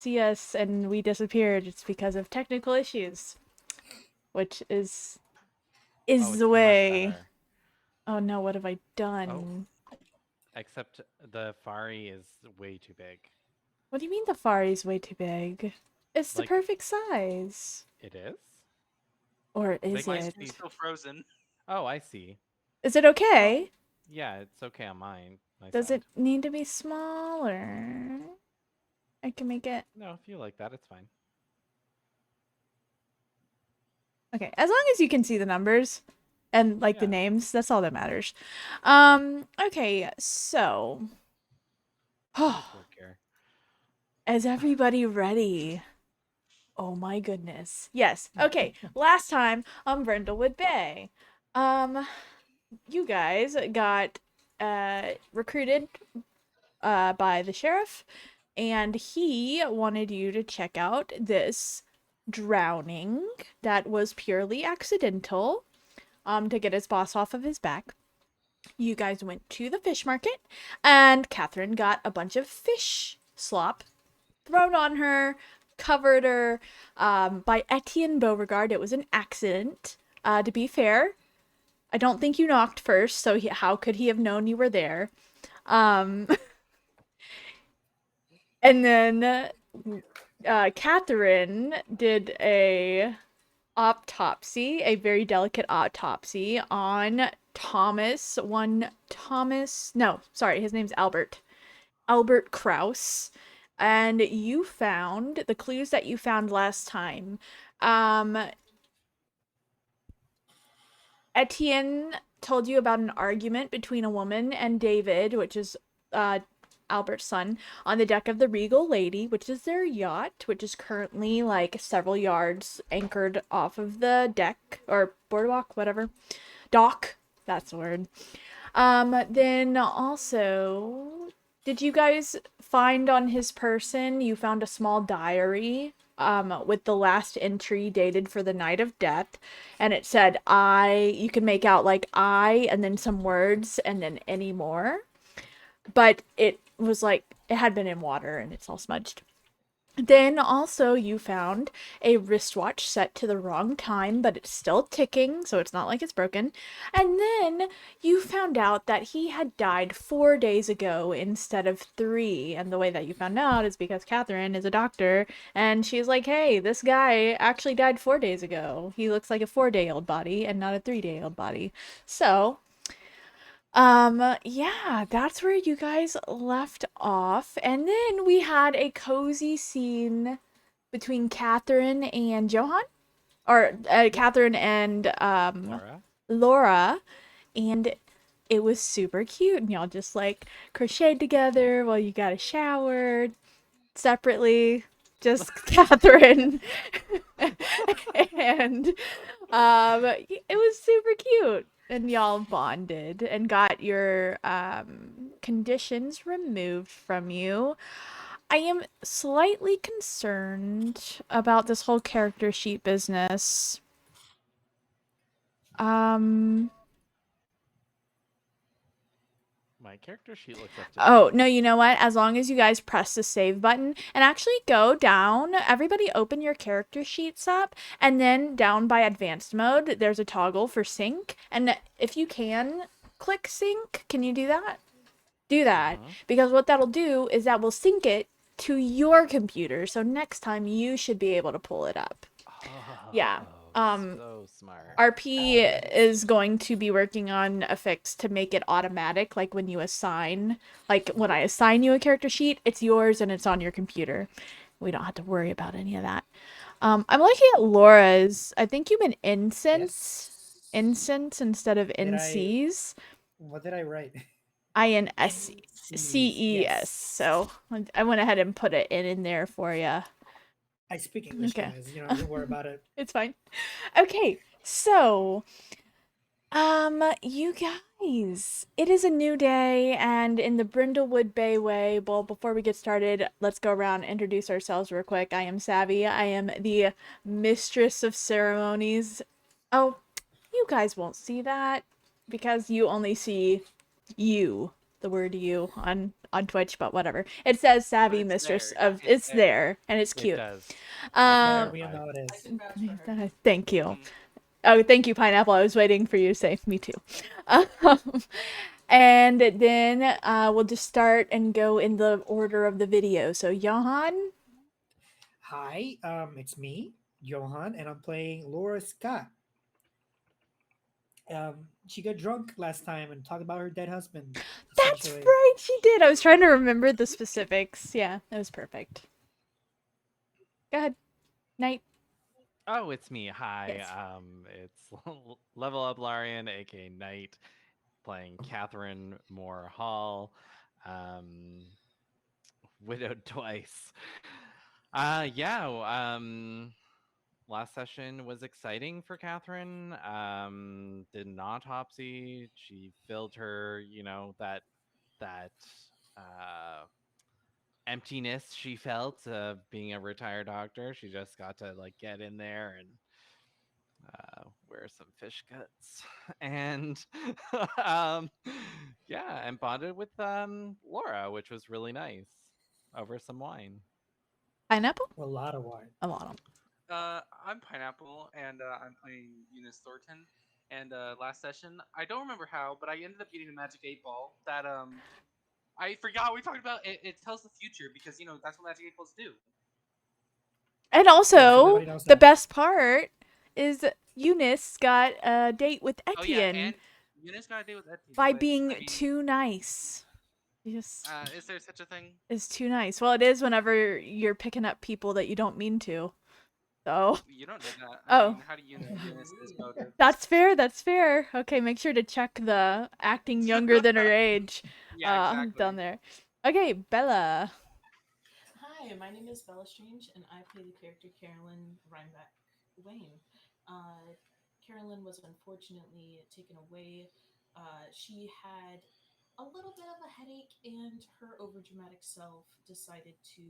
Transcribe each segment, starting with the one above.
see us and we disappeared, it's because of technical issues, which Oh, is the it's much way. better. Oh no, what have I Oh, done? except the Fari is way too big. What do you mean the Fari's way too big? It's the Like, perfect size. it is? Or They is can Mine's it? be. still frozen. Oh, I see. Is it Well, okay? yeah, it's okay on my Does it side. need to be smaller? I can make it. No, if you like that, it's fine. Okay, as long as you can see the numbers and like the Yeah, names, that's all that matters. sure. Okay, so How much work here? is everybody ready? Oh my goodness. Yes. Okay. Last time on Brindlewood Bay. Um you guys got recruited by the sheriff, and he wanted you to check out this drowning that was purely accidental, to get his boss off of his back. You guys went to the fish market, and Catherine got a bunch of fish slop thrown on her, covered her. By Etienne Beauregard, it was an accident. To be fair, I don't think you knocked first, so how could he have known you were there? Um, and then Catherine did a very delicate autopsy on no, sorry, his name's Albert Kraus. And you found the clues that you found last time. Um, Etienne told you about an argument between a woman and David, which is uh, Albert's son, on the deck of the Regal Lady, which is their yacht, which is currently like several yards anchored off of the deck or boardwalk, whatever. Dock. That's the word. Then also, did you guys find on his person, you found a small diary with the last entry dated for the night of death, and it said you can make out like I and then some words and then any more, but it was like it had been in water and it's all smudged. Then also you found a wristwatch set to the wrong time, but it's still ticking, so it's not like it's broken. And then you found out that he had died 4 days ago instead of 3. And the way that you found out is because Catherine is a doctor, and she's like, hey, this guy actually died 4 days ago. He looks like a 4-day-old body and not a 3-day-old body. So, yeah, that's where you guys left off. And then we had a cozy scene between Catherine and Johan, or Yep. Catherine and Laura? Laura, and it was super cute. And y'all just like crocheted together while you got a shower separately. Just Catherine, and it was super cute. And y'all bonded and got your conditions removed from you. I am slightly concerned about this whole character sheet business. Um. My character sheet looks up to Oh, date. no, you know what? As long as you guys press the save button and actually go down, everybody open your character sheets up, and then down by advanced mode, there's a toggle for sync. And if you can, click sync. Can you do that? Do Uh that. huh. Because what that'll do is that will sync it to your computer. So next time you should be able to pull it up. Yeah. Oh, Um, so smart. RP is going to be working on a fix to make it automatic, like when you assign, like when I assign you a character sheet, it's yours and it's on your computer. We don't have to worry about any of that. I'm looking at Laura's. I think you meant Yes. incense instead of Did I? NCs. What did I write? NCs. INSCES. Yes. So I went ahead and put it in there for you. I speak English, Okay. guys. Don't worry about it. It's fine. Okay, so you guys, it is a new day, and in the Brindlewood Bay way, well, before we get started, let's go around and introduce ourselves real quick. I am Savvy. I am the mistress of ceremonies. Oh, you guys won't see that because you only see you. the word "you" on Twitch, but whatever. It says "savvy it's mistress" there. of. It's there, and it's It cute. does. There Um, we know it I is. can vouch for her. thank you. Mhm. Oh, thank you, Pineapple. I was waiting for you to say me too. Um, and then we'll just start and go in the order of the video. So, Johan. Hi, it's me, Johan, and I'm playing Laura Scott. She got drunk last time and talked about her dead husband. That's Essentially, right, she did. I was trying to remember the specifics. Yeah, that was perfect. Go ahead. Night. Oh, it's me. Hi. Yes. It's Level Up Larian, aka Knight, playing Catherine Moore Hall, widowed twice. Yeah. Last session was exciting for Catherine. Did an autopsy. She filled her, that uh emptiness she felt being a retired doctor. She just got to like get in there and wear some fish guts and um yeah, and bonded with Laura, which was really nice over some wine. Pineapple? a lot of wine. A lot of. I'm Pineapple, and I'm playing Eunice Thornton. And last session, I don't remember how, but I ended up getting a magic 8 ball that I forgot we talked about. It tells the future because that's what magic 8 balls do. And Yes, also, everybody knows the that. best part is Eunice got a date with Oh yeah, Etienne and Eunice got to do with that, by but being I mean, too nice. Just is there such a thing? is too nice. Well, it is whenever you're picking up people that you don't mean to. So, You don't know that. I oh, mean, how do you know Eunice's motives? that's fair. That's fair. Okay, make sure to check the acting younger than her age Yeah, exactly. down there. Okay, Bella. Hi, my name is Bella Strange, and I play the character Carolyn Rhinebeck Wayne. Carolyn was unfortunately taken away. She had a little bit of a headache, and her overdramatic self decided to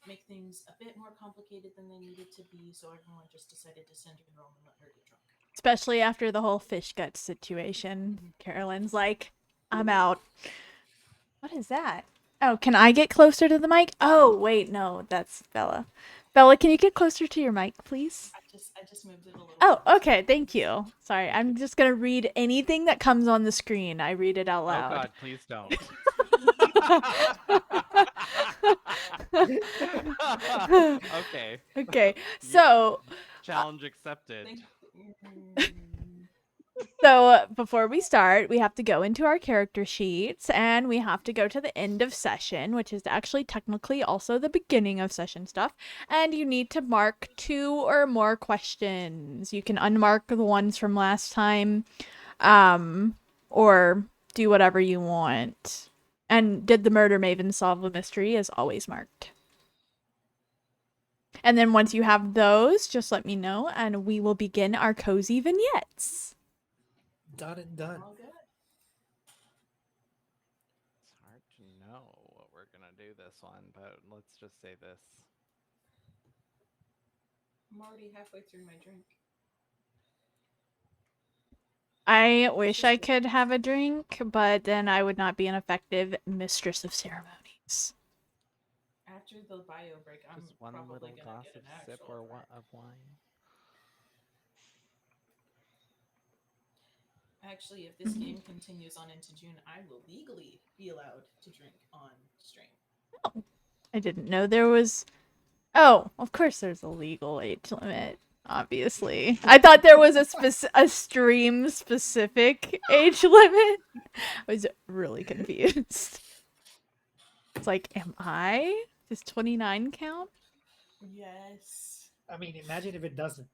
make things a bit more complicated than they needed to be, so everyone just decided to send her home and let her get drunk. Especially after the whole fish gut situation. Carolyn's like, I'm out. What is that? Oh, can I get closer to the mic? Oh, wait, no, that's Bella. Bella, can you get closer to your mic, please? I just moved it a little. Oh, closer. okay, thank you. Sorry, I'm just gonna read anything that comes on the screen. I read it out Oh loud. God, please don't. Okay. Okay, Yeah. so Challenge accepted. before we start, we have to go into our character sheets and we have to go to the end of session, which is actually technically also the beginning of session stuff. And you need to mark 2 or more questions. You can unmark the ones from last time, or do whatever you want. And did the murder maven solve the mystery is always marked. And then once you have those, just let me know and we will begin our cozy vignettes. Done and done. All good. It's hard to know what we're gonna do this one, but let's just say this. I'm already halfway through my drink. I wish I could have a drink, but then I would not be an effective mistress of ceremonies. After the bio break, I'm Just one probably little gonna glass get of an sip actual or drink. of wine. Actually, if this game continues on into June, I will legally be allowed to drink on stream. I didn't know there was. Oh, of course there's a legal age limit. Obviously, I thought there was a stream specific age limit. I was really confused. It's like, am I? Does 29 count? Yes. I mean, imagine if it doesn't.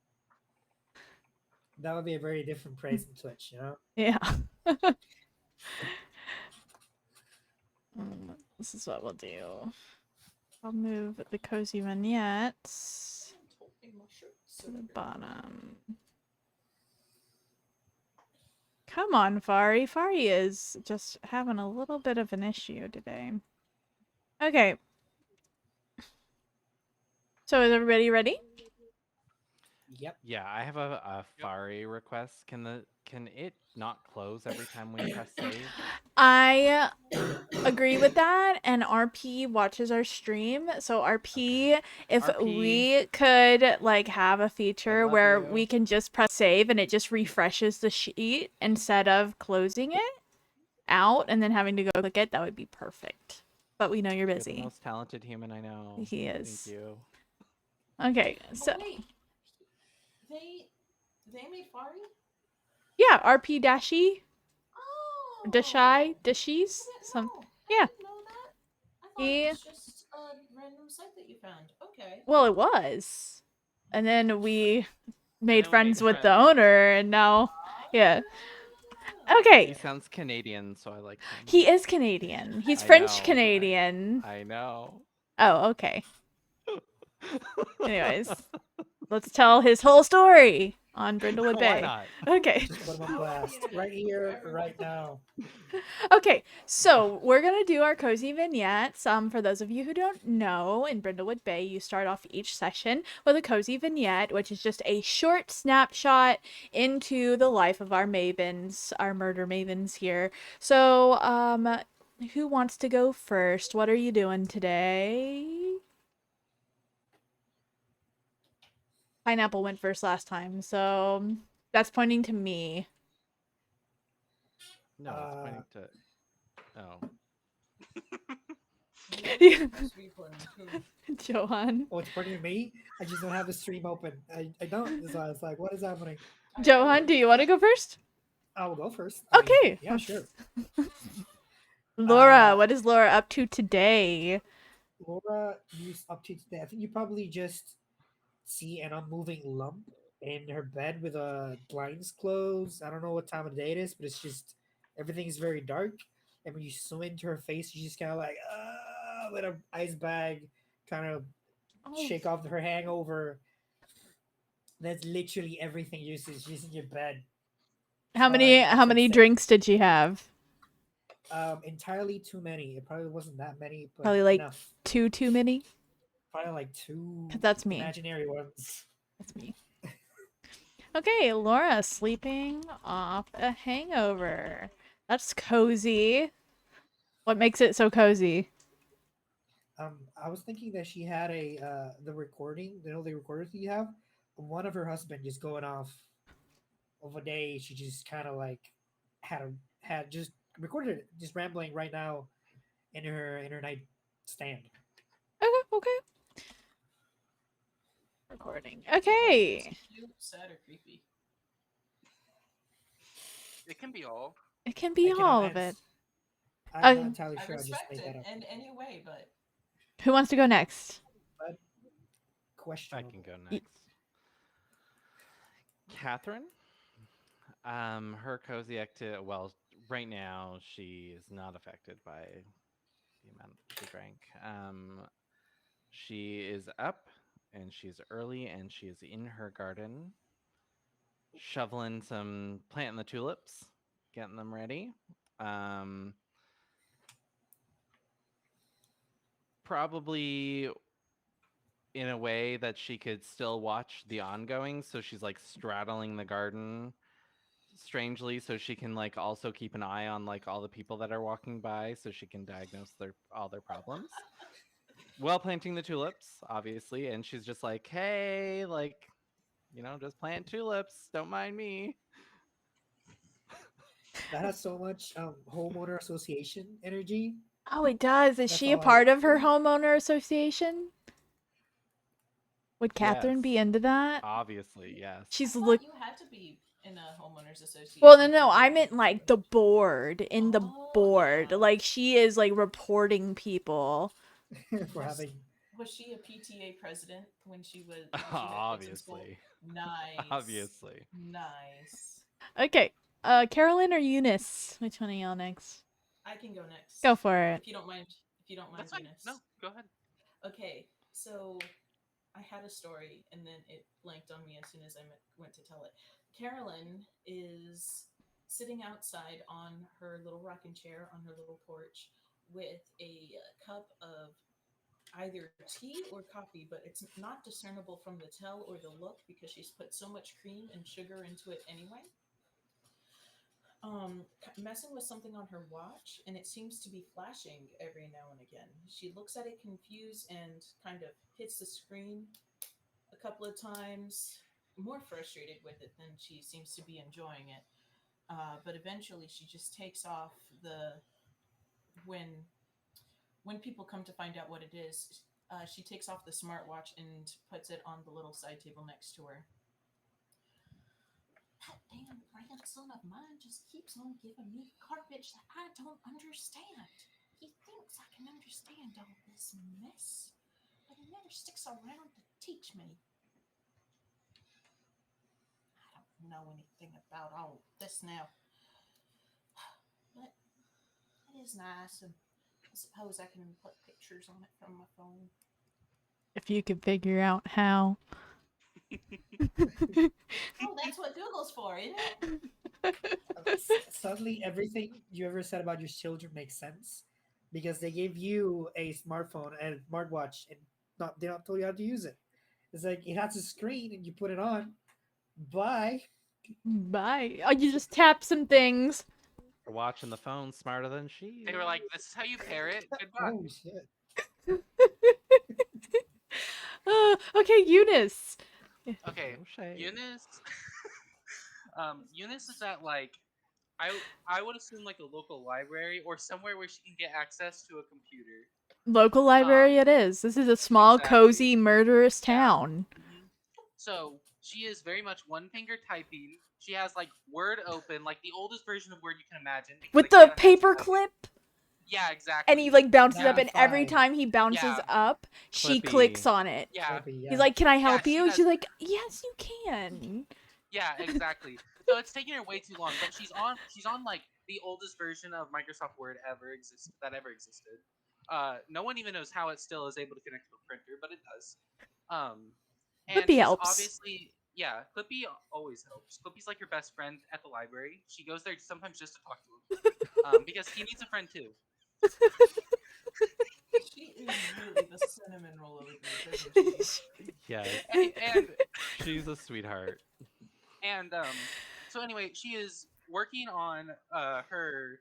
That would be a very different praise in Twitch, you know? Yeah. This is what we'll do. I'll move the cozy vignettes to the bottom. Come on, Fari. Fari is just having a little bit of an issue today. Okay. So is everybody ready? Yep. Yeah, I have a Fari request. Can Can it not close every time we press save? I agree with that, and RP watches our stream. So RP, if RP, we could like have a feature love where you. we can just press save and it just refreshes the sheet instead of closing it out and then having to go click it, that would be perfect. But we know you're You're the busy. most talented human I know. He Thank is. you. Okay, so Oh wait, they made Fari. yeah, RP Dashi, Oh, Dashai, I Dashies, didn't some know. yeah. I didn't know that. I thought He it was just a random site that you found. Okay. well, it was, and then we made then we made friends with the friends. owner, and now yeah. Ah. Okay, He sounds Canadian, so I like him. he is Canadian. He's I French know. Canadian. I know. Oh, okay. Anyways, let's tell his whole story on Brindlewood Why Bay. not? Okay. Just put them on You are blast the right internet. here, Everyone. right now. Okay, so we're gonna do our cozy vignettes. For those of you who don't know, in Brindlewood Bay, you start off each session with a cozy vignette, which is just a short snapshot into the life of our mavens, our murder mavens here. So, who wants to go first? What are you doing today? Pineapple went first last time, so that's pointing to me. No, it's pointing to. Oh. Must be playing too. Johan. Oh, it's pointing to me. I just don't have the stream open. I don't. So I was like, what is happening? Johan, do you want to go first? I will go first. I mean, Okay. yeah, sure. Laura, Uh, what is Laura up to today? Laura, you up to today. I think you probably just see an unmoving lump in her bed with blinds closed. I don't know what time of day it is, but it's just everything's very dark. And when you zoom into her face, she's just kind of like, with an ice bag, trying to Oh, shake off her hangover. That's literally everything you see. She's in your bed. how So many that's insane. drinks did she have? Entirely too many. It probably wasn't that many, but Probably like enough. too many. Probably like two 'Cause that's me. imaginary ones. That's me. Okay, Laura sleeping off a hangover. That's cozy. What makes it so cozy? I was thinking that she had the recording, the recorders that you have, one of her husband just going off of a day. She just kind of like had just recorded it, just rambling right now in her nightstand. Okay, okay. Recording. Okay. Cute, sad, or creepy? It can be all. It can be I cannot all of it. answer. I'm Uh, not entirely I sure. I just respect made it that up. in any way, but Who wants to go next? But I questionable. can go next. Catherine. Her cozy activity. Well, right now she is not affected by the amount she drank. She is up and she's early and she is in her garden, shoveling some, planting the tulips, getting them ready. Um, Probably in a way that she could still watch the ongoing, so she's like straddling the garden strangely, so she can like also keep an eye on like all the people that are walking by, so she can diagnose all their problems while planting the tulips, obviously. And she's just like, hey, like, just plant tulips, don't mind me. That has so much homeowner association energy. Oh, it does. Is That's she a all I part of her see. homeowner association? Would Catherine Yes, be into that? obviously, yes. She's I look. thought you had to be in a homeowners association. Well, no, to I be meant like the board, in the Oh, board. yeah. Like she is like reporting people. For Was- having Was she a PTA president when she was when she had kids in school? Obviously. Nice. Obviously. Nice. Okay. Carolyn or Eunice? Which one of y'all next? I can go next. Go for it. If you don't mind. If you don't mind, That's fine. Eunice. No, go ahead. Okay, so I had a story and then it blanked on me as soon as I went to tell it. Carolyn is sitting outside on her little rocking chair on her little porch with a cup of either tea or coffee, but it's not discernible from the tell or the look because she's put so much cream and sugar into it anyway. messing with something on her watch, and it seems to be flashing every now and again. She looks at it confused and kind of hits the screen a couple of times, more frustrated with it than she seems to be enjoying it. But eventually, she just takes off the when when people come to find out what it is. She takes off the smartwatch and puts it on the little side table next to her. That damn grandson of mine just keeps on giving me garbage that I don't understand. He thinks I can understand all this mess, but he never sticks around to teach me. I don't know anything about all this now, but it is nice, and I suppose I can put pictures on it from my phone. If you could figure out how. Oh, that's what Google's for, isn't it? Suddenly, everything you ever said about your children makes sense because they gave you a smartphone and a smartwatch, and they not told you how to use it. It's like it has a screen, and you put it on. Bye. Bye. Oh, you just tap some things. We're watching the phone smarter than she They is. were like, "This is how you pair it. Goodbye." Oh shit. Okay, Eunice. Okay, No shade. Eunice. Eunice is at like I would assume like a local library or somewhere where she can get access to a computer. Local library it is. This is a small, Exactly. cozy, murderous Yeah. town. So she is very much one finger typing. She has like Word open, like the oldest version of Word you can imagine. Because, With like, the she had a paper headset. clip, Yeah, exactly. and he like bounces up, Number and every 5. time he bounces Yeah. up, she Clippy. clicks on it. Yeah. Clippy, He's yeah. like, "Can I help she you?" has- She's like, "Yes, you can." Yeah, exactly. So it's taking her way too long, but she's on like the oldest version of Microsoft Word ever existed. No one even knows how it still is able to connect to a printer, but it does. And Clippy she's helps. obviously Clippy always helps. Clippy's like her best friend at the library. She goes there sometimes just to talk to him, because he needs a friend too. She is really the cinnamon roll of the group, isn't she? Yes. And She's a sweetheart. And so anyway, she is working on her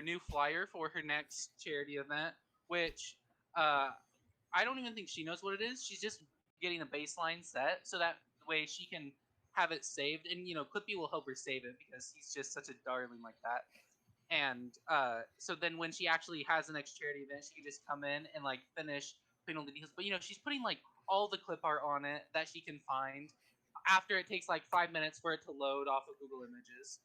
new flyer for her next charity event, which uh, I don't even think she knows what it is. She's just getting a baseline set so that way she can have it saved, and Clippy will help her save it because he's just such a darling like that. And so then when she actually has the next charity event, she can just come in and like finish putting all the details. But she's putting like all the clip art on it that she can find after it takes like 5 minutes for it to load off of Google Images.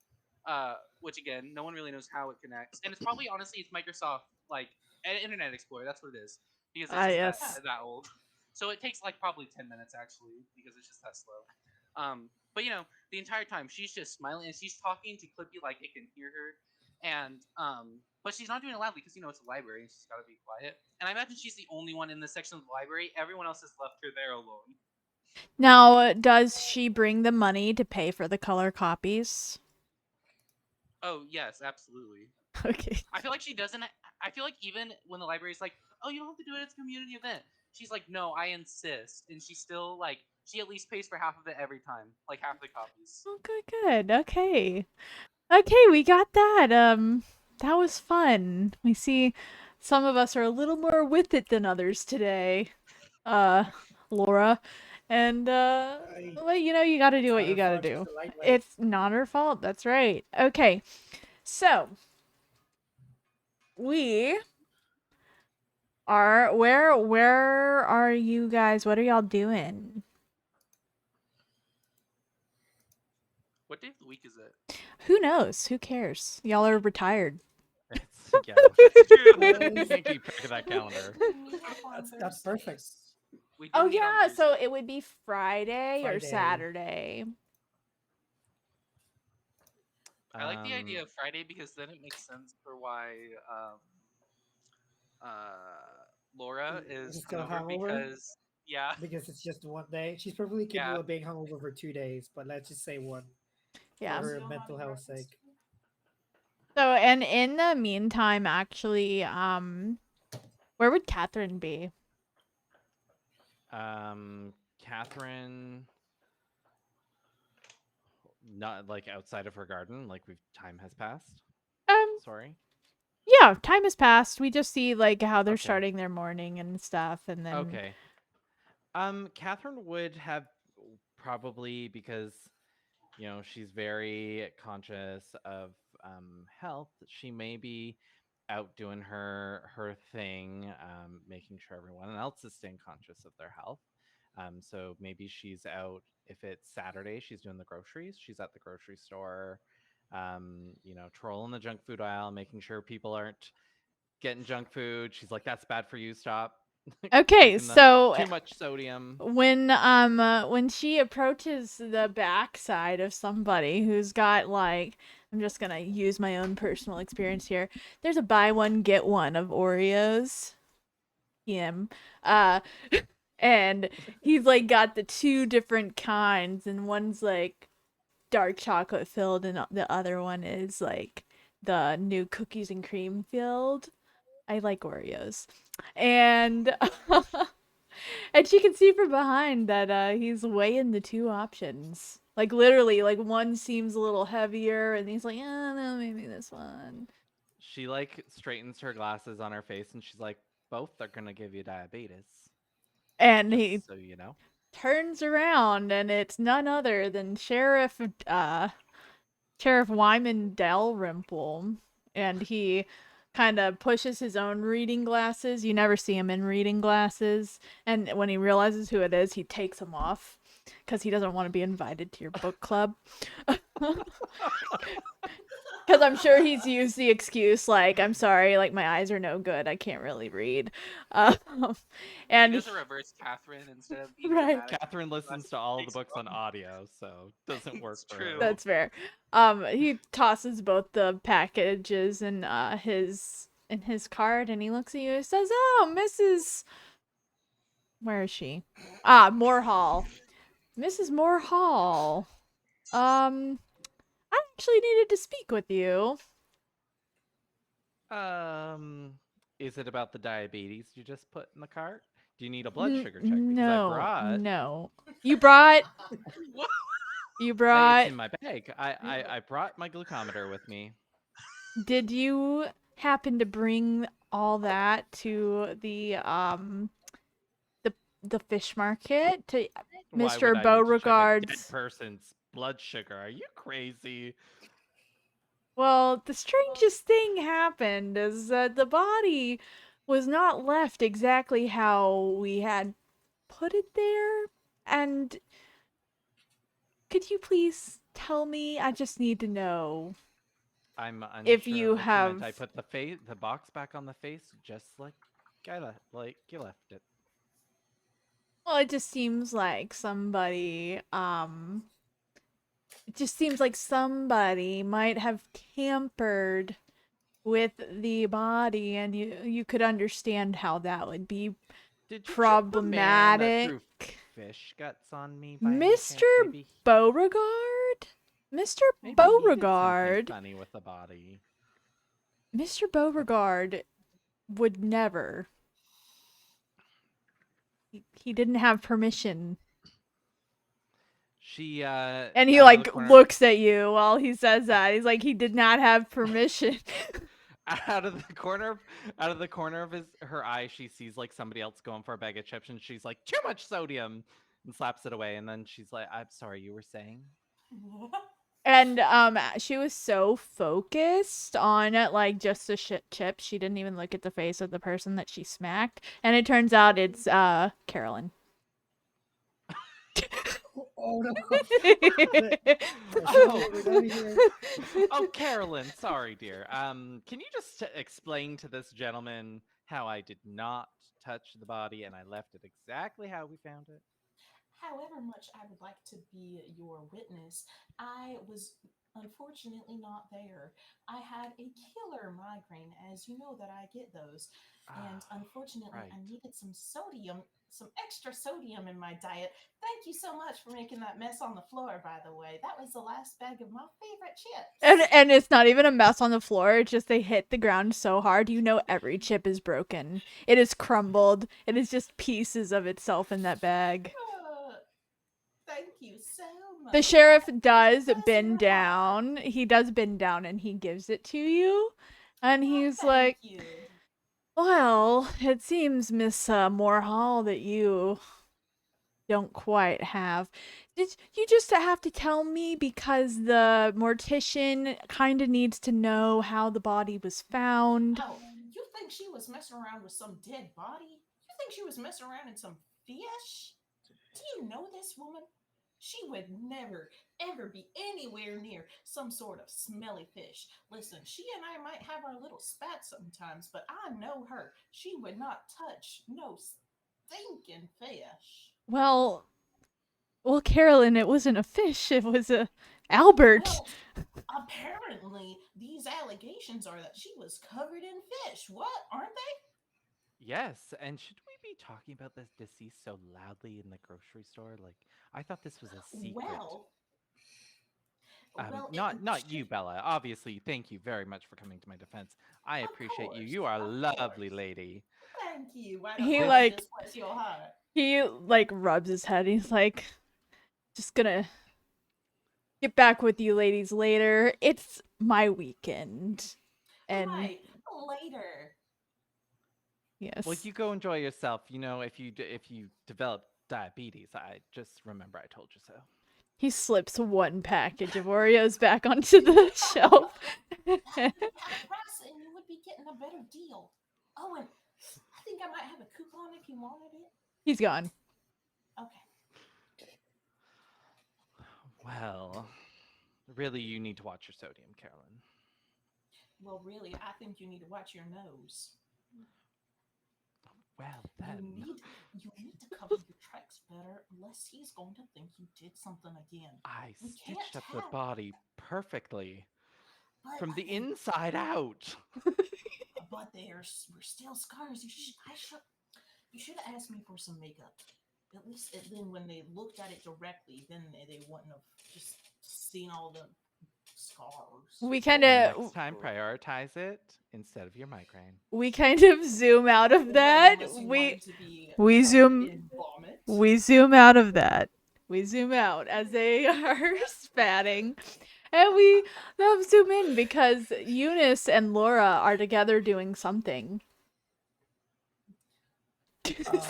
Which again, no one really knows how it connects, and it's probably honestly it's Microsoft like Internet Explorer. That's what it is because it's just Yes. that old. So it takes like probably 10 minutes actually because it's just that slow. But the entire time she's just smiling and she's talking to Clippy like it can hear her, and but she's not doing it loudly because it's a library and she's got to be quiet. And I imagine she's the only one in this section of the library. Everyone else has left her there alone. Now, does she bring the money to pay for the color copies? Oh yes, absolutely. Okay. I feel like she doesn't. I feel like even when the library's like, "Oh, you don't have to do it. It's a community event," she's like, "No, I insist," and she still like she at least pays for half of it every time, like half the copies. Oh, good. Okay. Okay, we got that. That was fun. We see some of us are a little more with it than others today. Laura. And, well, you gotta do what you gotta do. It's not her fault. That's right. Okay. So, we are, where are you guys? What are y'all doing? What day of the week is it? Who knows? Who cares? Y'all are retired. Yeah. That's true. You can't keep track of that calendar. We meet up on That's perfect. Thursdays. We do Oh meet on yeah, so Thursday. it would be Friday or Friday. Saturday. I like the idea of Friday because then it makes sense for why Laura Is is still hungover hungover? because it's just one day. She's perfectly capable Yeah. of being hungover for 2 days, but let's just say one Yeah. for her Still mental having health breakfast. sake. So, and in the meantime, actually, where would Catherine be? Catherine. Not like outside of her garden. Like time has passed. Um, Sorry. yeah, time has passed. We just see like how they're Okay. starting their morning and stuff, and then Okay. Catherine would have probably because she's very conscious of health. She may be out doing her thing, making sure everyone else is staying conscious of their health. So maybe she's out. If it's Saturday, she's doing the groceries. She's at the grocery store, trolling the junk food aisle, making sure people aren't getting junk food. She's like, "That's bad for you. Stop okay, taking the so too much sodium." when she approaches the backside of somebody who's got like, I'm just gonna use my own personal experience here. There's a buy one get one of Oreos. Him, uh, and he's like got the two different kinds, and one's like dark chocolate filled, and the other one is like the new cookies and cream filled. I like Oreos, and and she can see from behind that he's weighing the two options. Like literally, like one seems a little heavier, and he's like, "Oh no, maybe this one." She like straightens her glasses on her face and she's like, both are gonna give you diabetes. And he Just so you know. turns around, and it's none other than Sheriff Wyman Dalrymple, and he kind of pushes his own reading glasses. You never see him in reading glasses, and when he realizes who it is, he takes them off because he doesn't want to be invited to your book club. Because I'm sure he's used the excuse like, "I'm sorry, like my eyes are no good. I can't really read." Um, and He does a reverse Catherine instead of being Right. dramatic. Catherine listens to all the books on audio, so it doesn't work It's for true. her. That's fair. He tosses both the packages in his card, and he looks at you and says, "Oh, Mrs. Where is she? Ah, Moorhall. Mrs. Moorhall. I actually needed to speak with you." Is it about the diabetes you just put in the cart? Do you need a blood sugar check? Because I No, brought. no. You brought. What? You Hey, brought. it's in my bag. I brought my glucometer with me. Did you happen to bring all that to the fish market to Why Mr. would I need to check a dead Beauregard's? person's blood sugar? Are you crazy? Well, the strangest thing happened is that the body was not left exactly how we had put it there. And could you please tell me? I just need to know I'm unsure if of you what you meant. have. I put the box back on the face just like you left it. Well, it just seems like somebody. It just seems like somebody might have tampered with the body, and you could understand how that would be Did you trip a man that problematic. threw fish guts on me by any Mr. chance? Maybe Beauregard? Mr. maybe he did something Beauregard? funny with the body. Mr. Beauregard would never. He didn't have permission. She And he out of the like corner looks at you while he says that. He's like, he did not have permission. out of the corner of her eye, she sees like somebody else going for a bag of chips, and she's like, "Too much sodium," and slaps it away. And then she's like, "I'm sorry, you were saying?" And she was so focused on like just the chip, she didn't even look at the face of the person that she smacked. And it turns out it's Carolyn. Oh no! Oh. We're done here. Oh, Carolyn, sorry, dear. Can you just explain to this gentleman how I did not touch the body and I left it exactly how we found it? However much I would like to be your witness, I was unfortunately not there. I had a killer migraine, as you know that I get those. And Ah, unfortunately, I right. needed some sodium, some extra sodium in my diet. Thank you so much for making that mess on the floor, by the way. That was the last bag of my favorite chips. And it's not even a mess on the floor. It's just they hit the ground so hard. You know every chip is broken. It is crumbled. It is just pieces of itself in that bag. Thank you so The sheriff does Bless bend your heart. down. He does bend down and he gives it to you. And he's Thank like, you. well, it seems, Miss Moorhall, that you don't quite have. Did you just have to tell me because the mortician kind of needs to know how the body was found? Oh, you think she was messing around with some dead body? You think she was messing around in some fish? Do you know this woman? She would never, ever be anywhere near some sort of smelly fish. Listen, she and I might have our little spats sometimes, but I know her. She would not touch no stinking fish. Well, Carolyn, it wasn't a fish. It was a Albert. Well, apparently, these allegations are that she was covered in fish. What? Aren't they? Yes, and should we be talking about this deceased so loudly in the grocery store? Like, I thought this was a secret. Well, well, Not you, Bella. Obviously, thank you very much for coming to my defense. I of appreciate you. course, You are a of lovely course. lady. Thank you. Why don't He you This just bless your heart? rubs his head. He's like, just gonna get back with you ladies later. It's my weekend. And Right, later. yes. well, you go enjoy yourself. You know, if you develop diabetes, I just remember I told you so. He slips one package of Oreos back onto the shelf. Half the price, and you would be getting a better deal. Oh, and I think I might have a coupon if you wanted it. He's gone. Okay. Well, really, you need to watch your sodium, Carolyn. Well, really, I think you need to watch your nose. Well, You then. need to cover your tracks better, unless he's going to think you did something again. I We stitched can't up the have- body perfectly But from the I think- inside out. But there's were still scars. You should have asked me for some makeup. At least then when they looked at it directly, then they wouldn't have just seen all the scars. We Well, kind of next time, prioritize it instead of your migraine. zoom out of Well, that. unless you We wanted to be we covered zoom in vomit. we zoom out of that. We zoom out as they are spatting. And we zoom in because Eunice and Laura are together doing something.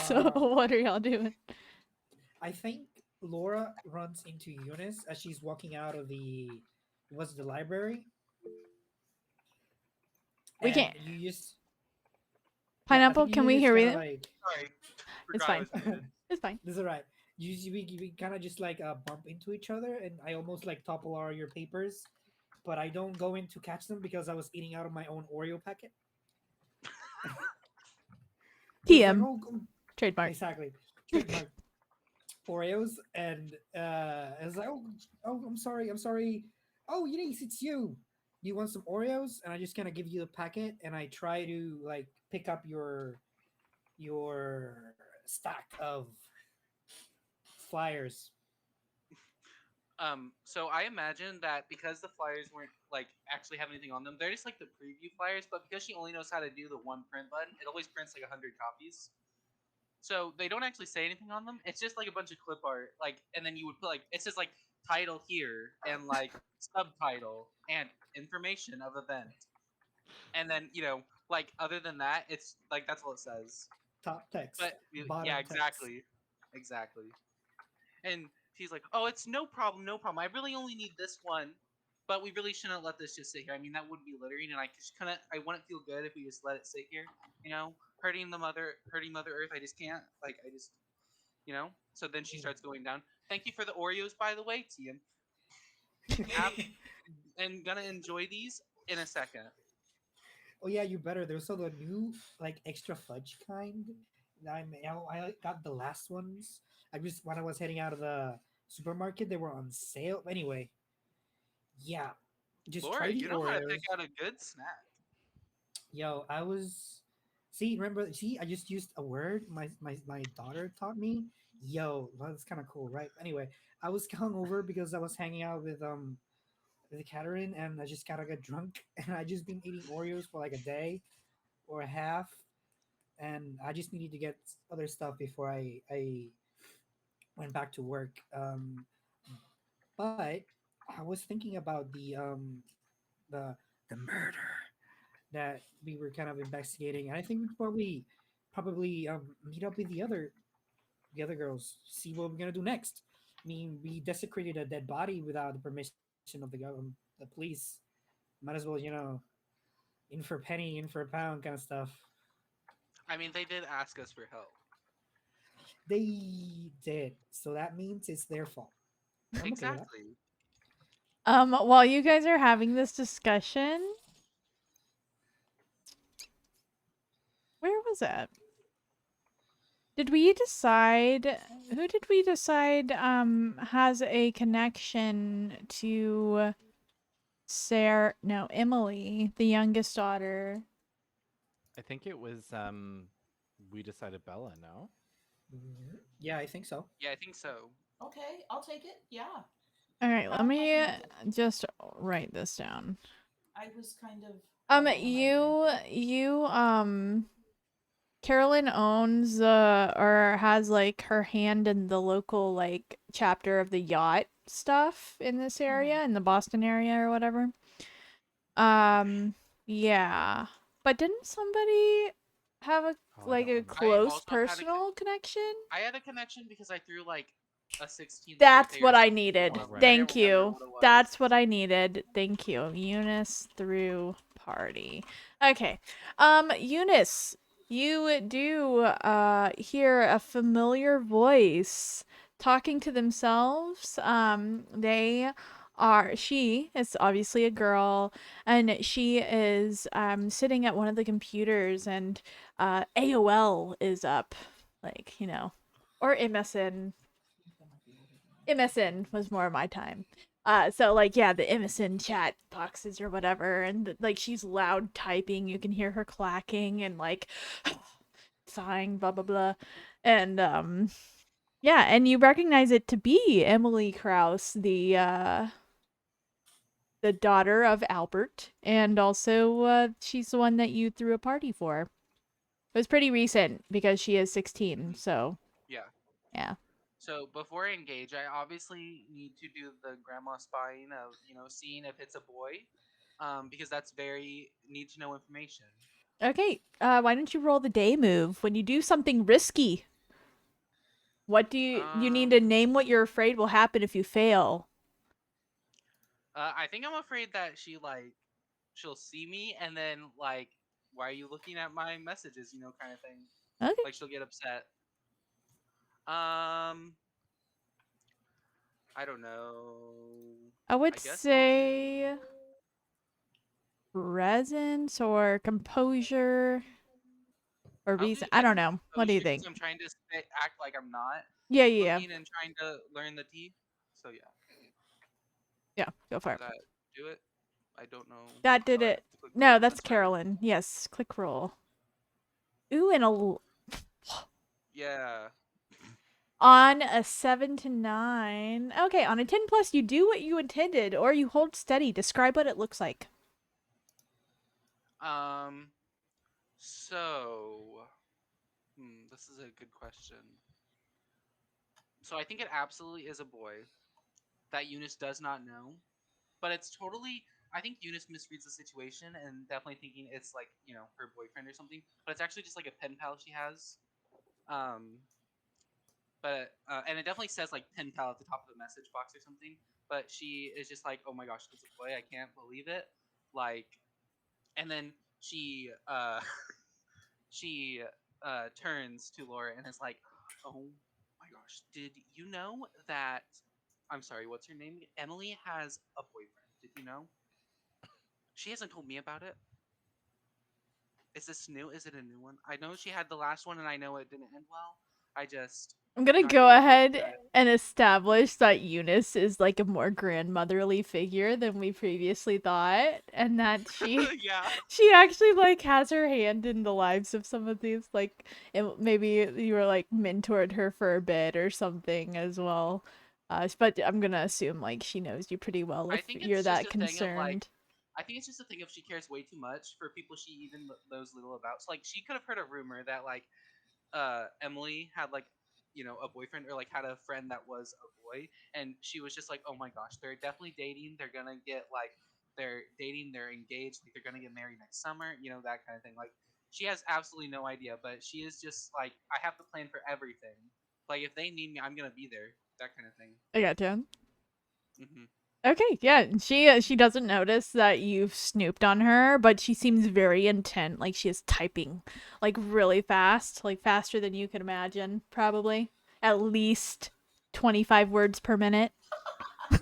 So what are y'all doing? I think Laura runs into Eunice as she's walking out of the library. We And can't. You just Pineapple, can we hear you? Like, Sorry. It's Forgot I fine. was muted. It's fine. this is alright. We kind of just like bump into each other, and I almost like topple all your papers, but I don't go in to catch them because I was eating out of my own Oreo packet. It's like, TM. oh, Trademark. exactly. Trademark Oreos, and I was like, I'm sorry. Oh, Eunice, it's you. Do you want some Oreos? And I just kind of give you the packet, and I try to like pick up your stack of flyers. So I imagine that because the flyers weren't like actually have anything on them, they're just like the preview flyers. But because she only knows how to do the one print button, it always prints like 100 copies. So they don't actually say anything on them. It's just like a bunch of clip art, like, and then you would put like it says like title here and like subtitle and information of event, and then like other than that, it's like that's all it says. Top text, But bottom yeah, text. exactly. And she's like, "Oh, it's no problem, no problem. I really only need this one, but we really shouldn't let this just sit here. I mean, that would be littering, and I wouldn't feel good if we just let it sit here. Hurting Mother Earth. I just can't. Like, I just, So then she starts going down. Thank you for the Oreos, by the way, Tian. And gonna enjoy these in a second. Oh yeah, you better. There's also the new like extra fudge kind. I got the last ones. I just when I was heading out of the supermarket, they were on sale. Anyway, yeah, just Laura, try the you know how to Oreos. pick out a good snack. Yo, I was remember I just used a word my daughter taught me. Yo, well, that's kind of cool, right? Anyway, I was hungover because I was hanging out with Catherine, and I just gotta get drunk, and I just been eating Oreos for like a day or a half, and I just needed to get other stuff before I went back to work. But I was thinking about the the murder that we were kind of investigating, and I think we'd probably meet up with the other girls, see what we're gonna do next. I mean, we desecrated a dead body without the permission of the government, the police. Might as well, in for a penny, in for a pound kind of stuff. I mean, they did ask us for help. They did, so that means it's their fault. I'm okay with that. Exactly. While you guys are having this discussion, where was it? Did we decide who did we decide has a connection to Sarah, no, Emily, the youngest daughter? I think it was we decided Bella, no? Yeah, I think so. Yeah, I think so. Okay, I'll take it. Yeah. All right, let Sounds me like it. just write this down. I was kind of mumbling in my ear. Carolyn owns or has like her hand in the local like chapter of the yacht stuff in this area, in the Boston area or whatever. Yeah. But didn't somebody have a Oh, I like don't a remember. close also had a personal connection? I had a connection because I threw like a 16th That's birthday what or I something needed. for 'em, but I Thank didn't remember you. what it was. That's what I needed. Thank you. Eunice through party. Okay. Eunice, you do hear a familiar voice talking to themselves. She is obviously a girl, and she is sitting at one of the computers, and AOL is up, like, or MSN. MSN was more my time. So like yeah, the MSN chat boxes or whatever, and like she's loud typing. You can hear her clacking and like sighing, blah blah blah, and yeah, and you recognize it to be Emily Kraus, the daughter of Albert, and also she's the one that you threw a party for. It was pretty recent because she is 16, so Yeah. yeah. So before I engage, I obviously need to do the grandma spying of seeing if it's a boy, because that's very need to know information. Okay, why don't you roll the day move when you do something risky? What do you need to Um, name what you're afraid will happen if you fail? I think I'm afraid that she'll see me and then like, why are you looking at my messages? Kind of thing. Okay. Like she'll get upset. Um, I don't know. I would I guess I'll do. say presence or composure or I'll do. reason. I I don't think know. What do you composure because think? I'm trying to act like I'm not Yeah, yeah, yeah. looking and trying to learn the tea. So yeah, Yeah, go for does it. that do it? I don't know. That did Oh, I have it. to click No, roll. that's That's right. Carolyn. Yes, click roll. Ooh, and Yeah. on a 7 to 9. Okay, on a 10 plus, you do what you intended, or you hold steady. Describe what it looks like. Um. So, this is a good question. So I think it absolutely is a boy that Eunice does not know, but it's totally. I think Eunice misreads the situation and definitely thinking it's like her boyfriend or something, but it's actually just like a pen pal she has. Um, but and it definitely says like pen pal at the top of the message box or something. But she is just like, oh my gosh, it's a boy! I can't believe it. Like, and then she turns to Laura and is like, "Oh my gosh, did you know that? I'm sorry, what's her name? Emily has a boyfriend. Did you know? She hasn't told me about it. Is this new? Is it a new one? I know she had the last one, and I know it didn't end well. I just, I'm gonna I get go a little bit ahead upset. and establish that Eunice is like a more grandmotherly figure than we previously thought, and that she Yeah, she actually like has her hand in the lives of some of these, like maybe you were like mentored her for a bit or something as well. But I'm gonna assume like she knows you pretty well I if think you're it's just that a thing of like. concerned. I think it's just a thing if she cares way too much for people she even knows little about. So like she could have heard a rumor that like Emily had like a boyfriend or like had a friend that was a boy, and she was just like, oh my gosh, they're definitely dating. They're gonna get like they're dating. They're engaged. Like they're gonna get married next summer. That kind of thing. Like she has absolutely no idea, but she is just like, I have to plan for everything. Like if they need me, I'm gonna be there. That kind of thing. I got you. Hmm. Okay, yeah, she doesn't notice that you've snooped on her, but she seems very intent, like she is typing, like really fast, like faster than you could imagine, probably. At least 25 words per minute. I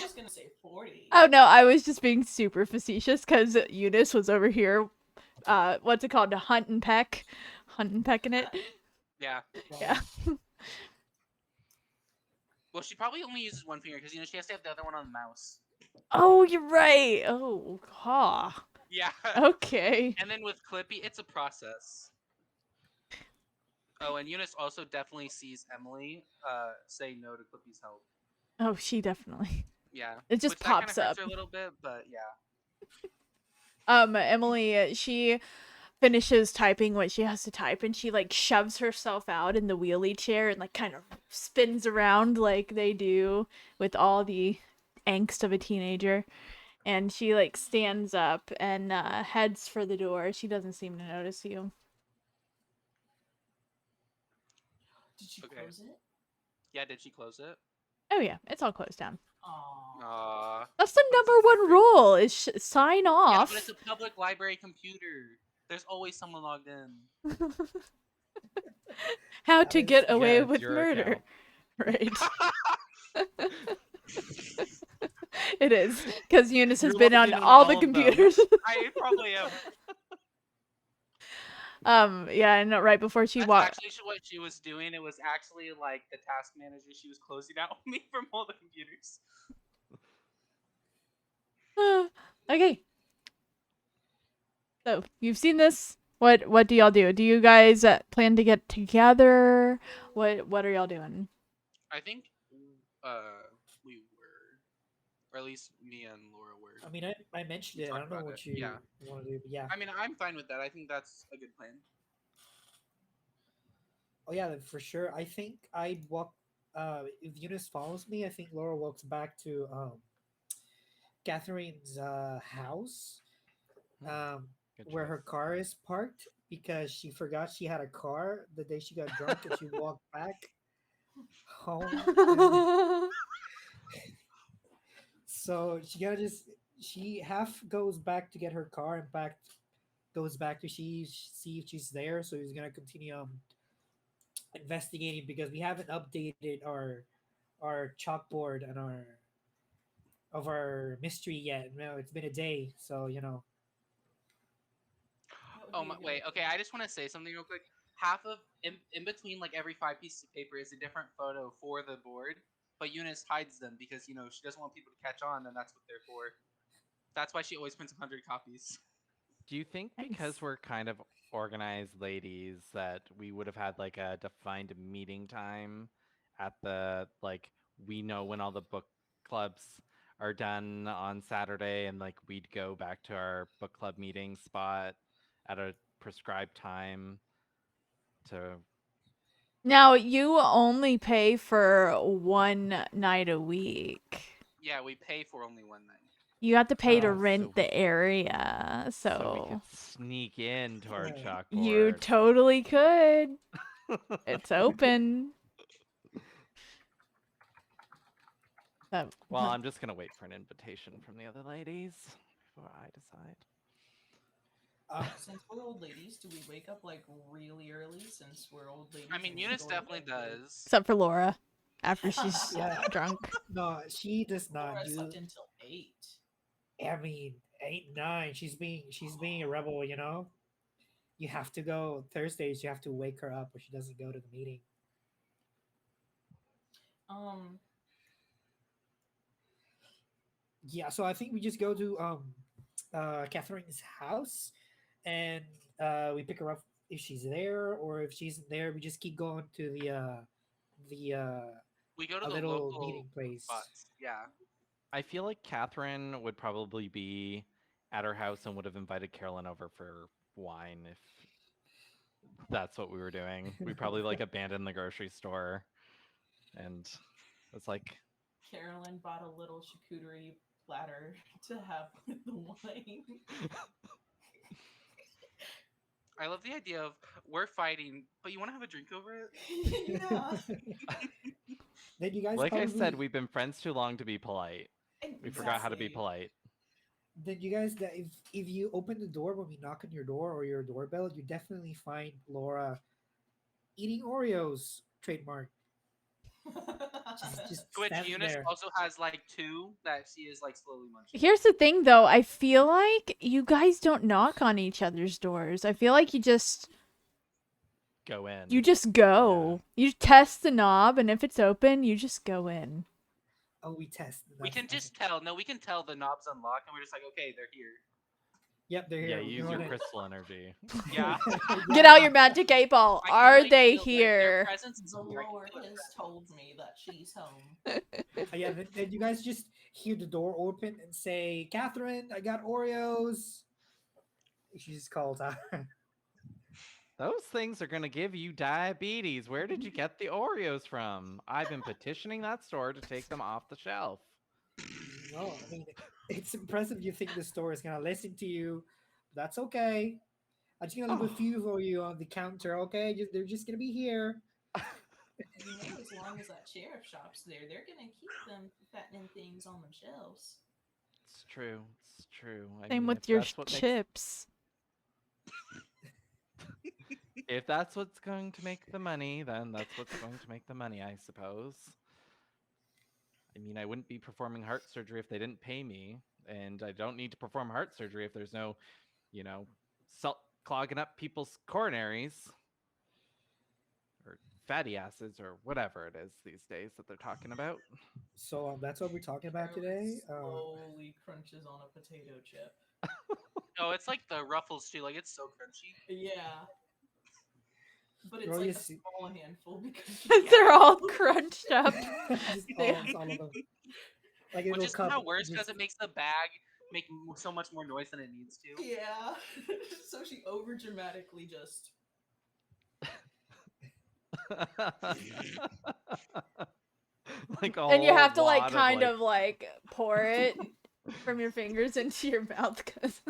was gonna say 40. Oh no, I was just being super facetious because Eunice was over here, what's it called? Hunt and peck. Hunt and pecking it. Yeah. Yeah. Well, she probably only uses one finger because she has to have the other one on the mouse. Oh, you're right. Oh, ha. Yeah. Okay. And then with Clippy, it's a process. Oh, and Eunice also definitely sees Emily say no to Clippy's help. Oh, she definitely. Yeah. It just Which that kind pops of hurts up. her a little bit, but yeah. Emily, she finishes typing what she has to type and she like shoves herself out in the wheelie chair and like kind of spins around like they do with all the angst of a teenager. And she like stands up and heads for the door. She doesn't seem to notice you. Did she Okay. close it? Yeah, did she close it? Oh yeah, it's all closed down. Aww. That's the But it's a number one library. rule is sign Yeah, off. but it's a public library computer. There's always someone logged in. How That to is- get away it's with your murder. account. Right. It is because Eunice has You're been logged on in all the of them. computers. I probably am. Yeah, and right before she That's walked. actually what she was doing. It was actually like the task manager. She was closing out me from all the computers. Okay. So you've seen this. What do y'all do? Do you guys plan to get together? What are y'all doing? I think we were, or at least me and Laura were. I mean, I mentioned We it. I talked don't know about what it. you Yeah. want to do, but yeah. I mean, I'm fine with that. I think that's a good plan. Oh yeah, for sure. I think I'd walk. If Eunice follows me, I think Laura walks back to Catherine's house, Hmm, um, good where her choice. car is parked because she forgot she had a car the day she got drunk, and she walked back home. And so she half goes back to get her car, and back goes back to see if she's there. So he's gonna continue investigating because we haven't updated our chalkboard and our mystery yet. No, it's been a day, so That would Oh be my, a good wait. Okay, idea. I just want to say something real quick. Half of in between like every 5 pieces of paper is a different photo for the board, but Eunice hides them because she doesn't want people to catch on, and that's what they're for. That's why she always prints 100 copies. Do you think Nice. because we're kind of organized ladies that we would have had like a defined meeting time at the like we know when all the book clubs are done on Saturday and like we'd go back to our book club meeting spot at a prescribed time to Now you only pay for one night a week. Yeah, we pay for only one night. You have to pay to oh rent so the area, so we could so sneak into our Yeah. you chalkboard. totally could. It's open. So, Well, I'm just gonna wait for an invitation from the other ladies before I decide. Since we're old ladies, do we wake up like really early since we're old ladies? I mean, and we Eunice go to definitely bed really- does. except for Laura, after she's yeah. drunk. No, she does not Laura do. slept until 8. I mean, 8, 9. She's being a rebel. You have to go Thursdays. You have to wake her up, or she doesn't go to the meeting. Um, Yeah, so I think we just go to Catherine's house, and we pick her up if she's there, or if she's there, we just keep going to the We go to a the little local meeting place. spots. Yeah. I feel like Catherine would probably be at her house and would have invited Carolyn over for wine if That's what we were doing. We probably like abandoned the grocery store, and it's like, Carolyn bought a little charcuterie platter to have with the wine. I love the idea of we're fighting, but you want to have a drink over it? Yeah. Then you guys like I probably said, we've been friends too long to be polite. We forgot how to be Exactly. polite. then you guys that if you open the door when we knock on your door or your doorbell, you definitely find Laura eating Oreos trademark. Just To which stands Eunice there. also has like two that she is like slowly munching. Here's the thing, though. I feel like you guys don't knock on each other's doors. I feel like you just Go in. go. You test the knob, and if it's open, you just go in. Oh, we test. We can That's- just tell. No, we can tell the knob's unlocked, and we're just like, okay, they're here. Yep, they're Yeah, here. use your crystal energy. Yeah. Get out your magic 8-ball. I can, Are like, they feel, like, their here? presence is The here. I can Lord feel their has presence. told me that she's home. Yeah, then you guys just hear the door open and say, "Catherine, I got Oreos." She just calls out. Those things are gonna give you diabetes. Where did you get the Oreos from? I've been petitioning that store to take them off the shelf. No, I mean it's impressive. You think the store is gonna listen to you? That's okay. I'm just gonna leave a Oh. few for you on the counter. Okay, they're just gonna be here. You know, as long as that sheriff shop's there, they're gonna keep them fattening things on them shelves. It's true. It's true. I Same mean, with if your that's what makes, chips. if that's what's going to make the money, then that's what's going to make the money, I suppose. I mean, I wouldn't be performing heart surgery if they didn't pay me, and I don't need to perform heart surgery if there's no, salt clogging up people's coronaries or fatty acids or whatever it is these days that they're talking about. So that's what we're talking about today. Slowly crunches on a potato chip. No, it's like the Ruffles too. Like it's so crunchy. Yeah. But it's Roll like your a se- small handful because They're all crunched up. just all of them. Like a Which little is cup. somehow worse because just- it makes the bag make so much more noise than it needs to. Yeah. So she over dramatically just Like a And you have to whole like wad kind of like pour it from your fingers into your mouth because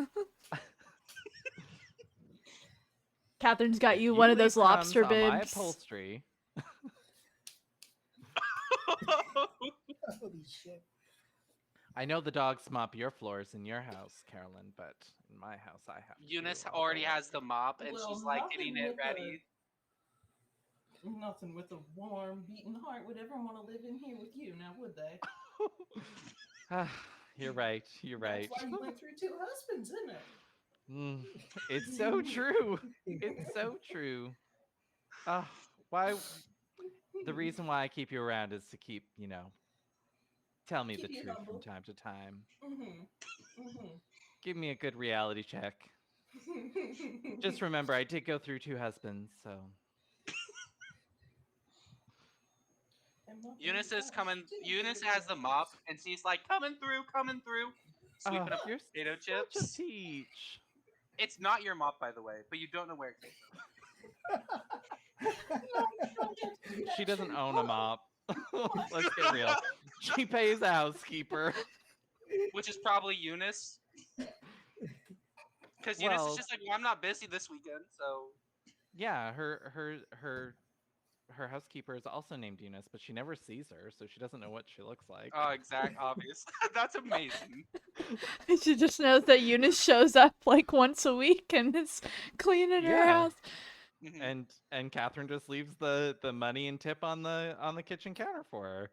Catherine's got you one of leave those lobster crumbs on my bibs. upholstery. Holy shit! I know the dogs mop your floors in your house, Carolyn, but in my house I have to Eunice do all already the has work. the mop and Well, she's like nothing getting it with ready. nothing with a warm, beating heart would ever want to live in here with you, now would they? You're right. You're right. That's why you went through two husbands, isn't it? Mm, it's so true. It's so true. Why? The reason why I keep you around is to keep, tell me Keep the you truth humble. from time to time. Mm-hmm. Give me a good reality check. Mm-hmm. Just remember, I did go through two husbands, so. Eunice is coming. Eunice has the mop and she's like coming through, sweeping up You're potato such a chips. peach. It's not your mop, by the way, but you don't know where it came from. She doesn't own a mop. Let's get real. She pays a housekeeper. Which is probably Eunice. Because Eunice is Well, just like, well, I'm not busy this weekend, so. yeah, her housekeeper is also named Eunice, but she never sees her, so she doesn't know what she looks like. Oh, exact, obvious. That's amazing. She just knows that Eunice shows up like once a week and is cleaning her Yeah. house. Mhm. And Catherine just leaves the money and tip on the kitchen counter for her.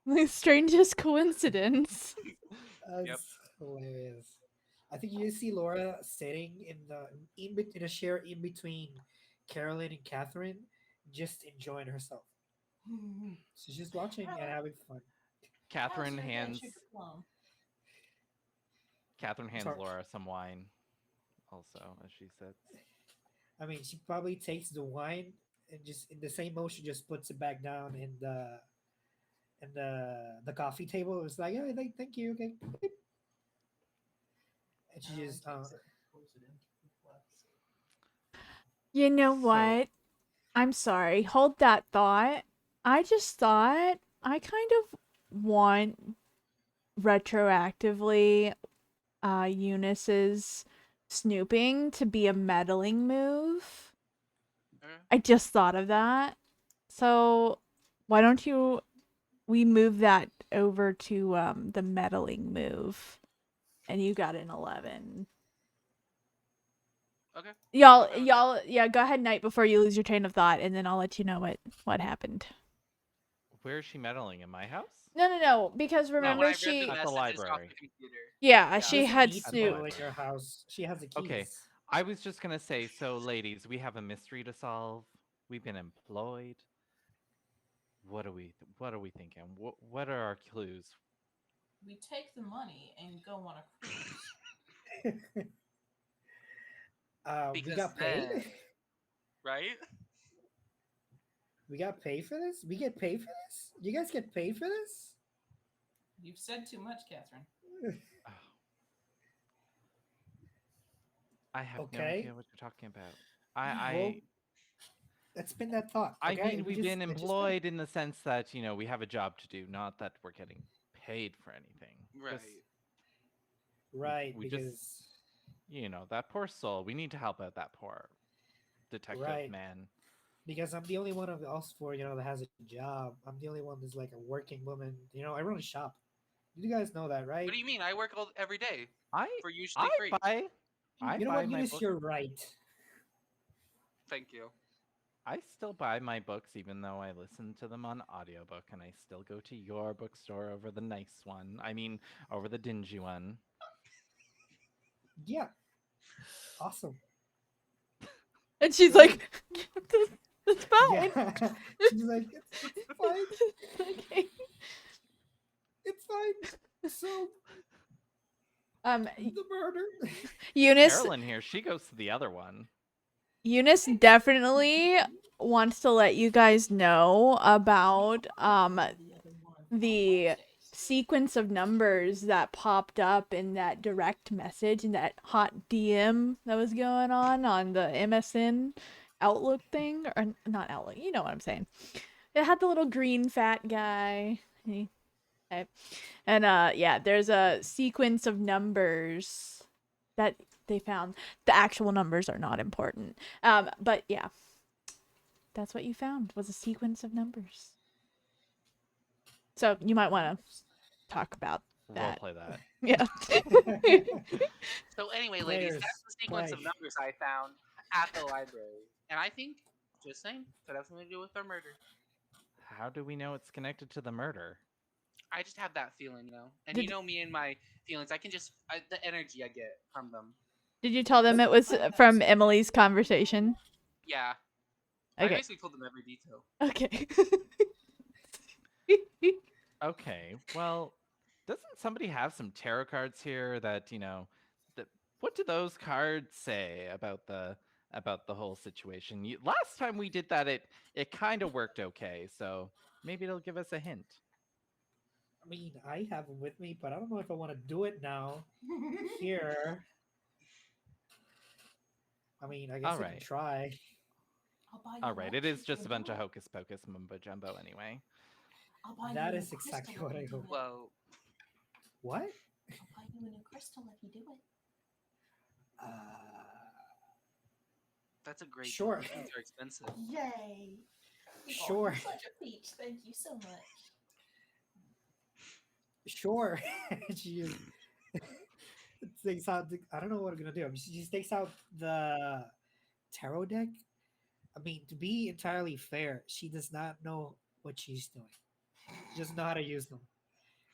The strangest coincidence. That's hilarious. I think you see Laura sitting in a chair in between Carolyn and Catherine, just enjoying herself. She's just watching and having fun. Catherine How's your hands sugar plum? Sorry. Laura some wine, also as she sits. I mean, she probably takes the wine and just in the same motion just puts it back down in the coffee table. It's like, oh, thank you, okay. Beep. And she just Takes it, pours it into the glass. You know So- what? I'm sorry. Hold that thought. I just thought I kind of want retroactively Eunice's snooping to be a meddling move. I just thought of that. So why don't we move that over to the meddling move, and you got an 11. Okay. Y'all, I'm fine with that. y'all, yeah. Go ahead, Knight, before you lose your train of thought, and then I'll let you know what happened. Where is she meddling? In my house? No, because No, when remember I read the she, At the messages off library. the computer. yeah, Yeah. she Doesn't had need to Snoop. meddle in your house. She has the keys. Okay. I was just gonna say, so ladies, we have a mystery to solve. We've been employed. What are we thinking? What are our clues? We take the money and go on a cruise. We Because got paid. then, right? We got paid for this. We get paid for this. You guys get paid for this. You've said too much, Catherine. Oh, I have no Okay. idea what you're talking about. I Well, let's spin that thought. I Okay. mean, we've been employed in the sense that, we have a job to do, not that we're getting paid for anything. Right. Right, we because just, that poor soul. We need to help out that poor detective Right. man. because I'm the only one of us four, that has a job. I'm the only one that's like a working woman. I run a shop. You guys know that, right? What do you mean? I work every day I for usually I free. I You know buy what, my Eunice? books. You're right. Thank you. I still buy my books even though I listen to them on audiobook, and I still go to your bookstore over the nice one. I mean, over the dingy one. Yeah, awesome. And she's Great. like, "That's fine." Yeah, she's like, it's fine, Okay. it's fine. So the murder. Eunice Carolyn here, she goes to the other one. Eunice definitely wants to let you guys know about the sequence of numbers that popped up in that direct message in that hot DM that was going on the MSN Outlook thing, or not Outlook, you know what I'm saying. It had the little green fat guy. Okay. And yeah, there's a sequence of numbers that they found. The actual numbers are not important. But yeah. That's what you found, was a sequence of numbers. So you might want to talk about Role that. play that. Yeah. So anyway, ladies, that's Players, the sequence of play. numbers I found at the library, and I think, just saying, could have something to do with our murder. How do we know it's connected to the murder? I just have that feeling, And Did- you know me and my feelings. I can just the energy I get from them. Did you tell them it was from Emily's conversation? Yeah, I Okay. basically told them every detail. Okay. Okay, well, doesn't somebody have some tarot cards here that, that what do those cards say about the whole situation? Last time we did that, it kind of worked okay, so maybe it'll give us a hint. I mean, I have them with me, but I don't know if I want to do it now. Here. I mean, I guess All I can right. try. I'll buy you All right, it is watches, just a you'll bunch do of it. hocus pocus mumbo jumbo anyway. I'll buy That you a is new exactly crystal what if I you do hope. it. Well, What? I'll buy you a new crystal if you do it. Uh, that's a great deal, Sure. but these are expensive. Yay! Sure. Oh, such a peach. Thank you so much. Sure. She just takes out. I don't know what I'm gonna do. She just takes out the tarot deck. I mean, to be entirely fair, she does not know what she's doing. She doesn't know how to use them.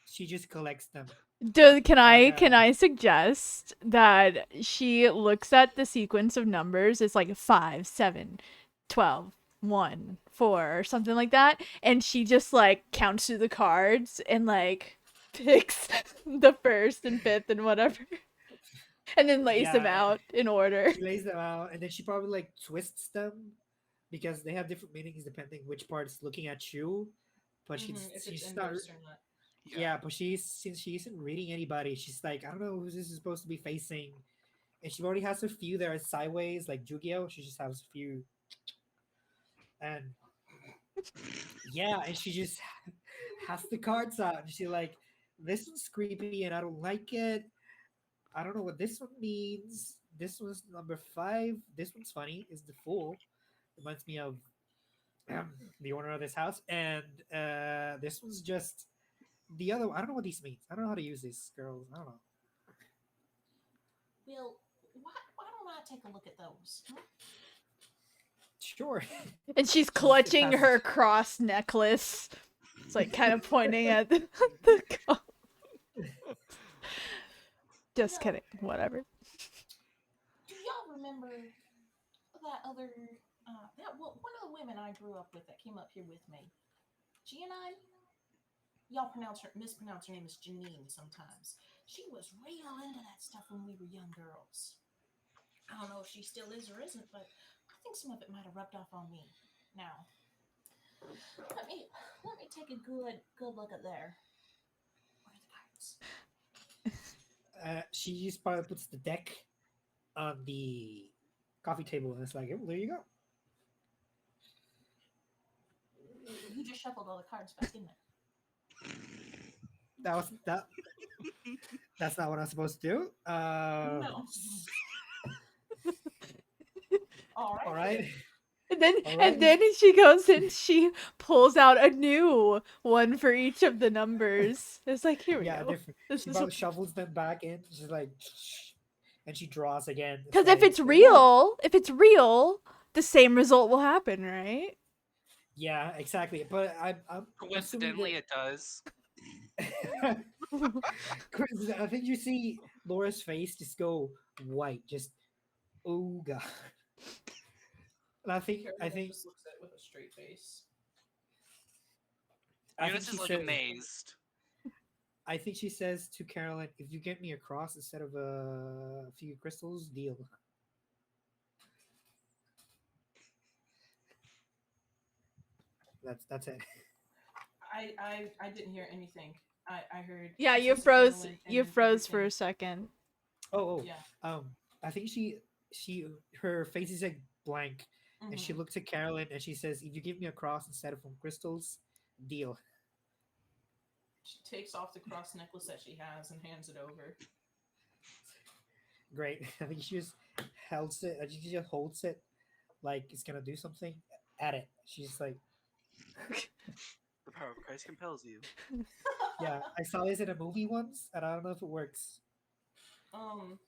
She just collects them. Can on, I suggest that she looks at the sequence of numbers? It's like 5, 7, 12, 1, 4, or something like that, and she just like counts through the cards and like picks the first and fifth and whatever, and then lays them Yeah. out in order. She lays them out, and then she probably like twists them because they have different meanings depending which part's looking at you. But If she's it's not. inverse or not. Yeah, but since she isn't reading anybody, she's like, I don't know who this is supposed to be facing, and she already has a few that are sideways, like Yu-Gi-Oh. She just has a few, and yeah, and she just has the cards out, and she like, this one's creepy, and I don't like it. I don't know what this one means. This one's number 5. This one's funny. Is the Fool. Reminds me of the owner of this house, and this one's just the other. I don't know what these means. I don't know how to use these girls. I don't know. Well, why don't I take a look at those? Huh? Sure. And she's It clutching passes. her cross necklace. It's like kind of pointing at the Just kidding. Whatever. Do y'all remember that other one of the women I grew up with that came up here with me? Gianine? Y'all mispronounce her name as Janine sometimes. She was real into that stuff when we were young girls. I don't know if she still is or isn't, but I think some of it might have rubbed off on me. Now, let me take a good look at there. What are the cards? She just probably puts the deck on the coffee table, and it's like, oh, there you go. You just shuffled all the cards back in there. That was that. That's not what I'm supposed to do. No. All right. All right. And then All right. and then she goes and she pulls out a new one for each of the numbers. It's like, here we Yeah, go. different. This She is probably shovels them back in. She's like, and she draws again. because like, if it's real, the same result will happen, right? yeah, exactly. But I'm Coincidentally, it does. I think you see Laura's face just go white, just oh god. And I think just looks at it with a straight face. Eunice she is like says, amazed. I think she says to Carolyn, "If you get me a cross instead of a few crystals, deal." That's it. I didn't hear anything. I heard. Yeah, she you says to froze. Carolyn You and froze for a everything. second. Oh, Yeah. I think she her face is like blank, and she Mhm. looks at Carolyn and she says, "If you give me a cross instead of some crystals, deal." She takes off the cross necklace that she has and hands it over. Great. I think she just holds it. I think she just holds it like it's gonna do something at it. She's like, The power of Christ compels you. yeah, I saw this in a movie once, and I don't know if it works. Well,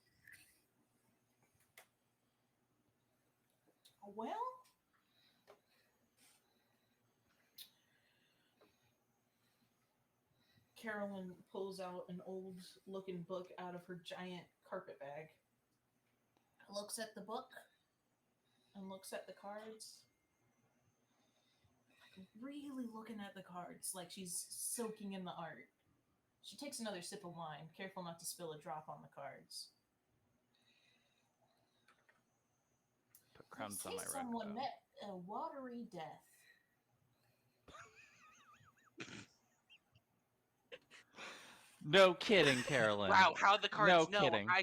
Carolyn pulls out an old looking book out of her giant carpet bag. Looks at the book and looks at the cards. Really looking at the cards like she's soaking in the art. She takes another sip of wine, careful not to spill a drop on the cards. Put crumbs They on say my someone robe. met a watery death. No kidding, Carolyn. Wow, how the cards No know? kidding. How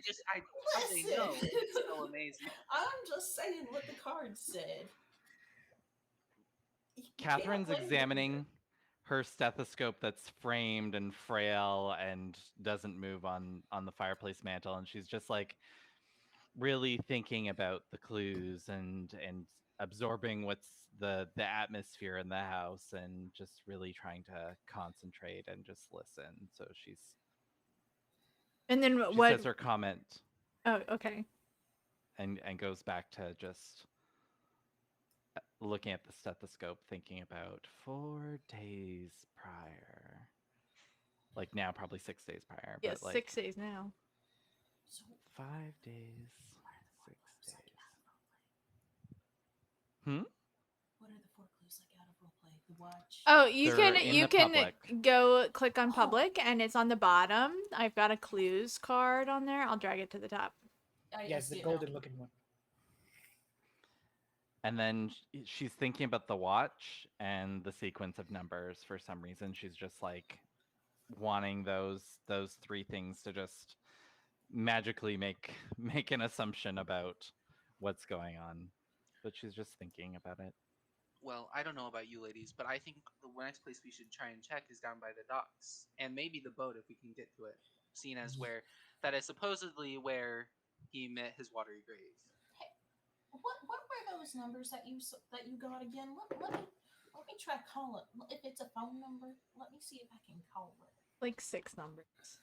they know? Listen. It's so amazing. I'm just saying what the cards said. You can't Catherine's blame me. examining her stethoscope that's framed and frail and doesn't move on the fireplace mantle, and she's just like really thinking about the clues and absorbing what's the atmosphere in the house and just really trying to concentrate and just listen. So she And then what? says her comment Oh, okay. and goes back to just looking at the stethoscope, thinking about 4 days prior. Like now, probably 6 days prior. Yes, But like 6 days now. So 5 days, 6 days. what are the 4 clues like out of roleplay? The watch. Oh, They're in the public. go click on Oh. public, and it's on the bottom. I've got a clues card on there. I'll drag it to the top. I Yes, see the it now. golden looking one. And then she's thinking about the watch and the sequence of numbers. For some reason, she's just like wanting those 3 things to just magically make an assumption about what's going on, but she's just thinking about it. Well, I don't know about you ladies, but I think the next place we should try and check is down by the docks, and maybe the boat if we can get to it. Seeing as where that is supposedly where he met his watery grave. Hey, what were those numbers that you got again? Let me try calling. If it's a phone number, let me see if I can call it. Like 6 numbers.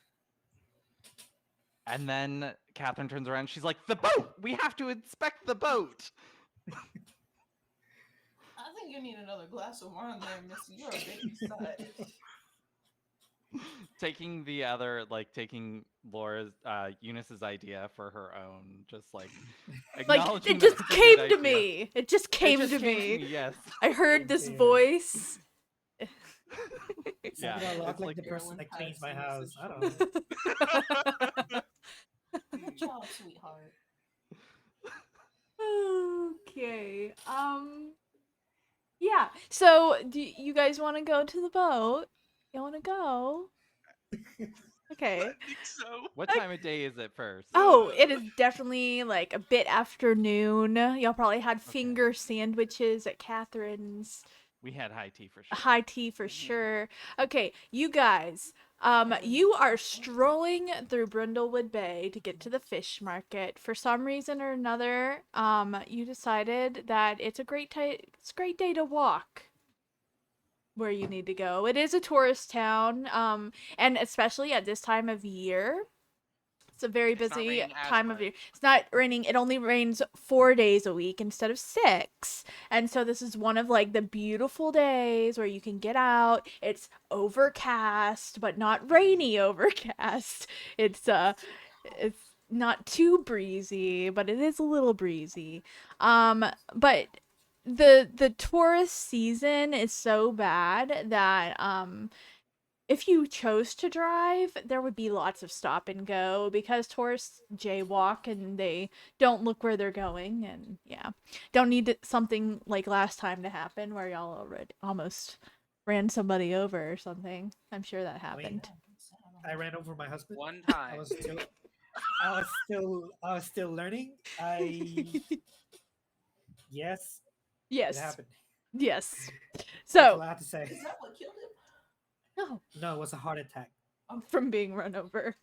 And then Catherine turns around. She's like, "The boat! We have to inspect the boat." I think you need another glass of wine there, Missy. You're a bit excited. Taking Laura's Eunice's idea for her own, just like Like, acknowledging it that just it's a came good to idea. me. It just came It just to came me. yes. I heard this Yeah. voice. Yeah, I look it's like like the person Carolyn that cleans has my the house. I message. don't know. Good job, sweetheart. Okay. Yeah. So, do you guys want to go to the boat? You want to go? Okay. I think so. What time of day is it first? Oh, it is definitely like a bit afternoon. Y'all probably had Okay. finger sandwiches at Catherine's. We had high tea for sure. High tea for Mhm. sure. Okay, you guys, you are strolling through Brindlewood Bay to get to the fish market. For some reason or another, you decided that it's a great day to walk where you need to go. It is a tourist town, and especially at this time of year. It's a very It's not busy raining as time of much. year. It's not raining. It only rains 4 days a week instead of 6. And so this is one of like the beautiful days where you can get out. It's overcast, but not rainy overcast. It's not too breezy, but it is a little breezy. But the tourist season is so bad that if you chose to drive, there would be lots of stop and go because tourists jaywalk and they don't look where they're going. And yeah, don't need something like last time to happen where y'all already almost ran somebody over or something. I'm sure that happened. I ran over my husband. One I time. was still learning. Yes, it Yes. happened. Yes. That's So, all I have to say. Is that what killed him? no, No, it was a heart attack. from being run over.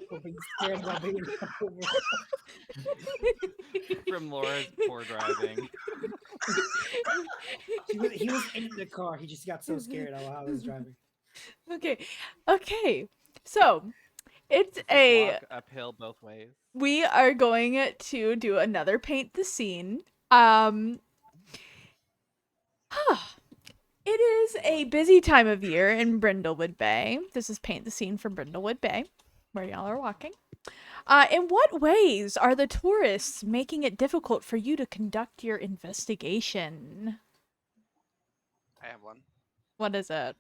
For being scared about being run over. From Laura's poor driving. He was in the car. He just got so scared while I was driving. Okay. So, it's Just a walk uphill both ways. we are going to do another paint the scene. It is a busy time of year in Brindlewood Bay. This is paint the scene for Brindlewood Bay, where y'all are walking. In what ways are the tourists making it difficult for you to conduct your investigation? I have one. What is it?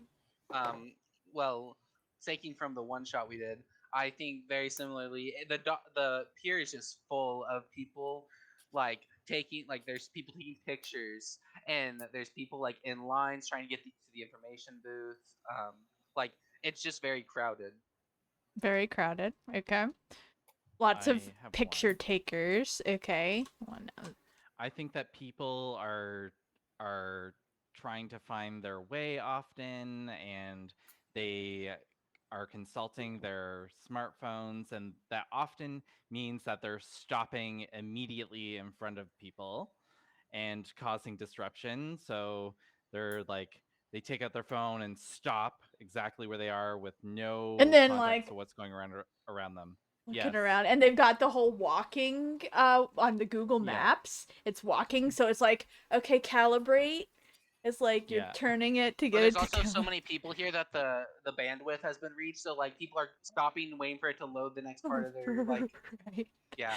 Well, taking from the one shot we did, I think very similarly, the pier is just full of people, like there's people taking pictures, and there's people like in lines trying to get to the information booth. Like it's just very crowded. Very crowded. Okay. Lots I of have picture one. takers. Okay. One. I think that people are trying to find their way often, and they are consulting their smartphones, and that often means that they're stopping immediately in front of people and causing disruption. So they're like they take out their phone and stop exactly where they are with no And then, context like, to what's going around them. looking Yes. around, and they've got the whole walking on the Google Yeah. Maps. It's walking, so it's like, okay, calibrate. It's like you're Yeah. turning it to But get there's it to also so many people here that the bandwidth has been reached, so like people are stopping, waiting for it to load the next part of their like. Right. Yeah.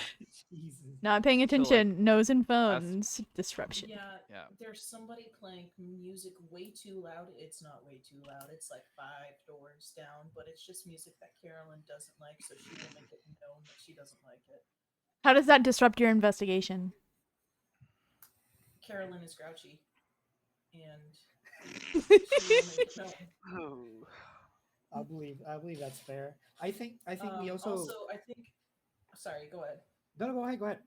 Jesus. Not paying So, like, attention, nose and phones, disruption. Yeah, Yeah. there's somebody playing music way too loud. It's not way too loud. It's like 5 doors down, but it's just music that Carolyn doesn't like, so she will make it known that she doesn't like it. How does that disrupt your investigation? Carolyn is grouchy, and she will make it known. Oh. I believe that's fair. I think we also. I think. Sorry, go ahead. No, no, go ahead, go ahead.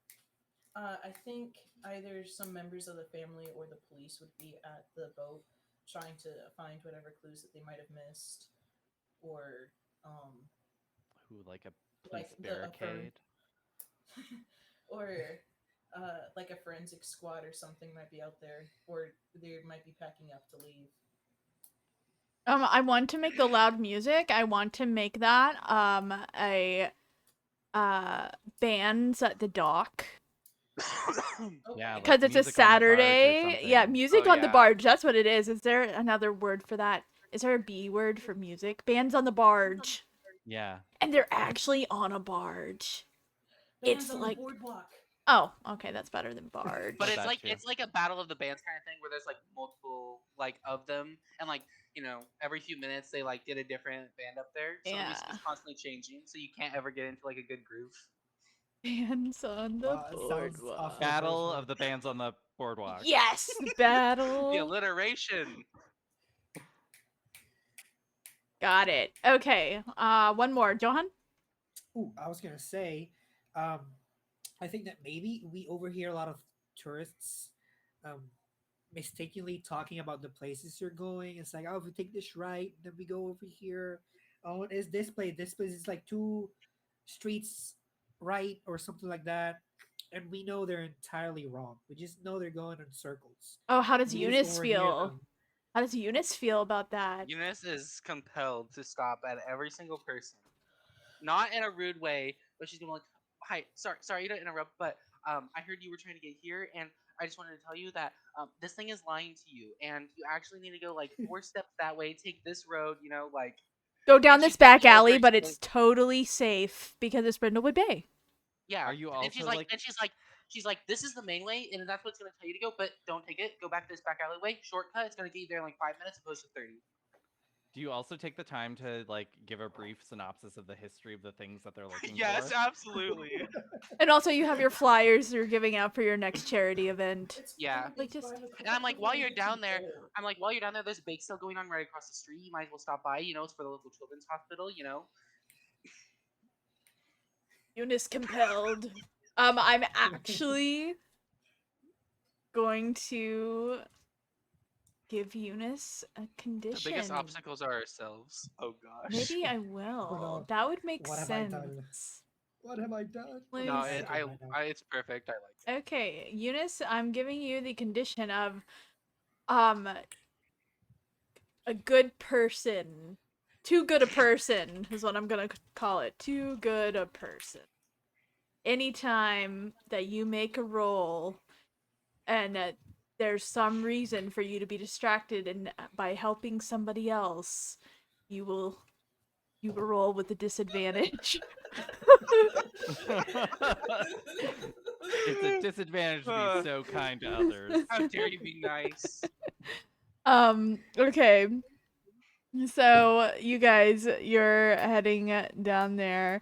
I think either some members of the family or the police would be at the boat trying to find whatever clues that they might have missed, or Who, like a like police barricade? or like a forensic squad or something might be out there, or they might be packing up to leave. I want to make the loud music. I want to make that a bands at the dock. Yeah, Because like it's a music on the barge or Saturday. Yeah, something. music Oh, on the yeah. barge. That's what it is. Is there another word for that? Is there a B word for music? Bands on the barge. Yeah. And they're actually on a barge. Bands It's on like, the boardwalk. oh, okay, that's better than barge. But Or it's that like too. it's like a battle of the bands kind of thing where there's like multiple like of them, and like every few minutes they like get a different band up there, so the Yeah. music is constantly changing, so you can't ever get into like a good groove. Bands on the Wow, that sounds boardwalk. awful. Battle personal. of the bands on the boardwalk. Yes, The battle. alliteration. Got it. Okay. One more, Johan. Ooh, I was gonna say, um, I think that maybe we overhear a lot of tourists, um, mistakenly talking about the places you're going. It's like, oh, if we take this right, then we go over here. Oh, what is this place? This place is like two streets right or something like that. And we know they're entirely wrong. We just know they're going in circles. Oh, how does We just Eunice overhear feel? them. How does Eunice feel about that? Eunice is compelled to stop at every single person, not in a rude way, but she's gonna be like, "Hi, sorry to interrupt, but I heard you were trying to get here, and I just wanted to tell you that this thing is lying to you, and you actually need to go like 4 steps that way, take this road, like." Go down And this she's gonna back be over alley, but it's explaining. totally safe because it's Brindlewood Bay. Yeah, Are you and she's also like, like this is the main way, and that's what it's gonna tell you to go, but don't take it. Go back to this back alleyway, shortcut. It's gonna get you there in like 5 minutes, opposed to 30. do you also take the time to like give a brief synopsis of the history of the things that they're looking Yes, for? absolutely. And also, you have your flyers you're giving out for your next charity event. It's Yeah. currently Like, just- 5 o'clock. And I'm like, We're while gonna you're get to down there, bed. there's a bake sale going on right across the street. You might as well stop by. It's for the local children's hospital. Eunice compelled. I'm actually going to give Eunice a The condition. biggest obstacles are ourselves. Oh gosh. Maybe I will. no. That would make What have I done? sense. What have I done? Please. No, Please. it's perfect. I like it. Okay, Eunice, I'm giving you the condition of um a good person. Too good a person is what I'm gonna call it. Too good a person. Anytime that you make a roll and there's some reason for you to be distracted and by helping somebody else, you will roll with a disadvantage. It's a disadvantage to be so kind to others. How dare you be nice? Okay. So you guys, you're heading down there.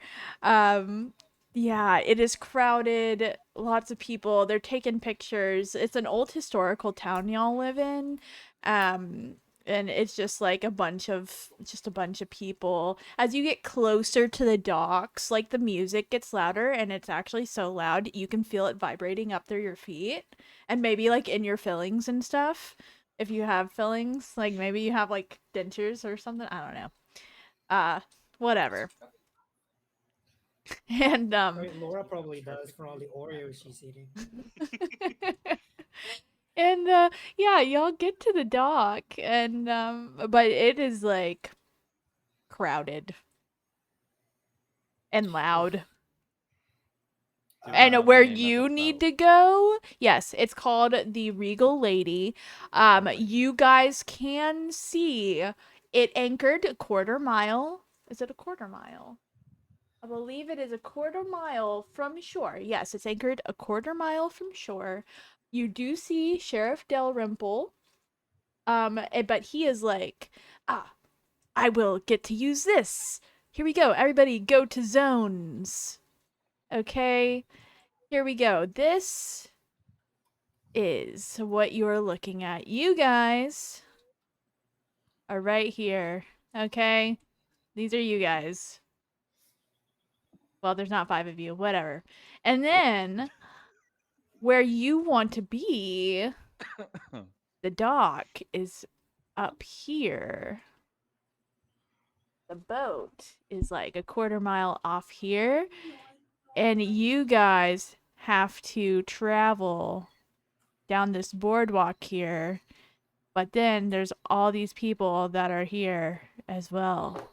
Yeah, it is crowded. Lots of people. They're taking pictures. It's an old historical town y'all live in. And it's just like a bunch of people. As you get closer to the docks, like the music gets louder and it's actually so loud you can feel it vibrating up through your feet and maybe like in your fillings and stuff if you have fillings, like maybe you have like dentures or something, I don't know. Whatever. And I mean, Laura probably does for all the Oreos she's eating. and yeah, y'all get to the dock and but it is like crowded and loud. Do we And know the where name of you this need boat? to go, yes, it's called the Regal Lady. Okay. You guys can see it anchored a quarter mile. Is it a quarter mile? I believe it is a quarter mile from shore. Yes, it's anchored a quarter mile from shore. You do see Sheriff Dalrymple. But he is like, I will get to use this. Here we go. Everybody go to zones. Okay. Here we go. This is what you're looking at. You guys are right here. Okay? These are you guys. Well, there's not 5 of you. Whatever. And then where you want to be, the dock is up here. The boat is like a quarter mile off here. And you guys have to travel down this boardwalk here. But then there's all these people that are here as well.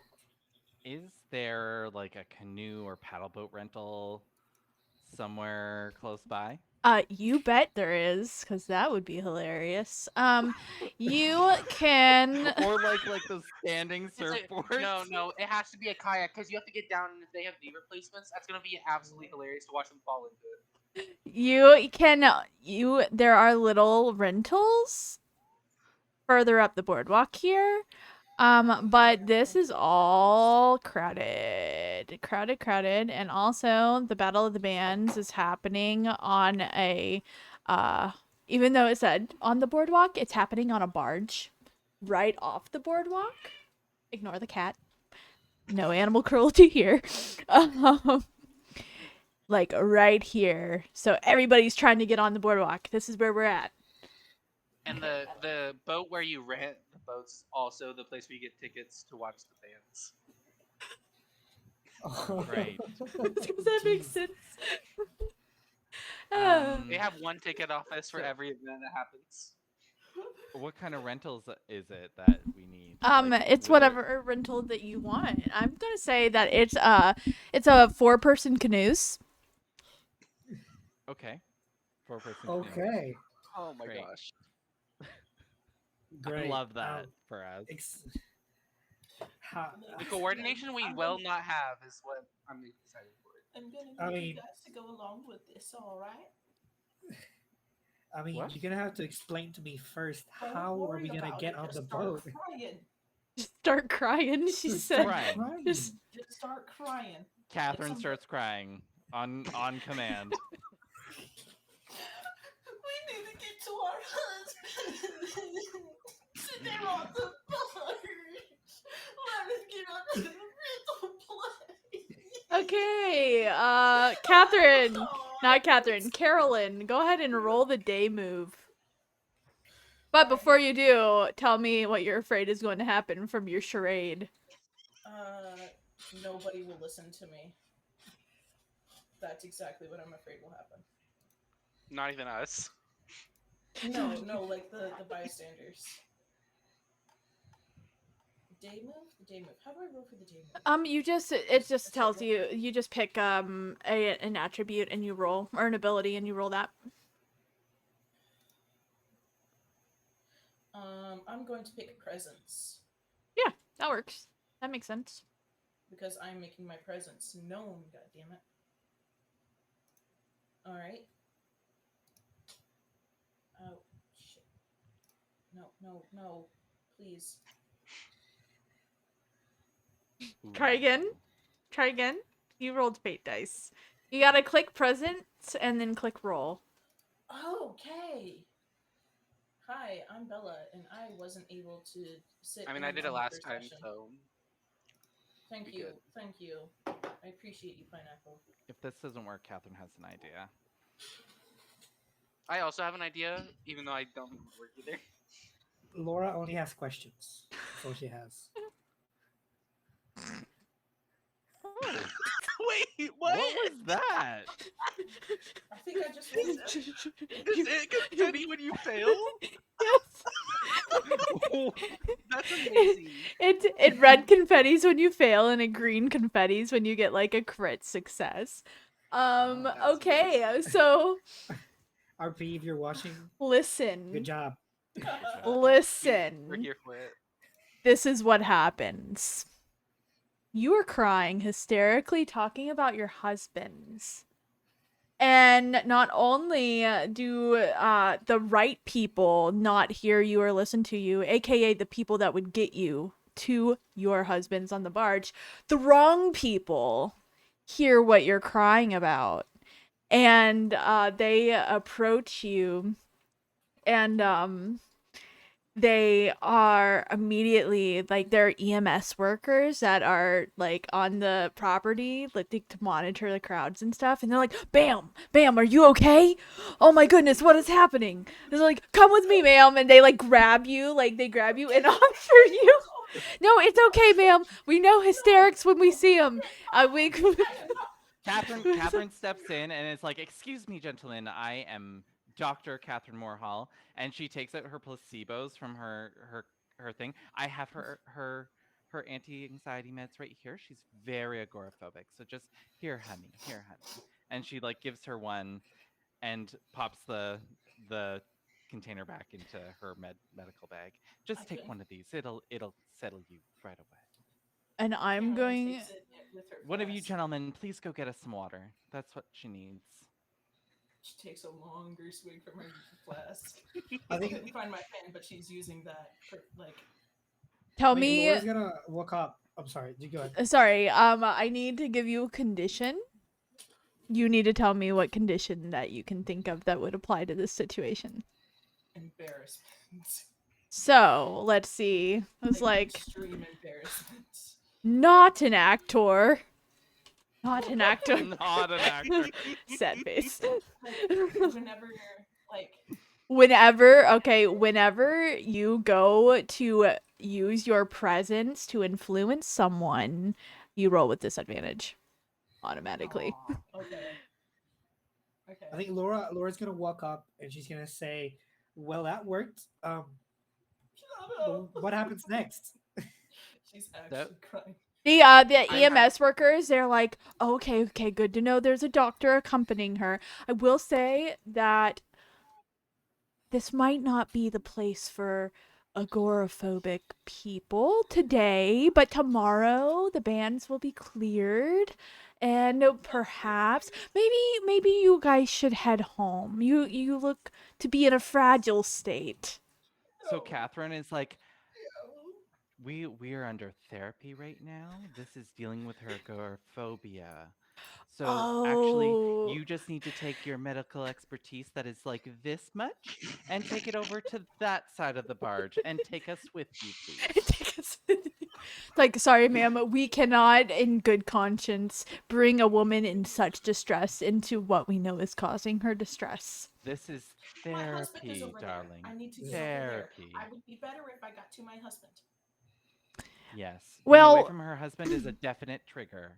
Is there like a canoe or paddle boat rental somewhere close by? You bet there is, because that would be hilarious. You can. Or like those standing It's a- surfboards? no, it has to be a kayak because you have to get down, and if they have knee replacements, that's gonna be absolutely hilarious to watch them fall into it. You can. There are little rentals further up the boardwalk here. But this is all crowded, and also the Battle of the Bands is happening on a, even though it said on the boardwalk, it's happening on a barge, right off the boardwalk. Ignore the cat. No animal cruelty here. Like right here. So everybody's trying to get on the boardwalk. This is where we're at. And the boat where you rent the boat's also the place where you get tickets to watch the bands. Right. Does that make sense? They have one ticket office for every event that happens. What kind of rentals is it that we need? Like, It's would there- whatever rental that you want. I'm gonna say that it's a 4-person canoes. Okay. 4-person canoe. Okay, Oh my Great. gosh. great. I love that for us. The coordination we will not have is what I'm excited for. I'm gonna I need mean- you guys to go along with this, all right? I mean, What? you're gonna have to explain to me first. Don't How are worry we gonna about get it, on just the start boat? Crying. Just start crying. She Just said. start Crying. Just- Just start crying. Catherine some- starts crying on command. We need to get to our husband. They're on the boat. Let us get on to the rental place. Okay, Catherine, not Catherine, Carolyn, go ahead and roll the day move. But before you do, tell me what you're afraid is going to happen from your charade. Nobody will listen to me. That's exactly what I'm afraid will happen. Not even us. No, like the bystanders. Day move? The day move. How do I roll for the day move? It just tells you, you just pick an attribute and you roll, or an ability and you roll that. I'm going to pick presence Yeah, that works. That makes sense. because I'm making my presence known. God damn it! All right. Oh shit! No! Please. Try again. Try again. You rolled fate dice. You gotta click presence and then click roll. Okay. Hi, I'm Bella, and I wasn't able to sit. I mean, in I did it on the last first time, session. so Thank be you, good. thank you. I appreciate you, Pineapple. If this doesn't work, Catherine has an idea. I also have an idea, even though I don't think it would work either. Laura only has questions. That's all she has. Wait, What was that? I think I just rolled it. Is it to me when you fail? Yes. That's amazing. It red confettis when you fail and it green confettis when you get like a crit success. That's Okay, amazing. so RP, if you're watching, listen. good job. Listen. We're here for it. This is what happens. You are crying hysterically talking about your husbands. And not only do the right people not hear you or listen to you, aka the people that would get you to your husbands on the barge, the wrong people hear what you're crying about. And they approach you and they are immediately like they're EMS workers that are like on the property like to monitor the crowds and stuff, and they're like, bam, bam, are you okay? Oh my goodness, what is happening? They're like, come with me, ma'am, and they like grab you and offer you. No, it's okay, ma'am, we know hysterics when we see them. We Catherine steps in and is like, "Excuse me, gentlemen, I am Dr. Catherine Moorhall," and she takes out her placebos from her thing. I have her anti-anxiety meds right here. She's very agoraphobic, so just here, honey. And she like gives her one and pops the container back into her medical bag. Just take Okay. one of these. It'll settle you right away. and I'm Carolyn going. takes it with her One of you flask. gentlemen, please go get us some water. That's what she needs. She takes a longer swig from her flask. I I think couldn't find my pen, but she's using that like. Tell I think me. Laura's gonna walk up. I'm sorry. You go ahead. Sorry, I need to give you a condition. You need to tell me what condition that you can think of that would apply to this situation. Embarrassment. So, let's see. It's like, extreme embarrassment. not an actor. Not an actor. Not an actor. Sad face. Whenever like Whenever you go to use your presence to influence someone, you roll with disadvantage automatically. aw, okay. Okay. I think Laura's gonna walk up and she's gonna say, "Well, that worked. What happens next?" She's actually crying. The I EMS workers, they're like, okay, good to know there's a doctor accompanying her. I will say that this might not be the place for agoraphobic people today, but tomorrow the bans will be cleared, and perhaps maybe you guys should head home. You look to be in a fragile state. So Catherine is like, we are under therapy right now. This is dealing with her agoraphobia. So actually, Oh. you just need to take your medical expertise that is like this much and take it over to that side of the barge and take us with you, please. Take us with you. Like, sorry, ma'am, we cannot, in good conscience, bring a woman in such distress into what we know is causing her distress. This is My husband is therapy, over darling. there. I need to get Therapy. over there. I would be better if I got to my husband. Yes. Being Well- away from her husband is a definite trigger.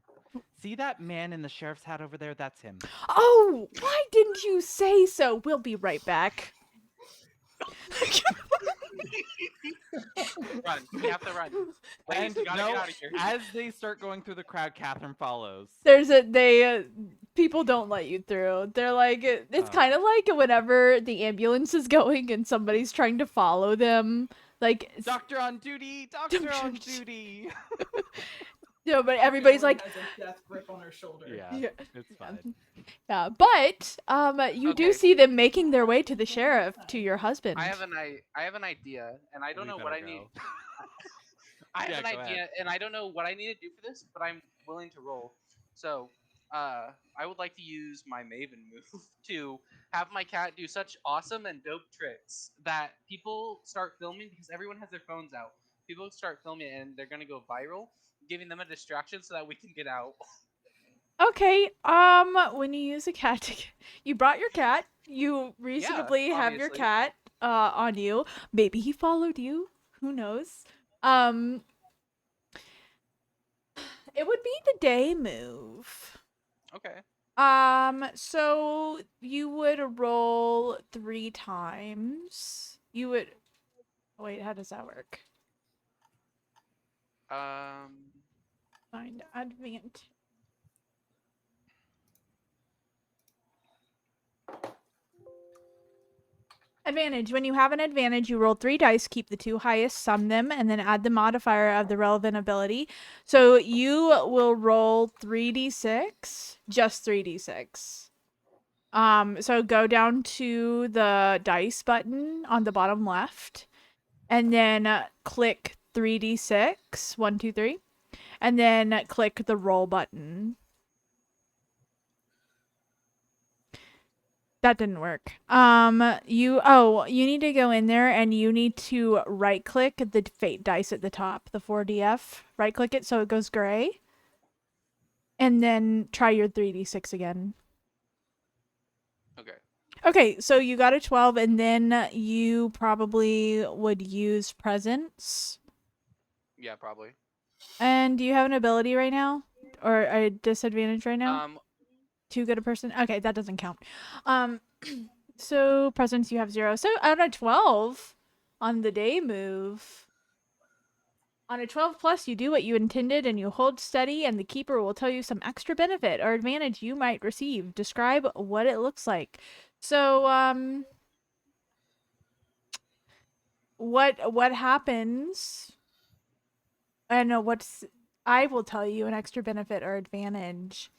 See that man in the sheriff's hat over there? That's him. Oh, why didn't you say so? We'll be right back. Run. We have to run. Ladies, And we gotta no, get out of here. as they start going through the crowd, Catherine follows. People don't let you through. They're like, it's Oh. kind of like whenever the ambulance is going and somebody's trying to follow them. Like, Doctor on duty! Doctor on duty! no, but everybody's like, Carolyn has a death grip on her shoulder. Yeah, Yeah. it's fine. yeah, but you do Okay. see them making their way to the sheriff, to your husband. I have an idea, and I don't We know what I better need. go. I have Yeah, an go idea, ahead. and I don't know what I need to do for this, but I'm willing to roll. So, I would like to use my Maven move to have my cat do such awesome and dope tricks that people start filming because everyone has their phones out. People start filming it and they're gonna go viral, giving them a distraction so that we can get out. Okay, when you use a cat, you brought your cat. You reasonably have your obviously. cat on you. Maybe he followed you. Who knows? It would be the day move. Okay. So you would roll 3 times. You would wait, how does that work? Find advantage. Advantage. When you have an advantage, you roll 3 dice, keep the 2 highest, sum them, and then add the modifier of the relevant ability. So you will roll 3d6, just 3d6. So go down to the dice button on the bottom left, and then click 3d6, 1, 2, 3, and then click the roll button. That didn't work. You need to go in there and you need to right click the fate dice at the top, the 4DF. Right click it so it goes gray. And then try your 3d6 again. Okay. Okay, so you got a 12 and then you probably would use presence. Yeah, probably. And do you have an ability right now? Or a disadvantage right now? Too good a person? Okay, that doesn't count. So presence you have 0. So on a 12 on the day move. On a 12 plus, you do what you intended and you hold steady, and the keeper will tell you some extra benefit or advantage you might receive. Describe what it looks like. So, what happens? I know what's. I will tell you an extra benefit or advantage.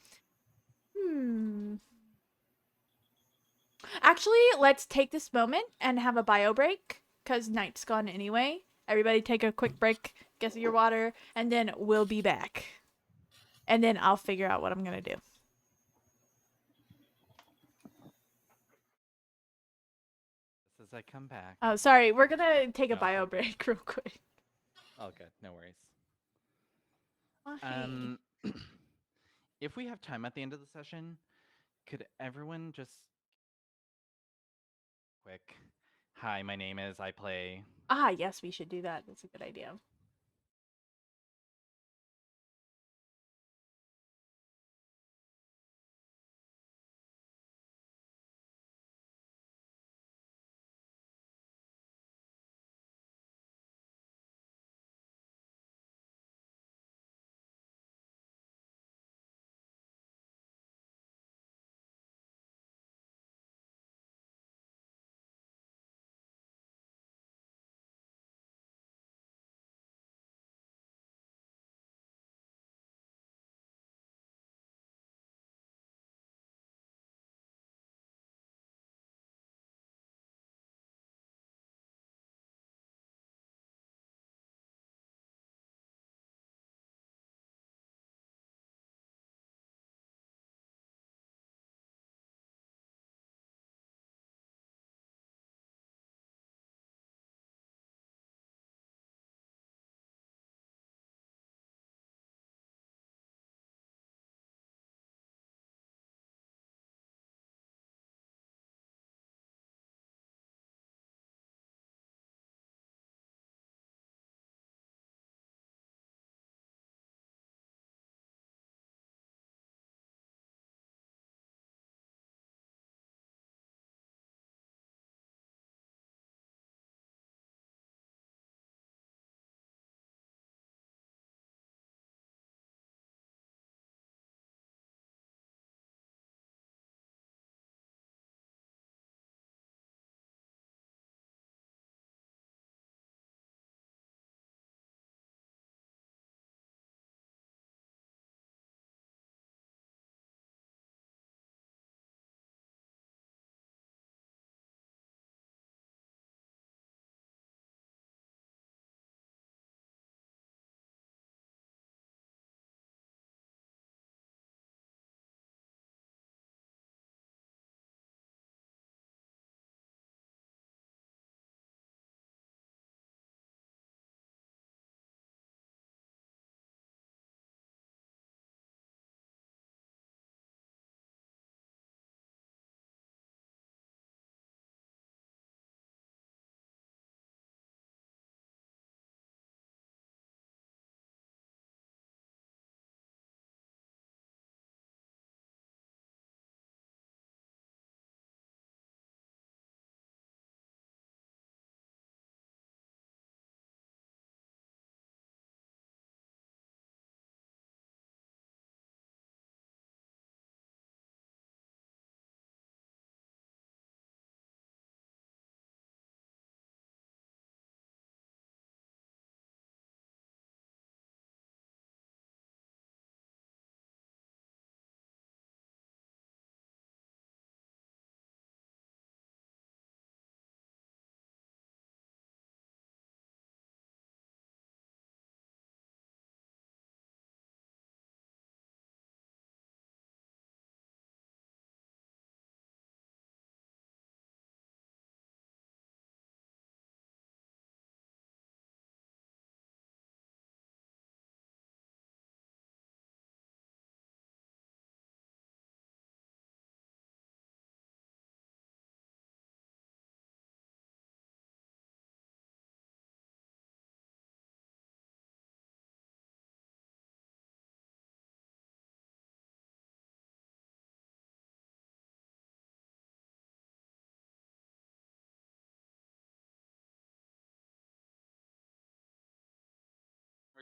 Actually, let's take this moment and have a bio break because night's gone anyway. Everybody take a quick break, get your water, and then we'll be back. And then I'll figure out what I'm going to do. As I come back. Oh, sorry. We're going to take a No, bio it's okay. break real quick. Oh, good. No worries. Oh, hey. If we have time at the end of the session, could everyone just quick, hi, my name is, I play. Ah, yes, we should do that. That's a good idea.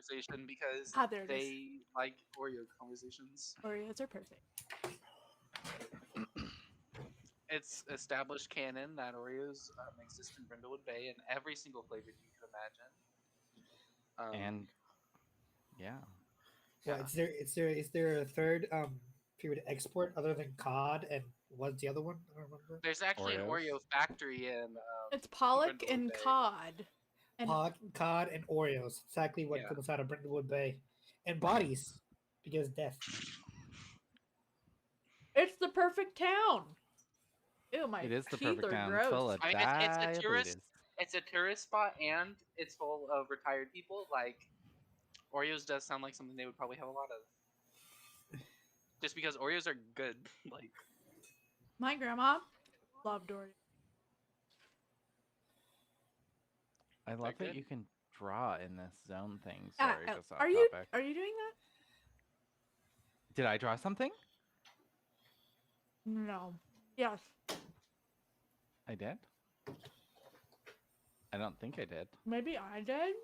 conversation because Ah, there it is. they like Oreo conversations. Oreos are perfect. It's established canon that Oreos exist in Brindlewood Bay in every single flavor you could imagine. And yeah. Well, yeah. is there a third period export other than COD and what's the other one? I don't remember. There's actually an Oreo Oreos? factory in It's pollock Brindlewood and Bay. cod. And COD and Oreos. Exactly what Yeah. comes out of Brindlewood Bay. And bodies. Because death. it's the perfect town. Ew, my It is the teeth perfect are town gross. full of I mean, it's a tourist. diabetes. It's a tourist spot, and it's full of retired people. Like Oreos does sound like something they would probably have a lot of. Just because Oreos are good, like My grandma loved Oreos. I love that good. you can draw in this zone thing. Ah, Sorry, just off are you topic. doing that? Did I draw something? No. Yes. I did? I don't think I did. Maybe I did.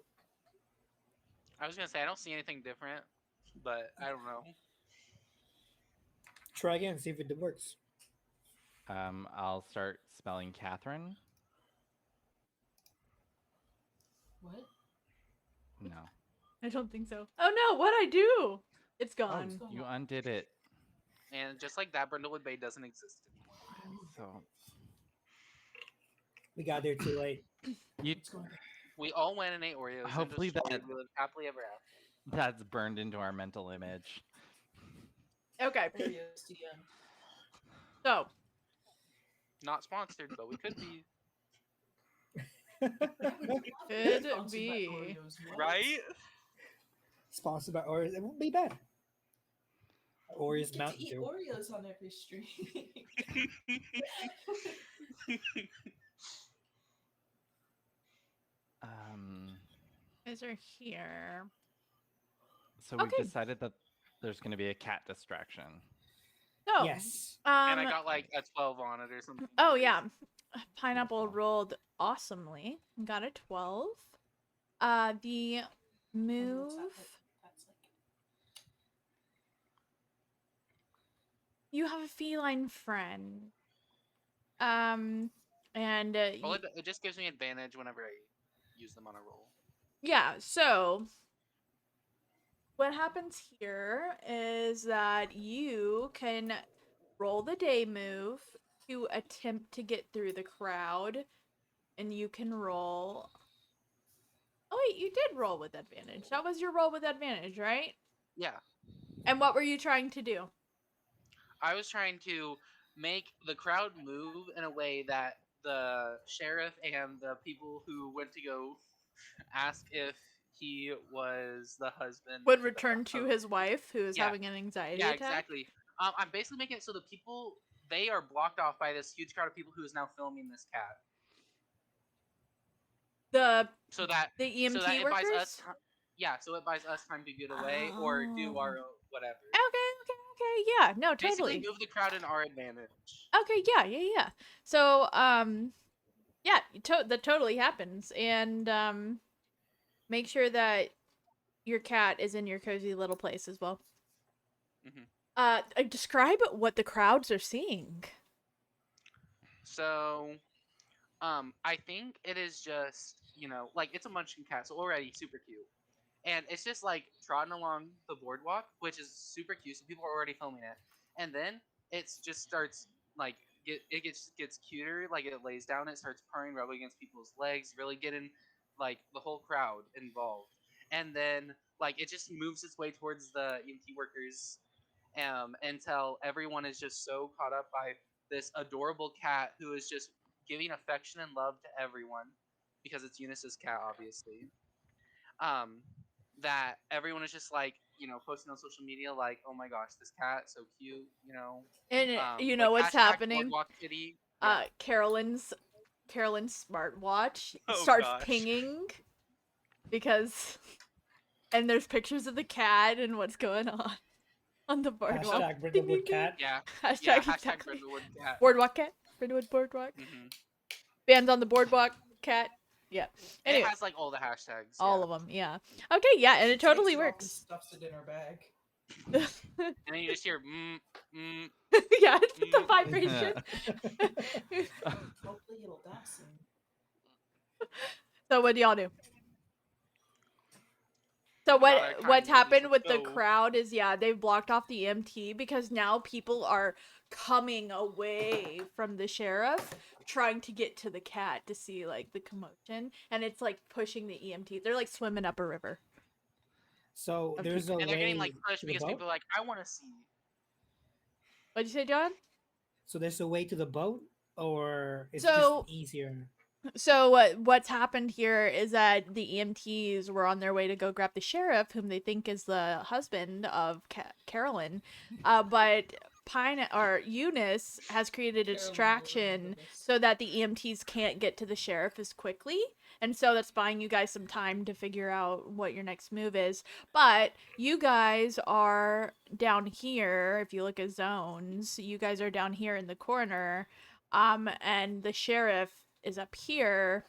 I was gonna say I don't see anything different, but I don't know. Try again and see if it works. I'll start spelling Catherine. What? No. I don't think so. Oh no, what'd I do? It's Oh, gone. you undid it. And just like that, Brindlewood Bay doesn't exist anymore. So We got there too late. you What's going on? We all went and ate Oreos. Hopefully and just that- we lived happily ever after. that's burned into our mental image. Okay. Oreos DM. So Not sponsored, but we could be. Could Sponsored by be. Oreos, what? Right? Sponsored by Oreos. It won't be bad. We Oreos get to Mountain eat Dew. Oreos on every stream. These are here. So we've Okay. decided that there's going to be a cat distraction. So Yes. And I got like a 12 on it or something. Oh yeah. Pineapple Wonderful. rolled awesomely. Got a 12. The Wonder move. what's that- that's like. You have a feline friend. And Well, it just gives me advantage whenever I use them on a roll. yeah, so what happens here is that you can roll the day move to attempt to get through the crowd, and you can roll. Oh wait, you did roll with advantage. That was your roll with advantage, right? Yeah. And what were you trying to do? I was trying to make the crowd move in a way that the sheriff and the people who went to go ask if he was the husband Would return to of- his wife, who is Yeah. having an anxiety Yeah, attack. exactly. I'm basically making it so the people they are blocked off by this huge crowd of people who is now filming this cat. The So that EMT so that it workers. buys us yeah, so it buys us time to get away or do Oh. our whatever. Okay, yeah, no, Basically totally. move the crowd in our advantage. Okay, yeah. So, yeah, that totally happens, and make sure that your cat is in your cozy little place as well. Mhm. Describe what the crowds are seeing. So, I think it is just, like it's a munchkin cat, so already super cute. And it's just like trotting along the boardwalk, which is super cute, so people are already filming it. And then it just starts like it gets cuter, like it lays down, it starts purring, rubbing against people's legs, really getting like the whole crowd involved. And then like it just moves its way towards the EMT workers, until everyone is just so caught up by this adorable cat who is just giving affection and love to everyone because it's Eunice's cat, obviously. That everyone is just like, posting on social media, like, oh my gosh, this cat, so cute, And you like, know what's hashtag happening? Boardwalk Kitty. Yeah. Carolyn's smartwatch Oh, starts gosh. pinging because, and there's pictures of the cat and what's going on the boardwalk. Hashtag Ding, ding, Brindlewood ding. Cat. Yeah, Hashtag, yeah, hashtag exactly. Brindlewood Cat. Boardwalk cat. Brindlewood boardwalk. Mhm. Bands on the boardwalk cat. Yeah. And Anyway, it has like all the hashtags. all yeah. of them. Yeah. Okay. Yeah, and it She takes totally it off and works. stuffs it in her bag. And then you just hear Yeah, it's the vibration. Hopefully it'll die soon. So what do y'all do? So God, our what's time, ladies, happened let's with the go. crowd is they've blocked off the EMT because now people are coming away from the sheriff trying to get to the cat to see like the commotion, and it's like pushing the EMT. They're like swimming up a river. So Of there's a people. And they're way getting like pushed to the because boat. people are like, I want to see. What'd you say, John? So there's a way to the boat, or it's So- just easier. So what's happened here is that the EMTs were on their way to go grab the sheriff, whom they think is the husband of Carolyn, but Eunice has created a Carolyn will distraction remember this. so that the EMTs can't get to the sheriff as quickly, and so that's buying you guys some time to figure out what your next move is. But you guys are down here. If you look at zones, you guys are down here in the corner. And the sheriff is up here,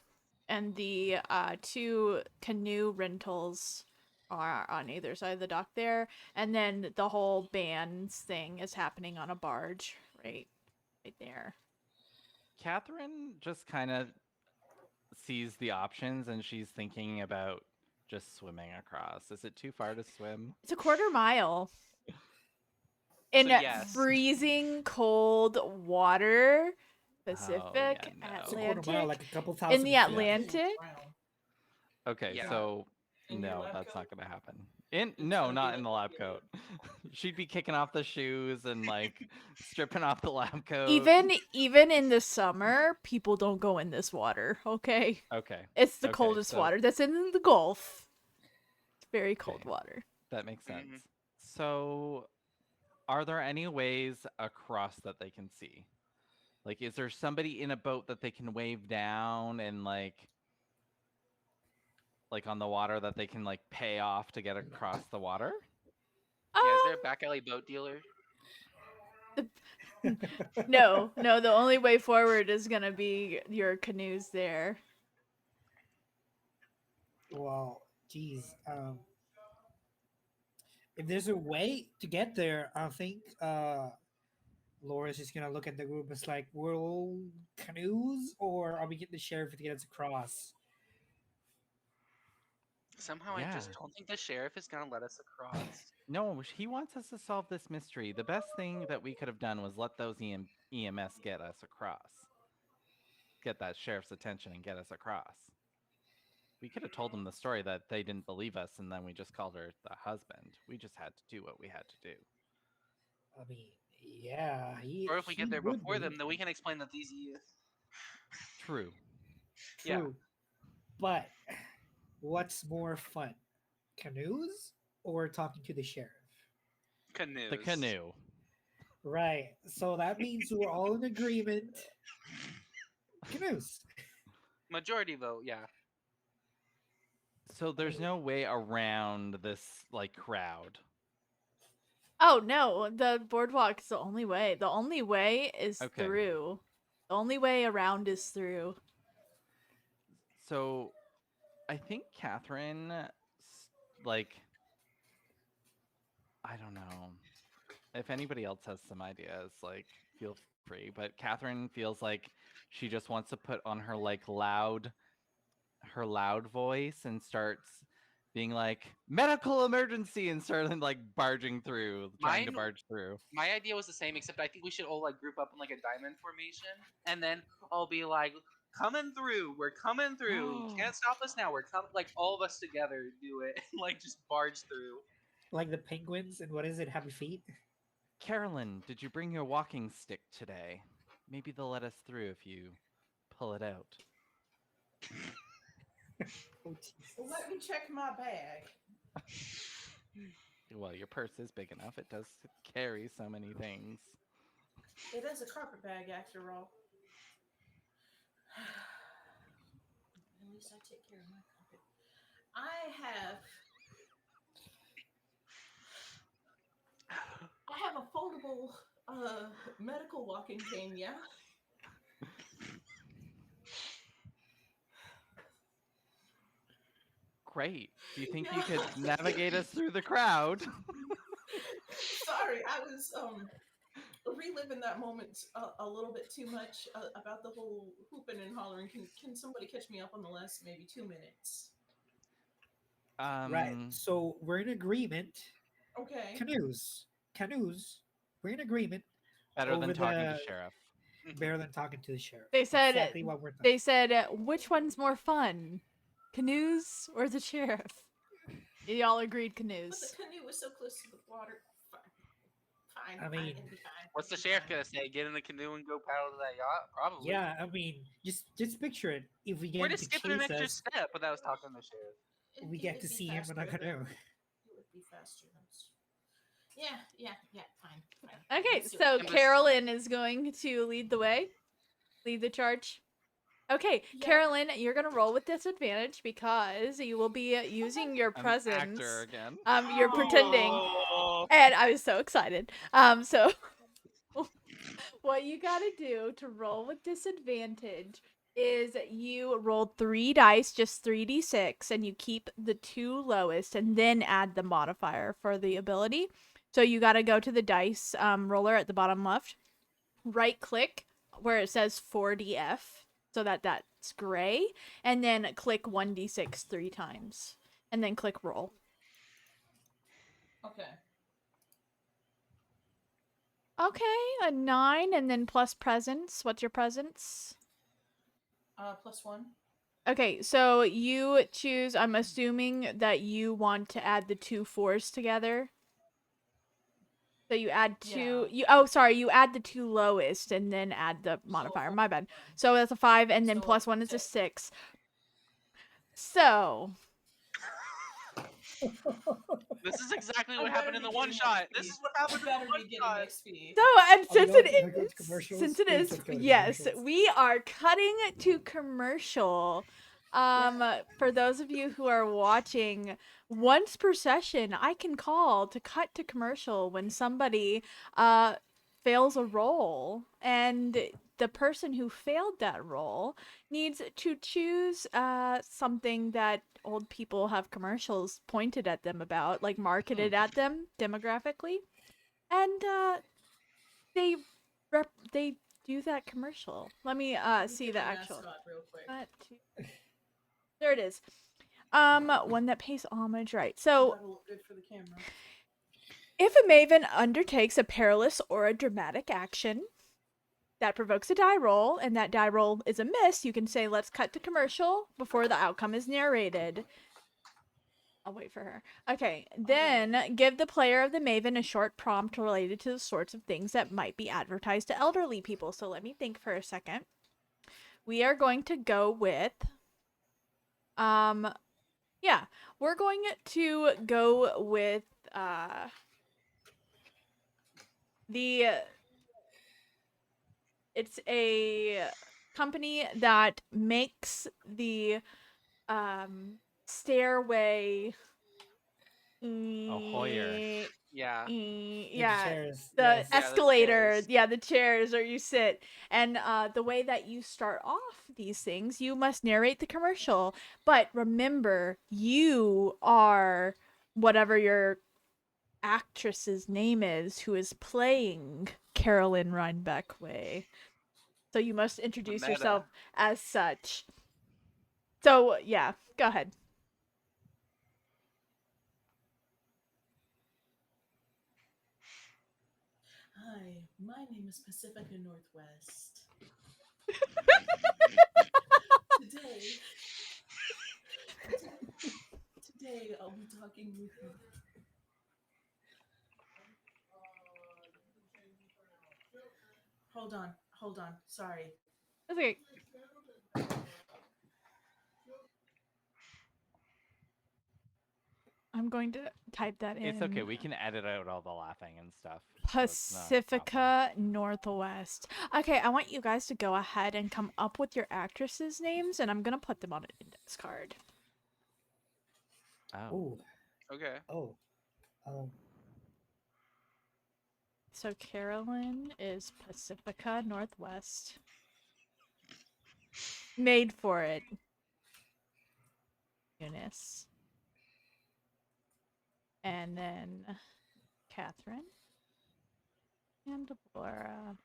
and the two canoe rentals are on either side of the dock there, and then the whole bands thing is happening on a barge right there. Catherine just kind of sees the options and she's thinking about just swimming across. Is it too far to swim? It's a quarter mile in So yes. freezing cold water, yeah, Pacific, no. It's a quarter Atlantic. mile, like a couple thousand In the feet. Atlantic? Drown. Okay, Yeah. so In your no, lab that's coat? not gonna happen. In It's no, gonna be not like in the lab coat. She'd be kicking off the shoes and like stripping off the lab coat. Even in the summer, people don't go in this water, okay? Okay, It's the okay, coldest so water that's in the Gulf. It's very cold Okay. water. that makes sense. Mhm. So, are there any ways across that they can see? Like, is there somebody in a boat that they can wave down and like on the water that they can like pay off to get across the water? Yeah, is there a back alley boat dealer? No, the only way forward is gonna be your canoes there. Well, geez. If there's a way to get there, I think Laura's just gonna look at the group. It's like, we're all canoes, or are we getting the sheriff to get us across? Somehow I just Yeah. don't think the sheriff is gonna let us across. No, he wants us to solve this mystery. The best thing that we could have done was let those EMS get us across. Get that sheriff's attention and get us across. We could have told them the story that they didn't believe us and then we just called her the husband. We just had to do what we had to do. I mean, yeah, Or if we get he there would before them, believe then we them. can explain that these. True. Yeah. True. But what's more fun, canoes or talking to the sheriff? Canoes. The canoe. Right. So that means we're all in agreement. Canoes. Majority vote, yeah. So there's no way around this like crowd. Oh no, the boardwalk is the only way. The only way is Okay. through. The only way around is through. So I think Catherine like I don't know. If anybody else has some ideas, like feel free. But Catherine feels like she just wants to put on her like her loud voice and starts being like medical emergency and starting like barging through, trying to Mine- barge through. My idea was the same, except I think we should all like group up in like a diamond formation, and then I'll be like, "Coming through, we're coming through. Can't stop us now. We're coming." Like all of us together do it, like just barge through. Like the penguins and what is it, Happy Feet? Carolyn, did you bring your walking stick today? Maybe they'll let us through if you pull it out. Oh, Jesus. Well, let me check my bag. Well, your purse is big enough. It does carry so many things. It is a carpet bag after all. At least I take care of my carpet. I have a foldable medical walking cane, yeah. great. Do you think you could navigate us through the crowd? Sorry, I was reliving that moment a little bit too much about the whole hooping and hollering. Can somebody catch me up on the last maybe 2 minutes? Right. So we're in agreement. Okay. Canoes. We're in agreement. Better than over talking to the- sheriff. Better than talking to the sheriff. They said exactly what we're talking. they said which one's more fun, canoes or the sheriff? Y'all agreed But canoes. the canoe was so close to the water. Fine. I mean, it'll be fine. What's the It'll be sheriff fine. gonna say? Get in the canoe and go paddle to that yacht? Probably. Yeah, I mean, just picture it. If we get We're him just to skipping an chase extra us, step without us talking to the sheriff. It'd we be- get it'd to be see him in a faster than- canoe. It would be faster than. Yeah, fine. Okay, Let's do so it. Carolyn is going to lead the way, lead the charge. Okay, Yeah. Carolyn, you're gonna roll with disadvantage because you will be using your I'm presence. an actor again. You're pretending, Oh. and I was so excited. So what you gotta do to roll with disadvantage is you roll 3 dice, just 3d6, and you keep the 2 lowest, and then add the modifier for the ability. So you gotta go to the dice roller at the bottom left, right click where it says 4DF, so that's gray, and then click 1d6 3 times, and then click roll. Okay. Okay, a 9, and then plus presence. What's your presence? +1. Okay, so you choose, I'm assuming that you want to add the 2 4s together. So you add 2, you add the 2 lowest and then add the modifier. My bad. So that's a 5, and then So plus 1 is a 6. 6. So This is exactly I what happened better in the be one getting shot. XP. This is what happened in Better the one be getting shot. XP. So, and since go- it can I go to is, commercials? since it Please is, let's go to yes, commercials. we are cutting to commercial. For those of you who are watching, once per session, I can call to cut to commercial when somebody fails a roll, and the person who failed that roll needs to choose something that old people have commercials pointed at them about, like marketed at them demographically, and they they do that commercial. Let me Let me see get the my actual. mascot real quick. There it is. One that pays homage, right? So, That'll look good for the camera. if a maven undertakes a perilous or a dramatic action that provokes a die roll, and that die roll is a miss, you can say, "Let's cut to commercial" before the outcome is narrated. I'll wait for her. Okay, then give the player of the maven a short prompt related to the sorts of things that might be advertised to elderly people. So let me think for a second. We are going to go with yeah, we're going to go with the it's a company that makes the stairway Hoyer. Yeah. yeah, chairs, the yes. Yeah, the escalator, chairs. yeah, the chairs where you sit. And the way that you start off these things, you must narrate the commercial, but remember, you are whatever your actress's name is who is playing Carolyn Rhinebeck Way. So you must introduce meta. yourself as such. So yeah, go ahead. Hi, my name is Pacifica Northwest. Today, today I'll be talking with you. Hold on. Sorry. That's okay. I'm going to type that in. It's okay. We can edit out all the laughing and stuff. so it's not a problem. Pacifica Northwest. Okay, I want you guys to go ahead and come up with your actresses' names, and I'm gonna put them on an index card. Oh. Oh, Okay. oh, So Carolyn is Pacifica Northwest. Made for it. Eunice. and then Catherine and Laura.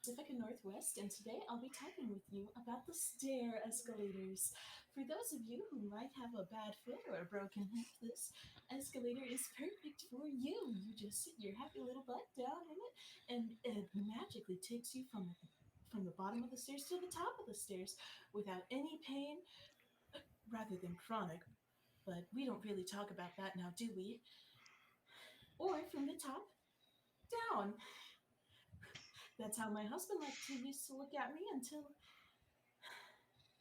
Pacific Northwest, and today I'll be talking with you about the stair escalators. For those of you who might have a bad foot or a broken hip, this escalator is perfect for you. You just sit your happy little butt down in it, and it magically takes you from the bottom of the stairs to the top of the stairs without any pain, rather than chronic. But we don't really talk about that now, do we? Or from the top down. That's how my husband liked to used to look at me until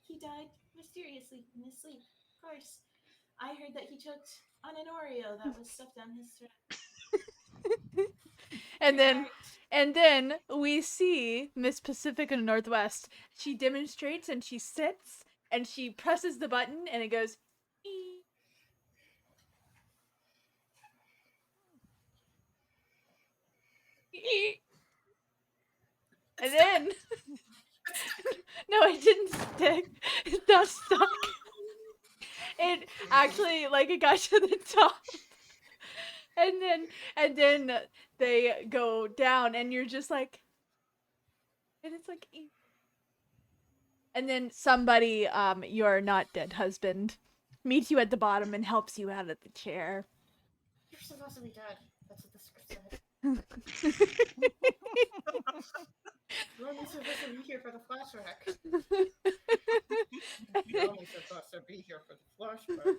he died mysteriously in his sleep. Of course, I heard that he choked on an Oreo that was stuffed down his throat. And True then heart. and then we see Miss Pacifica Northwest. She demonstrates and she sits and she presses the button and it goes "Ee." Ee. And then no, it didn't stick. It's not stuck. It actually like it got to the top. And then they go down and you're just like and it's like "Ee." And then somebody, your not dead husband, meets you at the bottom and helps you out of the chair. You're supposed to be dead. That's what the script said. You're only supposed to be here for the flashback. You're only supposed to be here for the flashback.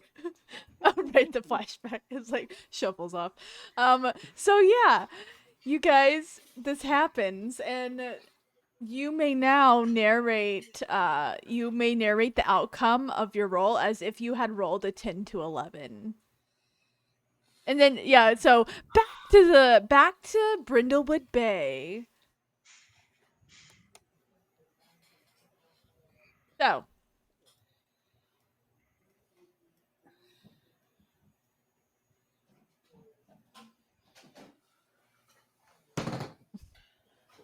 Oh, right, the flashback is like shuffles off. So yeah, you guys, this happens, and you may now narrate. You may narrate the outcome of your roll as if you had rolled a 10 to 11. And then yeah, so back to Brindlewood Bay. So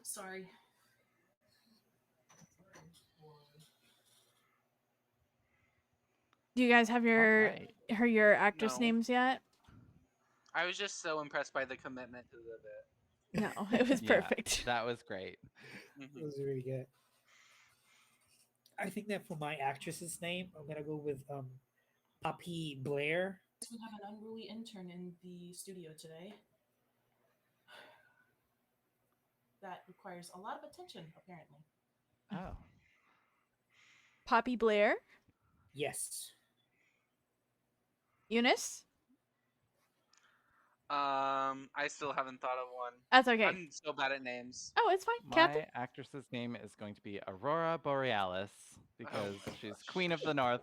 Sorry. do you guys have your Alright. your actress No. names yet? I was just so impressed by the commitment to the bit. No, it was Yeah, perfect. that was great. It Mhm. was really good. I think that for my actress's name, I'm gonna go with Poppy Blair. We have an unruly intern in the studio today. That requires a lot of attention, apparently. Oh. Poppy Blair, Yes. Eunice. I still haven't thought of one. That's okay. I'm so bad at names. Oh, it's fine, Catherine. My actress's name is going to be Aurora Borealis because my she's gosh. Queen of the North.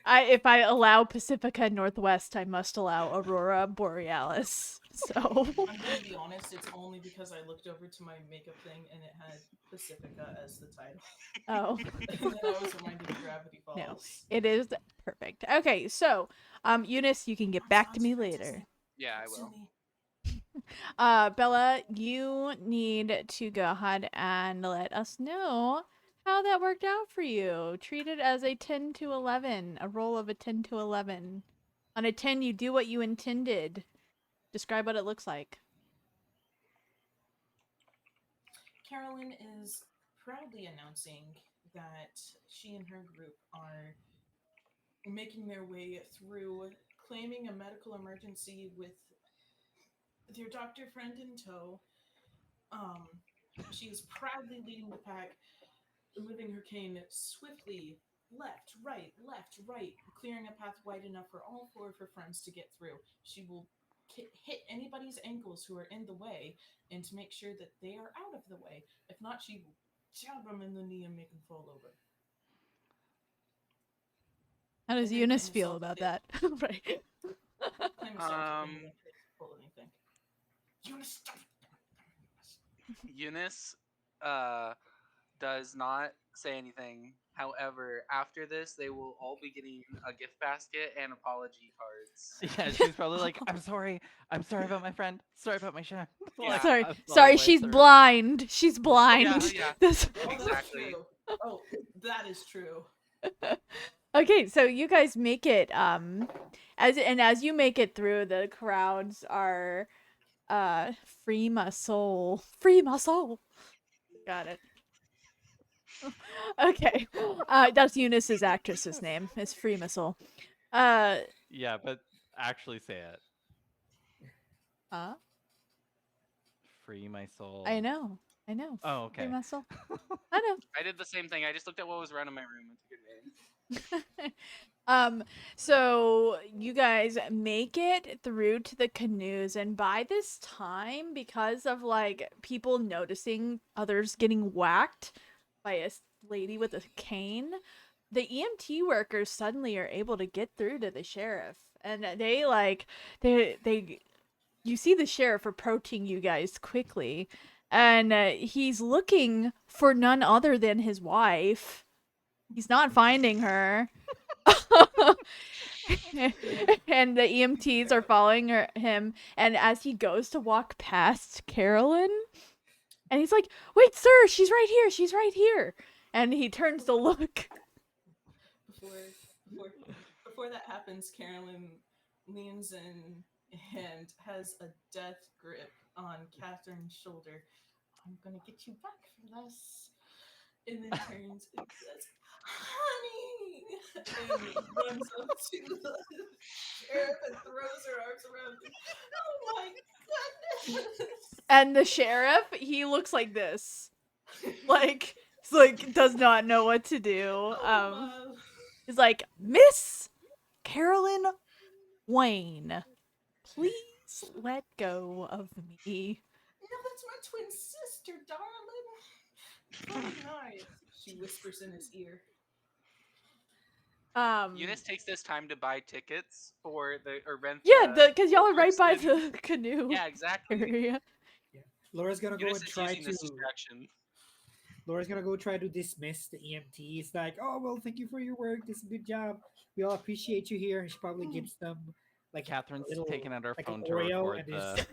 If I allow Pacifica Northwest, I must allow Aurora Borealis. So I'm gonna be honest, it's only because I looked over to my makeup thing and it had Pacifica as the title. oh And then I was reminded of Gravity Falls. no, it is perfect. Okay, so Eunice, you can get back to me later. Yeah, I Sue will. me. Bella, you need to go ahead and let us know how that worked out for you. Treat it as a 10 to 11, a roll of a 10 to 11. On a 10, you do what you intended. Describe what it looks like. Carolyn is proudly announcing that she and her group are making their way through claiming a medical emergency with their doctor friend in tow. She is proudly leading the pack, moving her cane swiftly left, right, clearing a path wide enough for all four of her friends to get through. She will hit anybody's ankles who are in the way and to make sure that they are out of the way. If not, she will jab them in the knee and make them fall over. How does And then Eunice claim feel herself about that that? Right. Claim herself that they won't pull anything. Eunice, stop it. Eunice does not say anything. However, after this, they will all be getting a gift basket and apology cards. Yeah, she's probably like, I'm sorry about my friend. Sorry about my chef. Yeah. Sorry, I'm all sorry, the way she's through. blind. She's blind. Yeah, yeah. This- Oh, that's Exactly. true. Oh, that is true. Okay, so you guys make it as you make it through, the crowds are free my soul. Free my soul. Got it. Okay. That's Eunice's actress's name. Is Free my soul. Yeah, but actually say it. Huh? Free my soul. I know. Oh, Free okay. my soul. I know. I did the same thing. I just looked at what was around in my room and took a name. So you guys make it through to the canoes, and by this time, because of like people noticing others getting whacked by a lady with a cane, the EMT workers suddenly are able to get through to the sheriff, and they you see the sheriff approaching you guys quickly, and he's looking for none other than his wife. He's not finding her. And the EMTs are following him, and as he goes to walk past Carolyn, and he's like, "Wait, sir, she's right here," and he turns to look. Before that happens, Carolyn leans in and has a death grip on Catherine's shoulder. I'm gonna get you back for this. And then turns and says, "Honey!" and runs up to the sheriff and throws her arms around him. Oh my goodness! And the sheriff, he looks like this, like he's like does not know what to do. Oh, He's like, "Miss Carolyn Wayne, please let go of me." no, that's my twin sister, darling. Good night, she whispers in his ear. Eunice takes this time to buy tickets for or rent. Yeah, because y'all are right by person. the canoe Yeah, exactly. area. Laura's gonna go Eunice and is try using to. this distraction. Laura's gonna go try to dismiss the EMT. It's like, oh well, thank you for your work. This is a good job. We all appreciate you here. And she probably gives them like Catherine's a little, taking out her like phone an to Oreo record and the.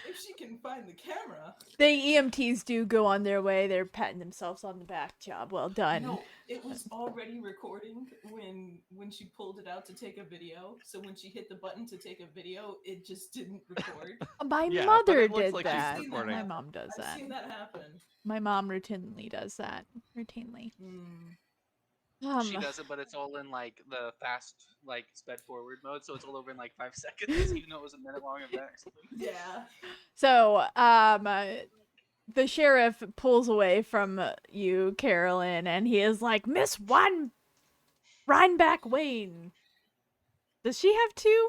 If she can find the camera. The EMTs do go on their way. They're patting themselves on the back. Job well done. No, it was already recording when she pulled it out to take a video. So when she hit the button to take a video, it just didn't record. My Yeah, but mother it looks did like she's that. recording. My mom does I've that. seen that happen. My mom routinely does that. Routinely. She does it, but it's all in like the fast, like sped forward mode, so it's all over in like 5 seconds, even though it was a minute long event or something. Yeah. So, the sheriff pulls away from you, Carolyn, and he is like, "Miss Rhineback Wayne. Does she have two?"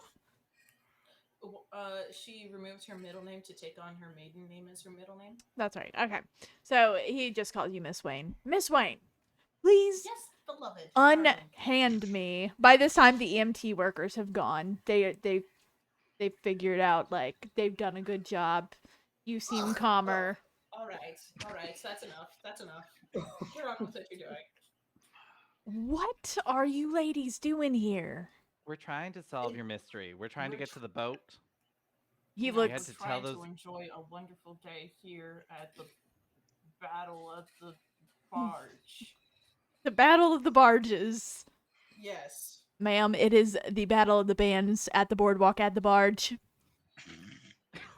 She removed her middle name to take on her maiden name as her middle name. That's right. Okay. So he just calls you Miss Wayne. Miss Wayne, please Yes, beloved. unhand me. By this time, the EMT workers have gone. They figured out, like, they've done a good job. You seem calmer. All right. That's enough. Get on with what you're doing. What are you ladies doing here? We're trying to solve your mystery. We're trying to get to the boat. He We had looks. to We're tell trying those. to enjoy a wonderful day here at the Battle of the Barge. The Battle of the Barges. Yes. Ma'am, it is the Battle of the Bands at the boardwalk at the barge.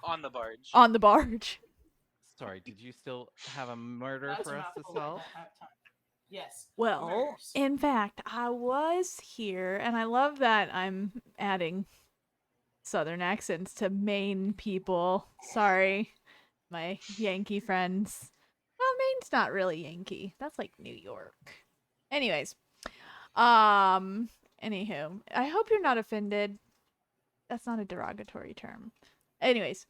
On the barge. On the barge. Sorry, did you still have a murder That's for us enough to for solve? that time. Yes. Well, murders. in fact, I was here, and I love that I'm adding Southern accents to Maine people. Sorry, my Yankee friends. Well, Maine's not really Yankee. That's like New York. Anyways, anywho, I hope you're not offended. That's not a derogatory term. Anyways,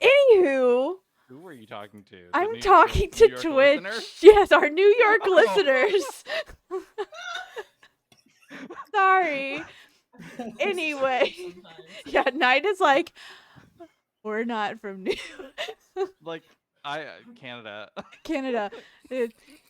Who were you talking to? The I'm New- talking the to New York Twitch. listeners? Yes, our New York Oh. listeners. Sorry. Anyway, Sometimes. yeah, Night is like, We're not from New Like Canada. Canada.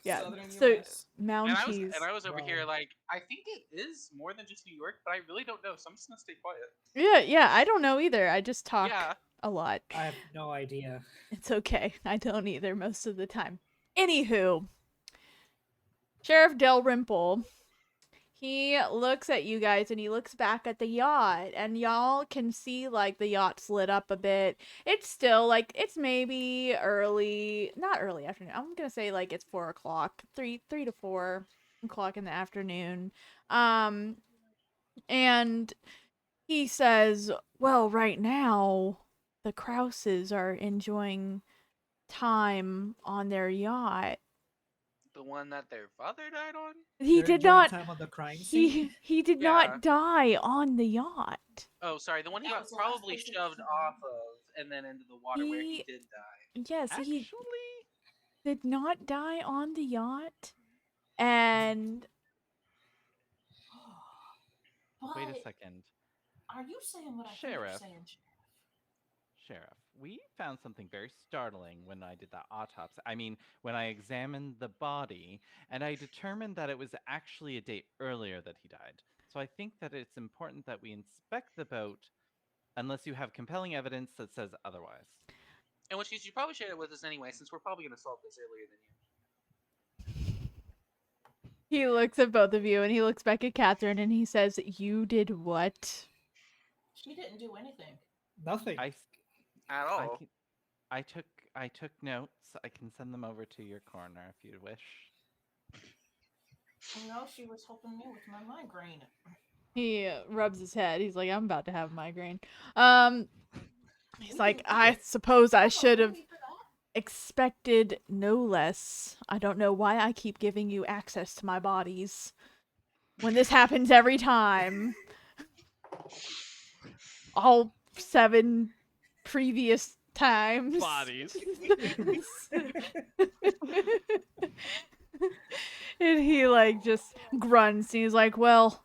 Yeah. Southern So US. Mounties. And I was over Wow. here like, I think it is more than just New York, but I really don't know, so I'm just gonna stay quiet. Yeah, I don't know either. I just talk Yeah. a lot. I have no idea. It's okay. I don't either most of the time. Anywho, Sheriff Dalrymple, he looks at you guys and he looks back at the yacht, and y'all can see like the yacht's lit up a bit. It's still like it's maybe early, not early afternoon. I'm gonna say like it's 4 o'clock, three to 4 o'clock in the afternoon. And he says, "Well, right now, the Krauses are enjoying time on their yacht. The one that their father died on? He They're did enjoying not. time on the crime scene. He did Yeah. not die on the yacht. Oh, sorry, the one he That got was the last probably place they shoved found off him. of and then into the water where he He did die. yes, he Actually, did not die on the yacht, and wait a But second. are you saying what I think Sheriff. you're saying, Sheriff, we found something very startling when I did that autopsy. I mean, when I examined the body, and I determined that it was actually a day earlier that he died. So I think that it's important that we inspect the boat unless you have compelling evidence that says otherwise. In which case, you probably shared it with us anyway, since we're probably gonna solve this earlier than you. he looks at both of you and he looks back at Catherine and he says, "You did what?" She didn't do anything. Nothing. I, At I, all. can, I took notes. I can send them over to your corner if you wish. No, she was helping me with my migraine. He rubs his head. He's like, "I'm about to have a migraine." He's like, "I suppose I should have expected no less. I don't know why I keep giving you access to my bodies when this happens every time. All 7 previous times." Bodies. And he like just grunts and he's like, "Well,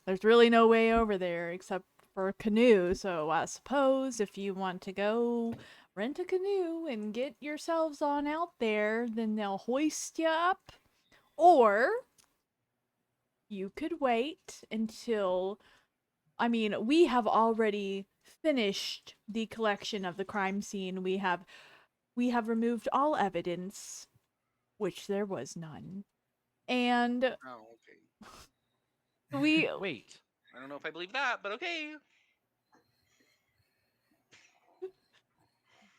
there's really no way over there except for a canoe, so I suppose if you want to go rent a canoe and get yourselves on out there, then they'll hoist you up. Or you could wait until, I mean, we have already finished the collection of the crime scene. We have removed all evidence, which there was none. And Oh, okay. we Wait. I don't know if I believe that, but okay.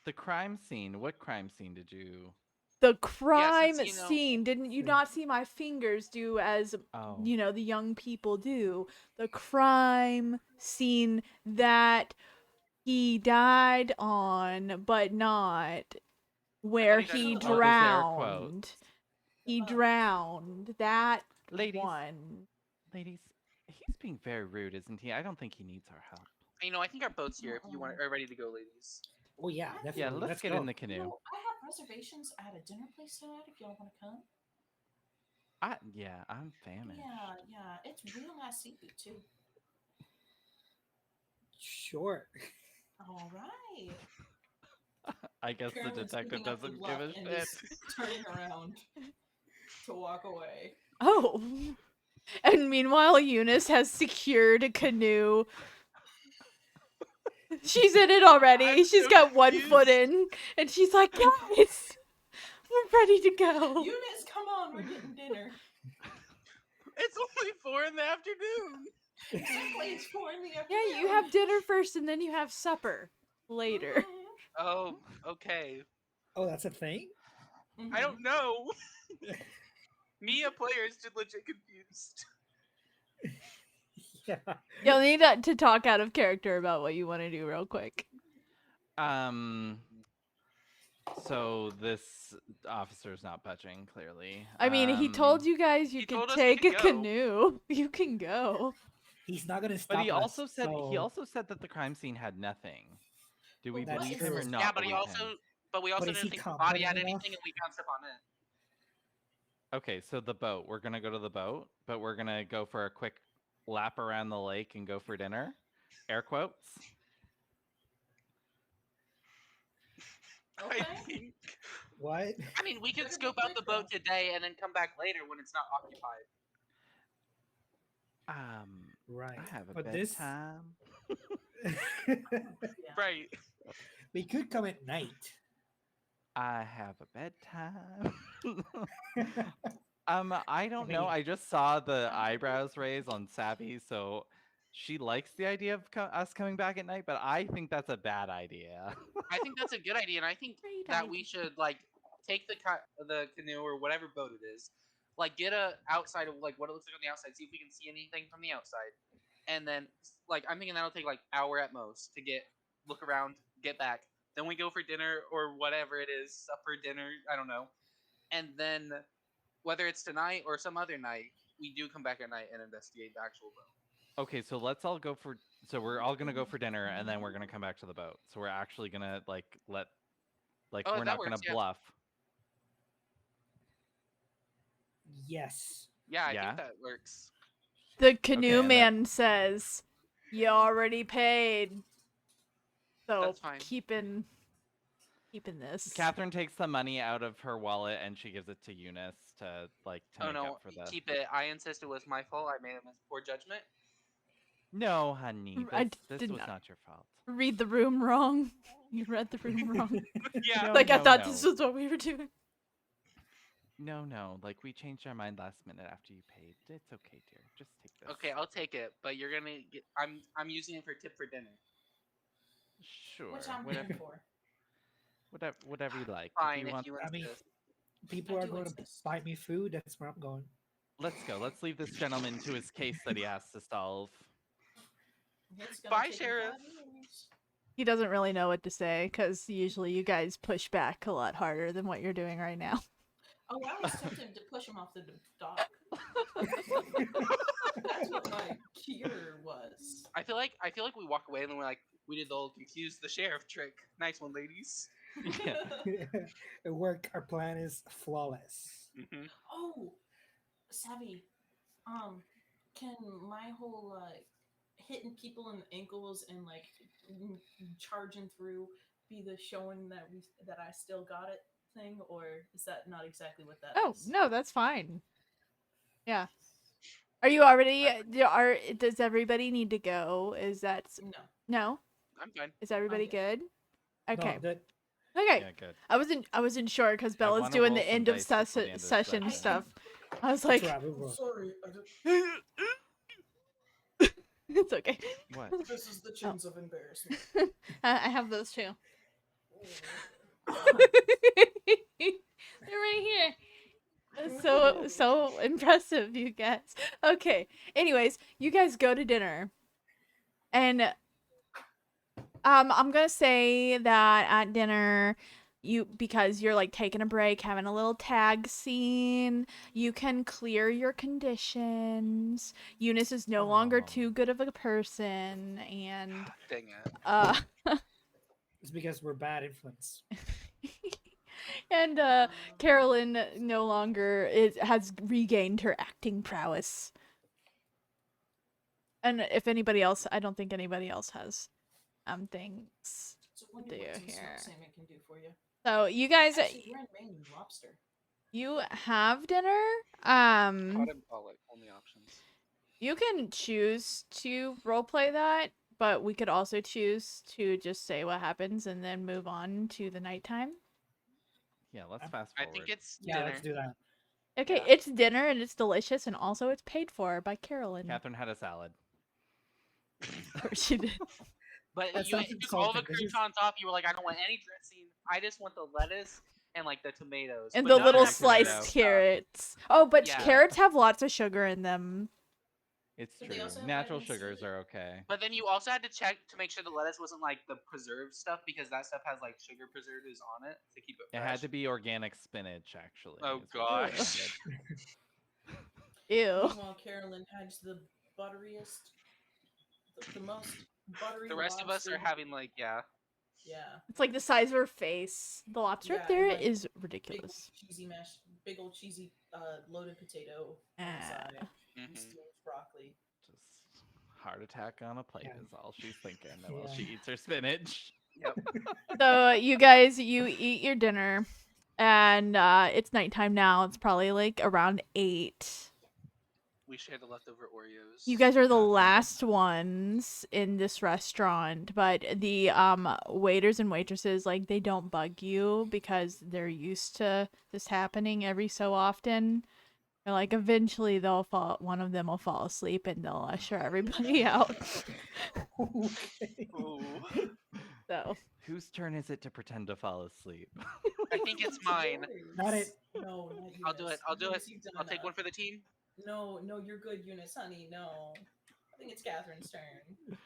The crime scene. What crime scene did you? the crime since, you know- scene, didn't you not see my fingers do as Oh. the young people do? The crime scene that he died on, but not where he died he on the boat. Oh, those air quotes. drowned. The He boat. drowned. That Ladies. one. Ladies, he's being very rude, isn't he? I don't think he needs our help. You know, I think our boat's here if you are ready to go, ladies. Oh yeah, definitely. Yeah, let's get go. in the You canoe. know, I have reservations at a dinner place tonight if y'all want to come. I'm famished. Yeah, it's real nice seafood too. Sure. All right. I guess the Carolyn's detective picking up the doesn't bluff give a and shit. is turning around to walk away. Oh. And meanwhile, Eunice has secured a canoe. She's in it already. I'm She's so got one confused. foot in. And she's like, "Guys, we're ready to go." Eunice, come on, we're getting dinner. It's only 4 in the afternoon. Exactly, it's 4 in the afternoon. Yeah, you have dinner first and then you have supper later. Oh, okay. Oh, that's a thing. Mhm. I don't know. Me, a player, is just legit confused. Yeah. You'll need to talk out of character about what you want to do real quick. So this officer's not budging, clearly. I mean, he told you guys you he could told us we take a could go. canoe. You can go. He's not gonna stop But he us, also said he so- also said that the crime scene had nothing. Do we Well, That's believe him or true. not? Yeah, but he believe also, him? but we also is didn't he think the body had competent enough? anything, and we found stuff on it. Okay, so the boat. We're gonna go to the boat, but we're gonna go for a quick lap around the lake and go for dinner. Air quotes. I Okay. think. What? I mean, we could Better be scope out quick, the boat though. today and then come back later when it's not occupied. Right. I have a But this bedtime. Yeah. Right. we could come at night. I have a bedtime. I don't know. mean- I just saw the eyebrows raise on Savvy, so she likes the idea of us coming back at night, but I think that's a bad idea. I think that's a good idea, and I think Great that idea. we should like take the canoe or whatever boat it is, like get a outside of like what it looks like on the outside, see if we can see anything from the outside, and then like I'm thinking that'll take like hour at most to look around, get back. Then we go for dinner or whatever it is, supper, dinner, I don't know, and then whether it's tonight or some other night, we do come back at night and investigate the actual boat. Okay, so let's all go for. So we're all gonna go for dinner, and then we're gonna come back to the boat. So we're actually gonna Oh, we're that not gonna works, yeah. bluff. Yes. Yeah, I Yeah? think that works. The canoe and that- man says, "You already paid." So That's fine. keeping this. Catherine takes the money out of her wallet and she gives it to Eunice to make No, up for the. keep it. I insist it was my fault. I made a poor judgment. No, honey, I this did was not. not your fault. Read the room wrong. You read the room wrong. Yeah. No, Like I no, thought no. this was what we were doing. No, like we changed our mind last minute after you paid. It's okay, dear. Just take this. Okay, I'll take it, but you're gonna get. I'm using it for tip for dinner. Sure. Which I'm whatever, here for. whatever you like. Fine, if you want, if you I mean, insist. people I are do going to insist. buy me food. That's where I'm going. let's go. Let's leave this gentleman to his case that he has to solve. It's gonna Bye, take me Sheriff. 5 years. He doesn't really know what to say because usually you guys push back a lot harder than what you're doing right now. Oh, I was tempted to push him off the dock. That's what my cure was. I feel like we walk away and then we're like, we did the old confuse the sheriff trick. Nice one, ladies. Yeah. It worked. Our plan is flawless. Mm-hmm. Oh, Savvy. Can my whole hitting people in the ankles and like charging through be the showing that I still got it thing, or is that not exactly what that is? Oh no, that's fine. Yeah. Are you already? Does everybody need to go? Is that No. no? I'm fine. Is everybody good? Okay. No, that Okay. Yeah, good. I wasn't sure because I Bella's wanna doing roll the some end of dice before the end of this session session. stuff. I was that's like, right, we will. Sorry, it's okay. What? this is the chins of embarrassment. I have those too. They're right here. So impressive, you guys. Okay. Anyways, you guys go to dinner, and I'm gonna say that at dinner, because you're like taking a break, having a little tag scene, you can clear your conditions. Eunice is no longer Aw. too good of a person, and Dang it. It's because we're bad influence. and Carolyn no longer has regained her acting prowess. And if anybody else, I don't think anybody else has things. So wonder Do what some here. smoked salmon can do for you. So you guys, Actually, we're in Maine and lobster. you have dinner. Caught him. Oh, like only options. You can choose to roleplay that, but we could also choose to just say what happens and then move on to the nighttime. Yeah, let's I- fast I forward. think it's Yeah, dinner. let's do that. Okay, Yeah. it's dinner and it's delicious, and also it's paid for by Carolyn. Catherine had a salad. Of course she did. But That you sounds took all the insulting. This is- croutons off. You were like, I don't want any dressing. I just want the lettuce and like the tomatoes. And but the none little of that sliced tomato sliced stuff. carrots. Oh, but Yeah. carrots have lots of sugar in them. It's But they true. also have Natural vitamin sugars C. are okay. But then you also had to check to make sure the lettuce wasn't like the preserved stuff because that stuff has like sugar preservatives on it to keep it It fresh. had to be organic spinach, actually. Oh, is what they gosh. recommended. Ew. Meanwhile, Carolyn has the butteriest, the most buttery. The rest of us are lobster. having like, yeah. Yeah. It's like the size of her face. The lobster up Yeah, there and, like, is Big ridiculous. cheesy mash, big old cheesy loaded potato on Ah. the side, and Mhm. steamed broccoli. Just heart attack on a plate Yeah. is all she's thinking while Yeah. she eats her spinach. Yep. So you guys, you eat your dinner, and it's nighttime now. It's probably like around 8. We share the leftover Oreos. You guys are the Okay. last ones in this restaurant, but the waiters and waitresses, like, they don't bug you because they're used to this happening every so often. They're like, eventually one of them will fall asleep and they'll usher everybody out. Okay. Ooh. So Whose turn is it to pretend to fall asleep? I think it's mine. Not it. No, not Eunice. I'll do it. I'll do it. Eunice, you've done I'll take enough. one for the team. No, you're good, Eunice, honey. No. I think it's Catherine's turn.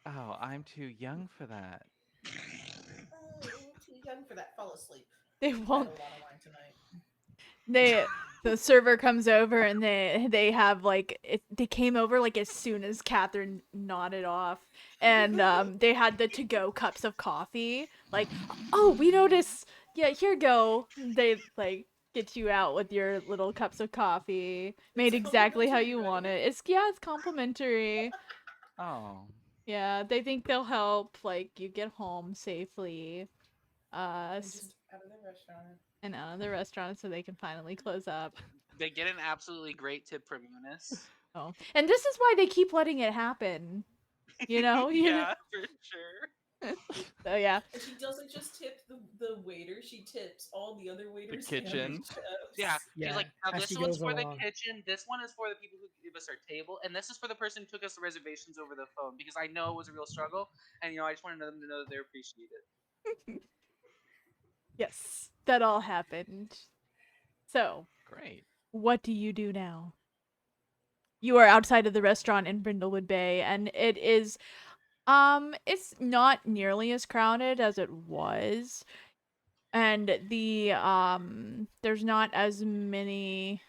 Oh, I'm too young for that. Oh, too young for that. Fall asleep. they I've had won't. a lot of wine tonight. The server comes over and they have like they came over like as soon as Catherine nodded off, and they had the to go cups of coffee. Like, oh, we noticed. Yeah, here go. They like get you out with your little cups of coffee, made It's exactly how complimentary, you want right? it. It's complimentary. Oh. Yeah, they think they'll help like you get home safely. And S- just out of the restaurant. and out of the restaurant so they can finally close up. They get an absolutely great tip from Eunice. Oh, and this is why they keep letting it happen. You know, Yeah, for sure. So yeah, And she doesn't just tip the waiter, she tips all the other waiters. and kitchen. chefs. Yeah, Yeah, she's like, now as this she one's goes for the along. kitchen, this one is for the people who give us our table, and this is for the person who took us the reservations over the phone because I know it was a real struggle, and I just wanted them to know that they appreciate it. yes, that all happened. So, Great. what do you do now? You are outside of the restaurant in Brindlewood Bay, and it's not nearly as crowded as it was. And there's not as many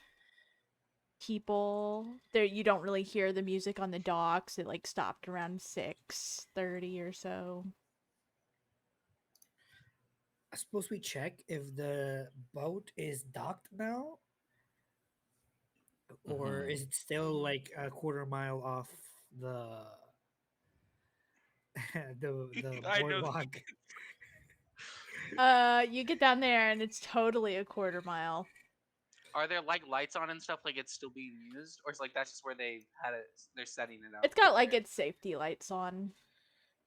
people there. You don't really hear the music on the docks. It like stopped around 6:30 or so. I suppose we check if the boat is docked now, or Mhm. is it still like a quarter mile off the the I know. boardwalk? You get down there and it's totally a quarter mile. Are there like lights on and stuff like it's still being used, or it's like that's just where they had it? They're setting it out. It's got like its safety lights on.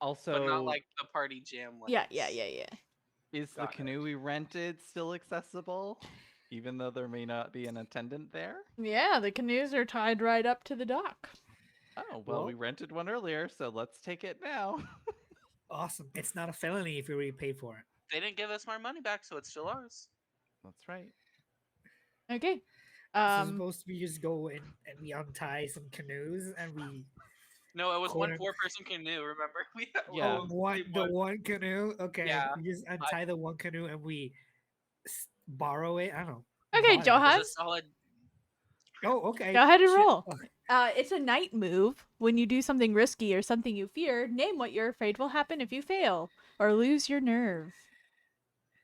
Also, but not like the party jam lights. Yeah. is the Got it. canoe we rented still accessible? Even though there may not be an attendant there? Yeah, the canoes are tied right up to the dock. Oh, well, we Well- rented one earlier, so let's take it now. Awesome. It's not a felony if you already paid for it. They didn't give us our money back, so it's still ours. That's right. Okay. So supposed to be just go in and we untie some canoes and we No, it was one Quarter- 4-person canoe. Remember? We Yeah. the one canoe. Okay, Yeah, we just untie the one canoe and we borrow it. I don't know. Okay, buy it. Johan. It's a solid. Oh, okay. Go ahead and Shit. roll. Okay. It's a night move. When you do something risky or something you fear, name what you're afraid will happen if you fail or lose your nerve.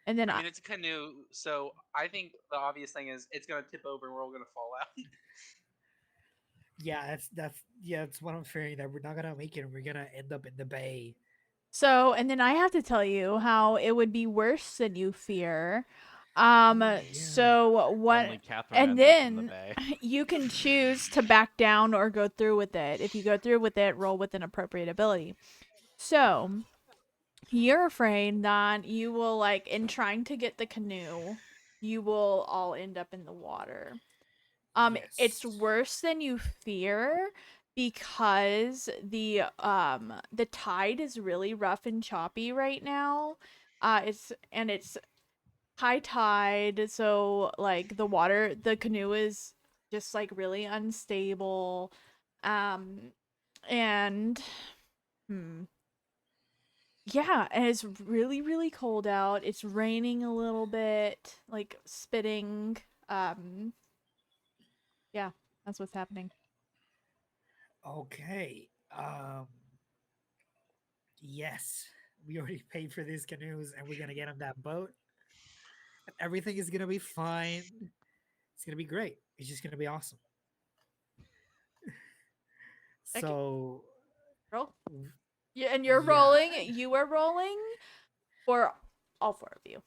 And then I mean, it's a canoe, so I think the obvious thing is it's gonna tip over and we're all gonna fall out. Yeah, that's what I'm fearing, that we're not gonna make it and we're gonna end up in the bay. and then I have to tell you how it would be worse than you fear. Yeah. So what? Only Catherine And ends up in the then bay. you can choose to back down or go through with it. If you go through with it, roll with an appropriate ability. So you're afraid that you will, like, in trying to get the canoe, you will all end up in the water. It's Yes. worse than you fear because the tide is really rough and choppy right now. It's high tide, so like the canoe is just like really unstable. And yeah, and it's really, really cold out. It's raining a little bit, like spitting. Yeah, that's what's happening. Okay. Yes. We already paid for these canoes and we're gonna get on that boat. And everything is gonna be fine. It's gonna be great. It's just gonna be awesome. Okay. So Roll. Yeah, and you're Yeah. rolling. You are rolling. For all 4 of you.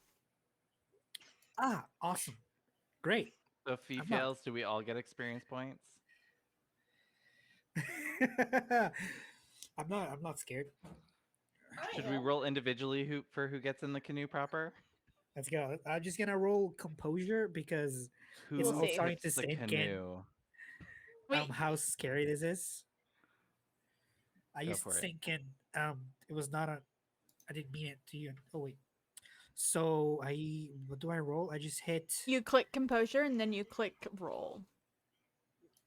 Ah, awesome. Great. So if he I'm not- fails, do we all get experience points? I'm not scared. Should we roll individually who gets in the canoe proper? Let's go. I'm just gonna roll composure because Who it's We'll all see. starting to tips the sink in canoe? Wait, how scary this is. I Go used to for it. sink in. It was not a. I didn't mean it to you. Oh wait. So what do I roll? I just hit. you click composure and then you click roll.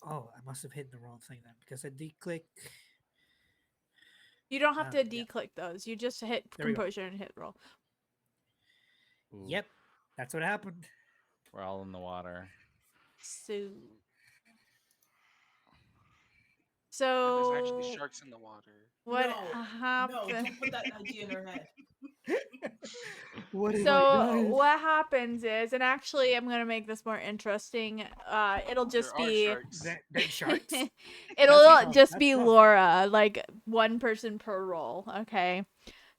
Oh, I must have hit the wrong thing then because I did click. You don't have to Yeah. declick those. You just hit There we go. composure and hit roll. Ooh, Yep, that's what happened. we're all in the water. So. There's actually So sharks in the water. what No, happened? don't put that idea in her head. What have I So done? what happens is, and actually, I'm gonna make this more interesting. It'll just there are be. sharks. That sharks. It'll That's just tough. be That's tough. Laura, like 1 person per roll. Okay.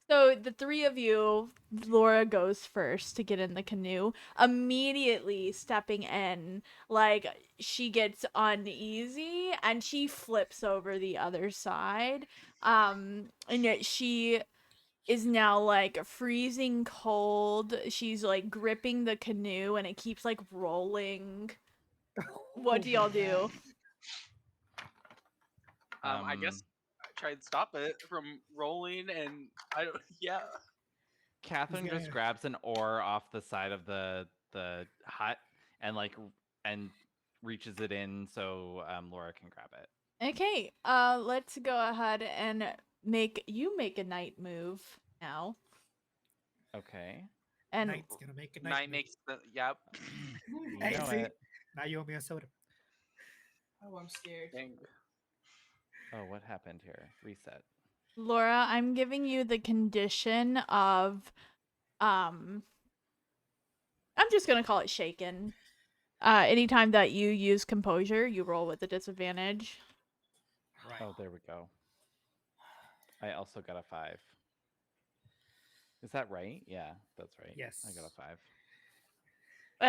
So the 3 of you, Laura goes first to get in the canoe. Immediately stepping in, like she gets uneasy and she flips over the other side. And yet she is now like freezing cold. She's like gripping the canoe and it keeps like rolling. What do y'all do? I guess I tried to stop it from rolling, and I don't. Yeah. Catherine He's just gonna- grabs an oar off the side of the hut and and reaches it in so Laura can grab it. Okay, let's go ahead and make a night move now. Okay. And Knight's gonna make a Night move. makes the. Yep. You Hey, know see? it. Now you owe me a soda. Oh, I'm scared. Dang. Oh, what happened here? Reset. Laura, I'm giving you the condition of I'm just gonna call it shaken. Anytime that you use composure, you roll with a disadvantage. Right. Oh, there we go. I also got a 5. Is that right? Yeah, that's right. Yes. I got a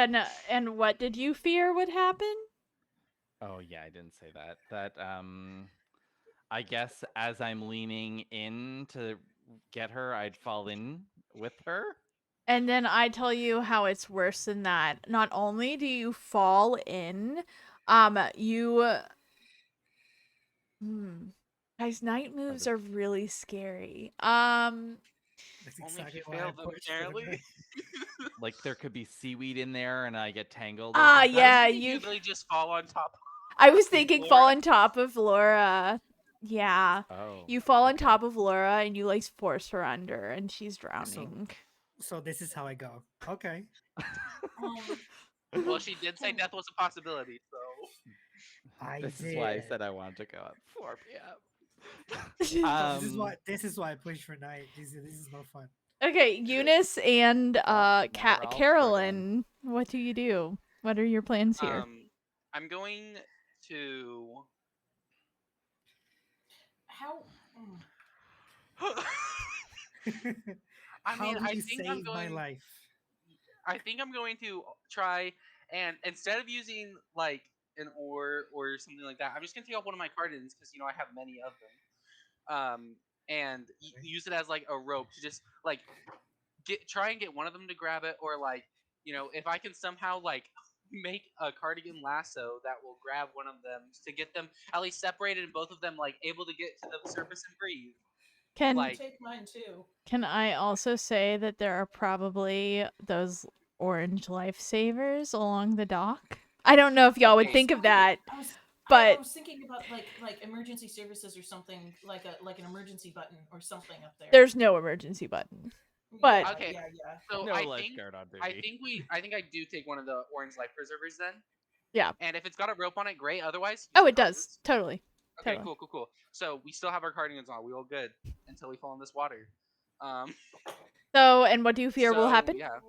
5. And what did you fear would happen? Oh yeah, I didn't say that. That I guess as I'm leaning in to get her, I'd fall in with her. And then I tell you how it's worse than that. Not only do you fall in, you guys, night moves the- are really scary. That's Only if exactly you why I fail them, pushed for the apparently. knight. Like there could be seaweed in there and I get tangled or Ah, something. yeah, I was thinking you. you'd literally just fall on top. I was thinking fall Laura. on top of Laura. Yeah. Oh. You fall on okay. top of Laura and you like force her under and she's drowning. So this is how I go. Okay. Well, she did say death was a possibility, so. I This did. is why I said I wanted to go at 4 p.m. So this is why I pushed for night. This is more fun. Okay, Eunice and Well, now we're all Carolyn, what do you do? What are your plans here? I'm going to. How? I mean, How did I you think save I'm my going. life? I think I'm going to try and instead of using like an oar or something like that, I'm just gonna take out one of my cartons because I have many of them. And use it as like a rope to just like try and get one of them to grab it, or like if I can somehow like make a cardigan lasso that will grab one of them to get them at least separated and both of them like able to get to the surface and breathe. Can like- Take mine too. Can I also say that there are probably those orange lifesavers along the dock? I don't know if y'all would Okay, think of Okay, that. I but- was thinking about like emergency services or something like an emergency button or something up there. There's no emergency button. but- Yeah, Okay. yeah. So No I think lifeguard on duty. I think I do take one of the orange life preservers then. Yeah. And if it's got a rope on it, great. Otherwise, use Oh, the it does. cartons. Totally. Okay, Totally. cool. So we still have our cardigans on. We all good until we fall in this water. So, and what do you fear will so, happen? Yeah.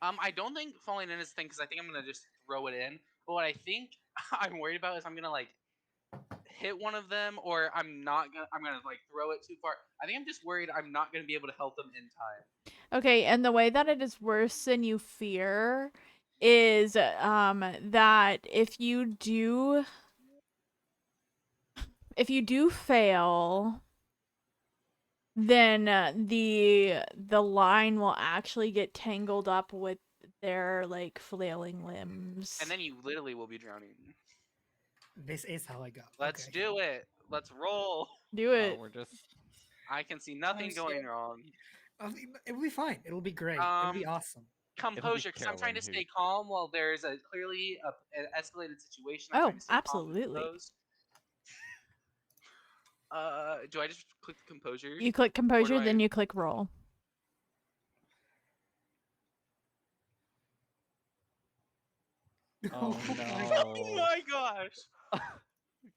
I don't think falling in is the thing because I think I'm gonna just throw it in. But what I think I'm worried about is I'm gonna like hit one of them, or I'm gonna like throw it too far. I think I'm just worried I'm not gonna be able to help them in time. Okay, and the way that it is worse than you fear is that if you do fail, then the line will actually get tangled up with their like flailing limbs. And then you literally will be drowning. This is how I go. Let's Okay. do it. Let's roll. Do Oh, it. we're just I can see nothing going wrong. It'll be fine. It'll be great. It'll be awesome. Composure, because I'm trying to Carolyn stay calm while there's a clearly an escalated situation. I'm Oh, trying to stay calm and absolutely. composed. Do I just click composure? You click composure, I- then you click roll. Oh Oh no. my gosh!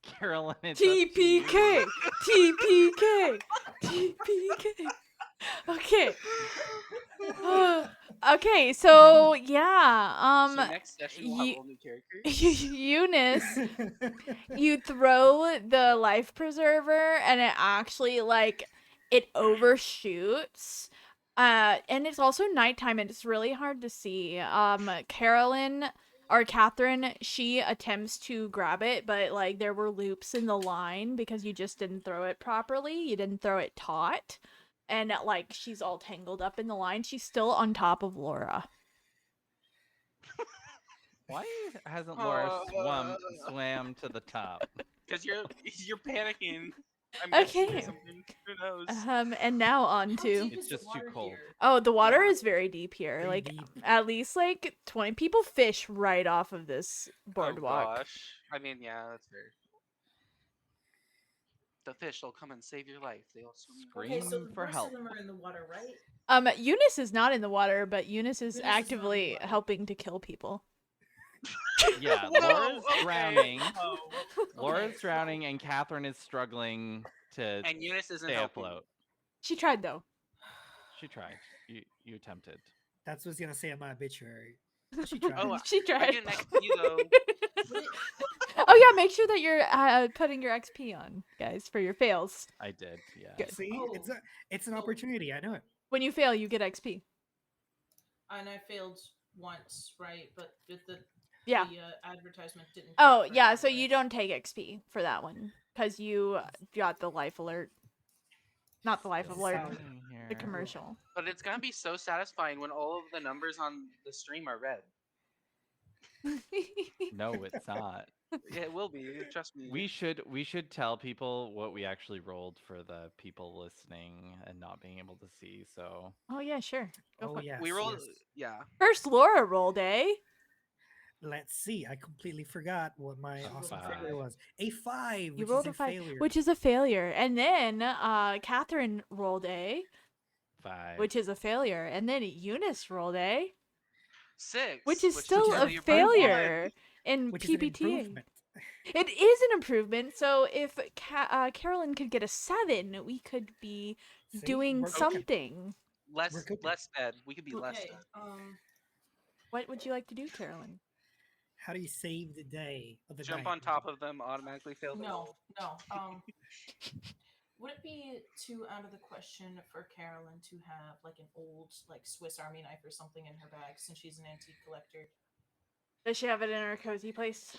Carolyn, it's up to you. TPK! TPK! TPK! Okay. Okay, so yeah, So next session we'll have Ye- all new characters. Eunice, you throw the life preserver and it actually like it overshoots. And it's also nighttime and it's really hard to see. Carolyn or Catherine, she attempts to grab it, but like there were loops in the line because you just didn't throw it properly. You didn't throw it taut. And like she's all tangled up in the line. She's still on top of Laura. Why hasn't Laura swam to the top? Because you're panicking. I'm Okay. guessing something. Who knows? And now on How to deep It's is the just too water cold. here? oh, the water Yeah. is very deep here. Very Like deep. at least like 20 people fish right off of this boardwalk. Oh gosh. I mean, yeah, that's fair. The fish will come and save your life. They'll swim. Scream Okay, so the for rest help. of them are in the water, right? Eunice is not in the water, but Eunice is Eunice is not in the actively water. helping to kill people. Yeah, Whoa, Laura's okay. drowning. Oh. Laura's Okay, so- drowning, and Catherine is struggling to And Eunice isn't stay helping. afloat. She tried though. She tried. You attempted. That's what's gonna say in my obituary. She tried. Oh, She I tried. get an XP though. Would it- Oh yeah, make sure that you're putting your XP on, guys, for your fails. I did. Yeah. Good. See, Oh. it's an Oh. opportunity. I know it. When you fail, you get XP. And I failed once, right? But the Yeah. advertisement didn't. Oh confirm yeah, it, so right? you don't take XP for that one because you got the life alert. Not the life This alert, sound- the commercial. But it's gonna be so satisfying when all of the numbers on the stream are red. No, it's not. Yeah, it will be. Trust me. We should tell people what we actually rolled for the people listening and not being able to see. So Oh yeah, sure. Go Oh for it. yes. we rolled. yes. Yeah. First, Laura rolled, eh? Let's see. I completely forgot what my rolled awesome a failure five. was. A 5, You which rolled is a a 5, failure. which is a failure, and then Catherine rolled a, 5. which is a failure, and then Eunice rolled a, 6. which is still is a an failure in which is an PBTA. improvement. It is an improvement. So if Carolyn could get a 7, we could be See, doing we're cooking. something. Less We're cooking. less bad. We could be less Okay. bad. What would you like to do, Carolyn? How do you save the day of the Jump night? on top of them, automatically fail the No, roll. no. Would it be too out of the question for Carolyn to have like an old like Swiss Army knife or something in her bag since she's an antique collector? Does she have it in her cozy place?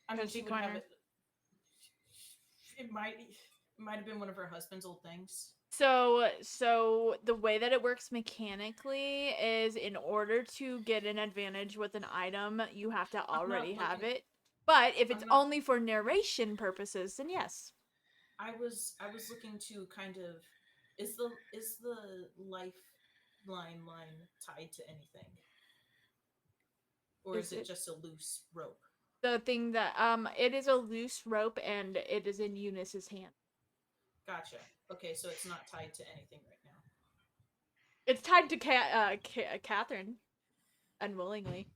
I mean, Cozy she would have corner. it. It might have been one of her husband's old things. So the way that it works mechanically is in order to get an advantage with an item, you have to already have looking- it. But if it's I'm not- only for narration purposes, then yes. I was looking to kind of is the lifeline line tied to anything, or Is is it it- just a loose rope? The thing that it is a loose rope and it is in Eunice's hand. Gotcha. Okay, so it's not tied to anything right now. It's tied to Catherine, unwillingly,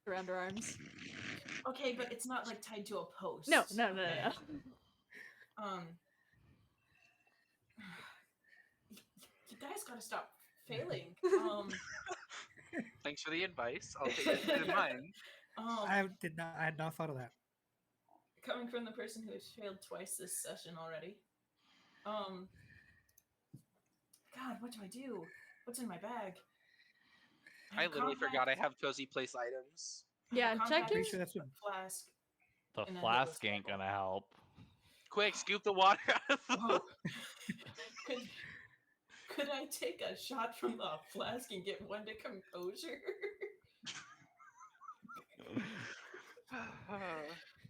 around her arms. Okay, but it's not like tied to a post. No. okay? You guys gotta stop failing. Thanks for the advice. I'll take it in mind. I had not thought of that. coming from the person who has failed twice this session already. God, what do I do? What's in my bag? I have a literally forgot I compact- have cozy place items. I have a Yeah, check compact, Pretty sure that's what. a flask. The And a flask hitless ain't bottle. gonna help. Quick, scoop the water out of the Oh. Could I take a shot from the flask and get one to composure?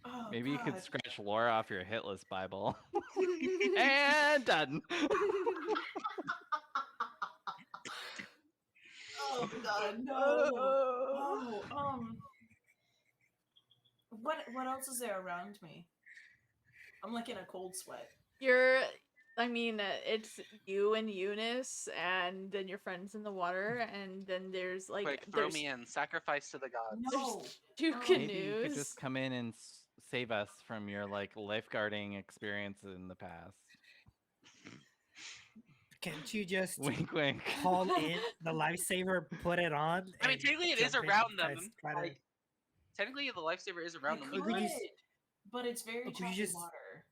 Oh, Maybe you could God. scratch lore off your hitless Bible. And done. Oh God, no. Oh, what else is there around me? I'm like in a cold sweat. It's you and Eunice, and then your friends in the water, and then there's like Quick, throw there's me in. Sacrifice to the gods. No. two Oh. canoes. Maybe you could just come in and save us from your like lifeguarding experience in the past. Can't you just Wink, wink. call in the lifesaver, put it on? I mean, and technically it is jump in around and them. try to- Like, technically the lifesaver is around them. You Could could, you but it's very could you choppy just water.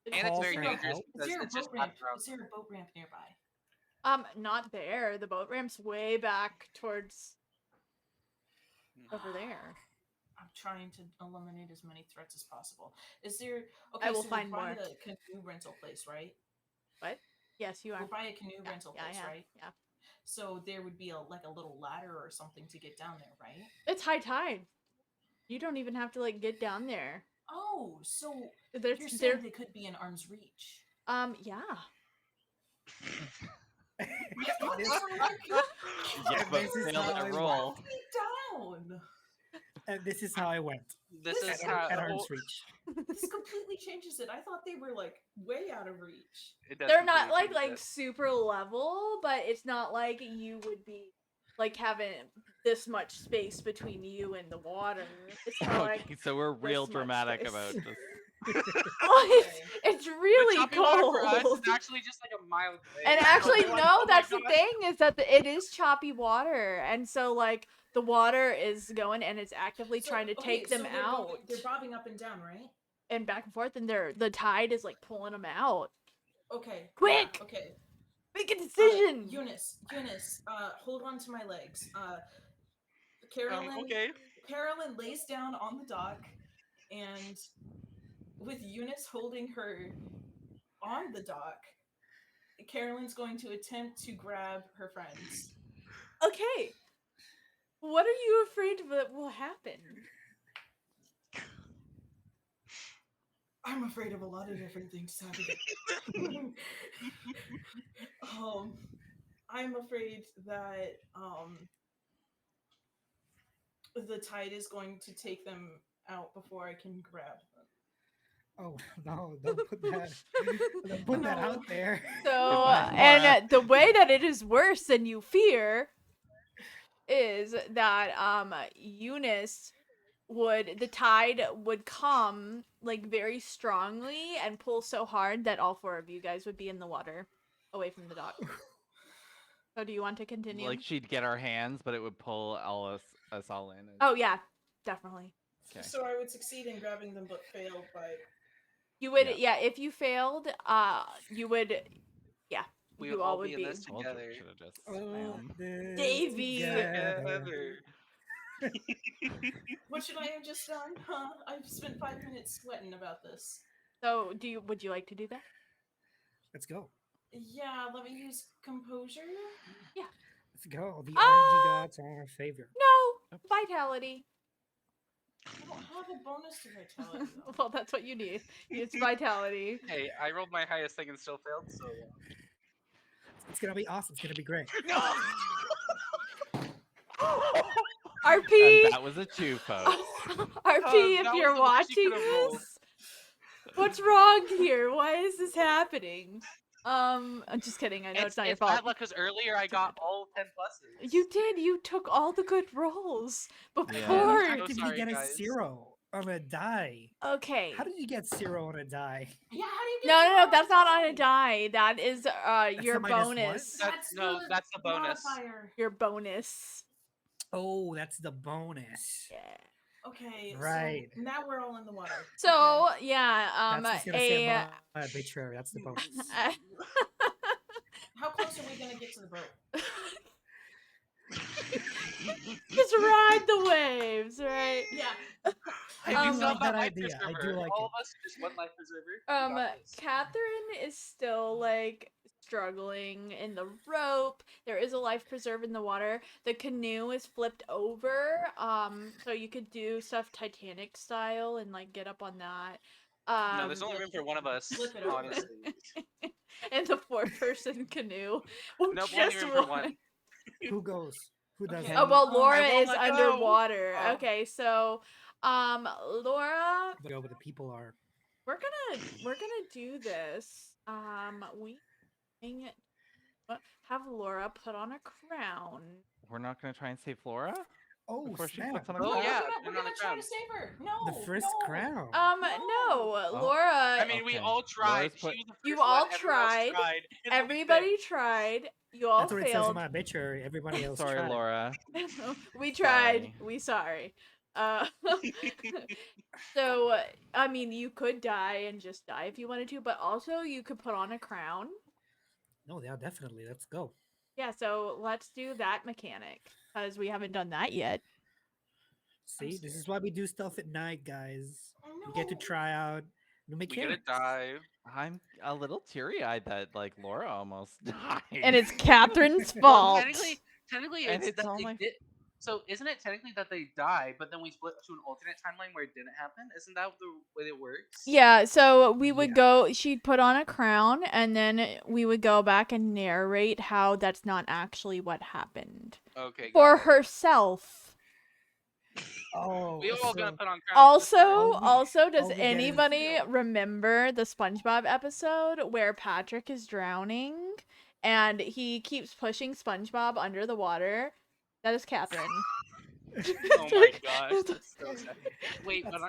And it's call very for dangerous help? Is because there a it's just boat ramp? packed around. Is there a boat ramp nearby? Not there. The boat ramp's way back towards over there. I'm trying to eliminate as many threats as possible. Is there? Okay, I will so find we're by more. a canoe rental place, right? What? Yes, you are. We're by a canoe rental Yeah, place, yeah, right? yeah. So there would be a little ladder or something to get down there, right? It's high tide. You don't even have to like get down there. Oh, so There's you're saying there. they could be in arm's reach? Yeah. I thought they This- were like Yeah, but This is fail how that I roll. down. and this is how I went. This This is is how At arm's reach. This completely changes it. I thought they were like way out of reach. it does They're not completely like change it. super level, but it's not like you would be like having this much space between you and the water. It's not like Okay, so we're real much dramatic space. about this. oh, it's The really choppy water cold. for us is actually just like a mile away. And So actually, we're like, no, oh my that's the gosh. thing is that it is choppy water, and so like the water is going and it's actively So- trying to okay, take them so they're out They're bobbing up and down, right? and back and forth, and the tide is like pulling them out. Okay. Quick! Yeah, okay. Make a decision. Eunice, hold on to my legs. Carolyn, Okay. Carolyn lays down on the dock, and with Eunice holding her on the dock, Carolyn's going to attempt to grab her friends. Okay. What are you afraid that will happen? I'm afraid of a lot of different things, Saturday. I'm afraid that the tide is going to take them out before I can grab them. Oh no! Don't put that. Don't put that No. out there. So, Goodbye, and Laura. the way that it is worse than you fear is that Eunice the tide would come like very strongly and pull so hard that all four of you guys would be in the water away from the dock. So do you want to continue? Like she'd get our hands, but it would pull us all in. Oh yeah, definitely. Okay. So I would succeed in grabbing them, but fail by. You would Yeah. if you failed, you would We you would all all would be in this Told you, together. should've just Oh, swam. this Davey. Together. What should I have just done? Huh? I've spent 5 minutes sweating about this. So would you like to do that? Let's go. Yeah, let me use composure. Let's go. The Ah! RNG gods are in our favor. No, vitality. I don't have a bonus to vitality. though. Well, that's what you need. It's vitality. Hey, I rolled my highest thing and still failed, so It's gonna be awesome. It's gonna be great. no. RP. And that was a 2, folks. RP, if that you're was the worst you watching could've rolled. this, what's wrong here? Why is this happening? I'm just kidding. I know it's not your fault. bad luck because earlier I got all 10 pluses. You did. You took all the good rolls before. I'm How so did sorry, you get guys. a 0 on a die? Okay. How did you get 0 on a die? Yeah, how do you get No, zero that's not on a die? die. That is your the minus one? bonus. That's the bonus. Modifier. Your bonus. Oh, that's the bonus. Yeah. Okay, Right. so now we're all in the water. So Okay. yeah, That's what's gonna say a about my obituary. That's the bonus. How close are we gonna get to the boat? just ride the waves, right? Yeah. Hey, I we do still like have that life idea. I preserver. do like All it. of us, just one life preserver. We got this. Catherine is still like struggling in the rope. There is a life preserve in the water. The canoe is flipped over, so you could do stuff Titanic style and like get up on that. No, there's only room for one of us. Flip it over. Honestly, in the 4-person canoe. Well, nope, only just room for one. one. Who goes? Who does Okay. Oh it? well, Um, Laura I will is not go. underwater. Oh. Okay, so, Laura, Go, but the people are. we're gonna do this. We have Laura put on a crown. We're not gonna try and save Flora Oh before she snap! puts on a Oh, No, crown. yeah. we're put it on gonna the try crown. to save her. No. The first no. crown. No, Oh. Laura. I mean, we Okay. all tried. Laura's She put- was the first You one. all Everyone else tried. tried. and then we Everybody failed. tried. You all That's what it says on failed. my obituary. Everybody else Sorry, tried. Laura. We tried. Sorry. We sorry. Uh, so I mean, you could die and just die if you wanted to, but also you could put on a crown. No, yeah, definitely. Let's go. Yeah, so let's do that mechanic because we haven't done that yet. See, this is why we do stuff at night, guys. I We get to know. try out new We get mechanics. to dive. I'm a little teary-eyed that like Laura almost died. And it's Catherine's Well, fault. technically, And it's it's that all they my- did. So, isn't it technically that they die, but then we split to an alternate timeline where it didn't happen? Isn't that the way it works? Yeah, so we would Yeah. go, she'd put on a crown, and then we would go back and narrate how that's not actually what happened. Okay. got For it. herself. Oh, We all so gonna put on crowns. Also, this time. All does we get is- anybody remember the SpongeBob episode where Patrick is drowning and he keeps pushing SpongeBob under the water? That is Catherine. Oh my gosh, that's so sad. Wait, but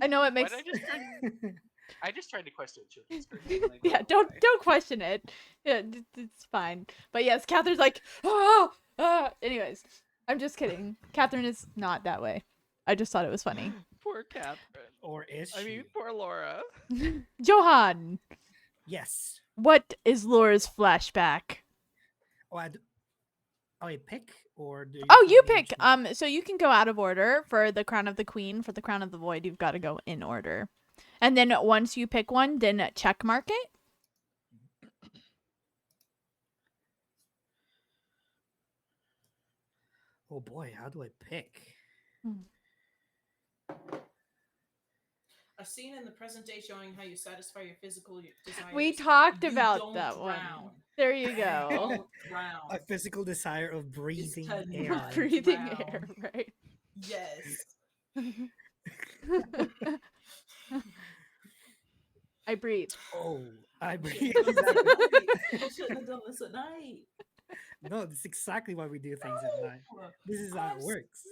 I know it why makes. did I just tried to question children's cartoon. Like, Yeah, why? don't question it. Yeah, it's fine. But yes, Catherine's like, oh, anyways, I'm just kidding. Catherine is not that way. I just thought it was funny. Poor Catherine. or is she? I mean, poor Laura. Johan, Yes. what is Laura's flashback? Oh, I pick or do Oh, you tell me pick. which one? So you can go out of order for the Crown of the Queen. For the Crown of the Void, you've got to go in order. And then once you pick one, then check mark it. Oh boy, how do I pick? A scene in the present day showing how you satisfy your physical desires. We talked You about don't that one. drown. There you go. Don't drown. A physical desire of breathing to air. not Breathing drown. air, right? Yes. I breathe. Oh, I breathe. You shouldn't have done this at night. No, that's exactly why we do things at night. No. This is how it works.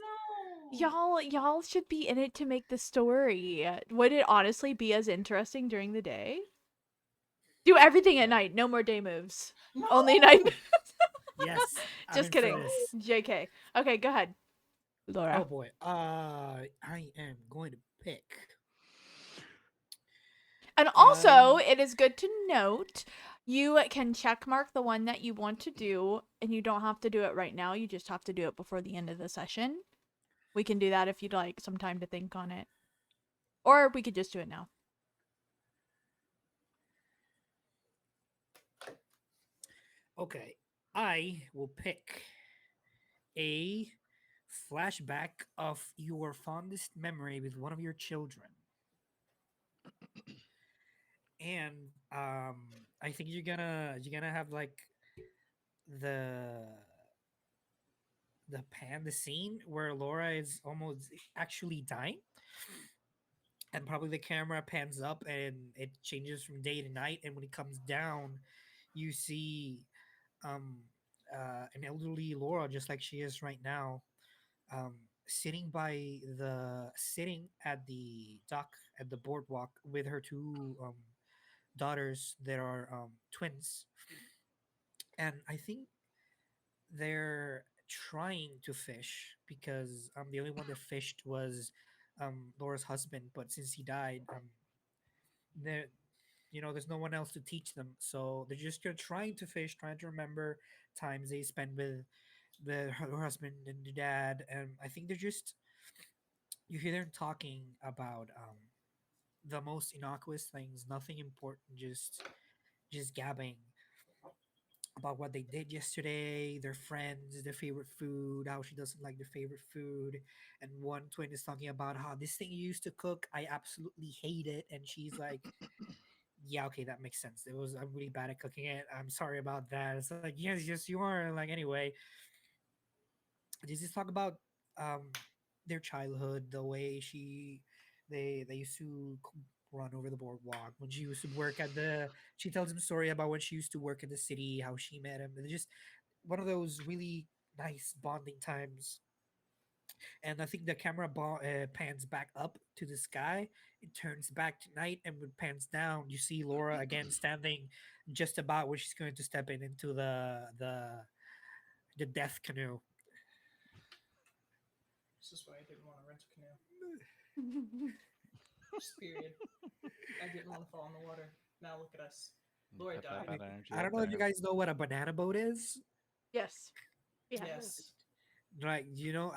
No. Y'all should be in it to make the story. Would it honestly be as interesting during the day? Do everything at night. No more day moves. No. Only night moves. Yes. I'm Just in for kidding. this. JK. Okay, go ahead. Laura. Oh boy. I am going to pick. And also, it is good to note you can check mark the one that you want to do, and you don't have to do it right now. You just have to do it before the end of the session. We can do that if you'd like some time to think on it. Or we could just do it now. Okay. I will pick a flashback of your fondest memory with one of your children. And I think you're gonna have like the the scene where Laura is almost actually dying, and probably the camera pans up and it changes from day to night, and when it comes down you see um an elderly Laura, just like she is right now, sitting at the dock at the boardwalk with her two daughters that are twins. And I think they're trying to fish because the only one that fished was Laura's husband. But since he died, there there's no one else to teach them, so they're just trying to fish, trying to remember times they spent with her husband and the dad. And I think they're just you hear them talking about the most innocuous things, nothing important, just gabbing about what they did yesterday, their friends, their favorite food, how she doesn't like their favorite food. And one twin is talking about how this thing you used to cook, I absolutely hate it. And she's like, yeah, okay, that makes sense. I'm really bad at cooking it. I'm sorry about that. It's like, yes, you are. Like, anyway, just talk about um their childhood, the way they used to run over the boardwalk when she used to work at the. She tells him a story about when she used to work in the city, how she met him, and it's just one of those really nice bonding times. And I think the camera pans back up to the sky. It turns back to night, and when it pans down, you see Laura again standing just about where she's going to step into the death canoe. This is why I didn't want to rent a canoe. Just period. I didn't want to fall in the water. Now look at us. Laura Put that died. bad energy I out don't know if you there. guys know what a banana boat is. Yes. Yeah. Yes. Right,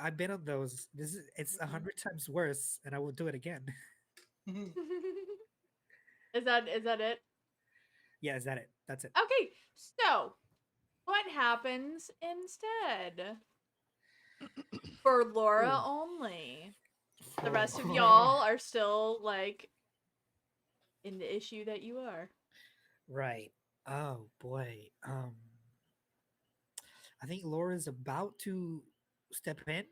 I've been on those. It's 100 times worse, and I will do it again. Is that it? Yeah, is that it? That's it. Okay, so what happens instead? For Laura Ooh. only. The rest of y'all are still like in the issue that you are. Right. Oh boy. I think Laura's about to step in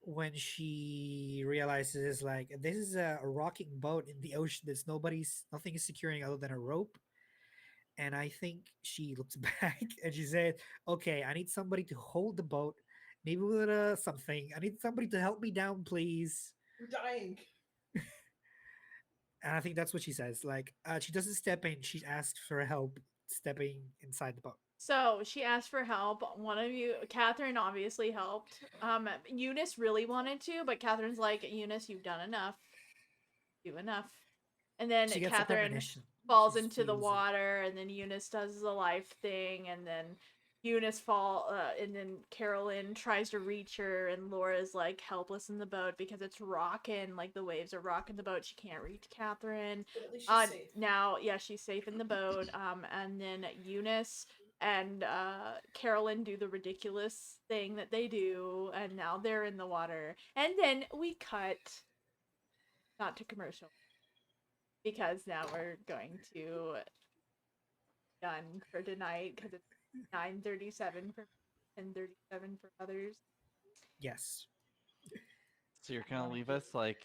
when she realizes like this is a rocking boat in the ocean. There's nothing is securing other than a rope. And I think she looks back and she said, "Okay, I need somebody to hold the boat, maybe with something. I need somebody to help me down, please." We're dying. And I think that's what she says. Like, she doesn't step in; she asks for help stepping inside the boat. So she asked for help. One of you, Catherine, obviously helped. Eunice really wanted to, but Catherine's like, Eunice, you've done enough. Do enough. And then She gets a Catherine premonition. falls She into the feels it. water, and then Eunice does the life thing, and then and then Carolyn tries to reach her, and Laura's like helpless in the boat because it's rocking, like the waves are rocking the boat. She can't reach Catherine. But at least she's safe. Now, yeah, she's safe in the boat. And then Eunice and Carolyn do the ridiculous thing that they do, and now they're in the water. And then we cut not to commercial because now we're going to done for tonight because it's 9:37 for me and 37 for others. Yes. So you're gonna leave us like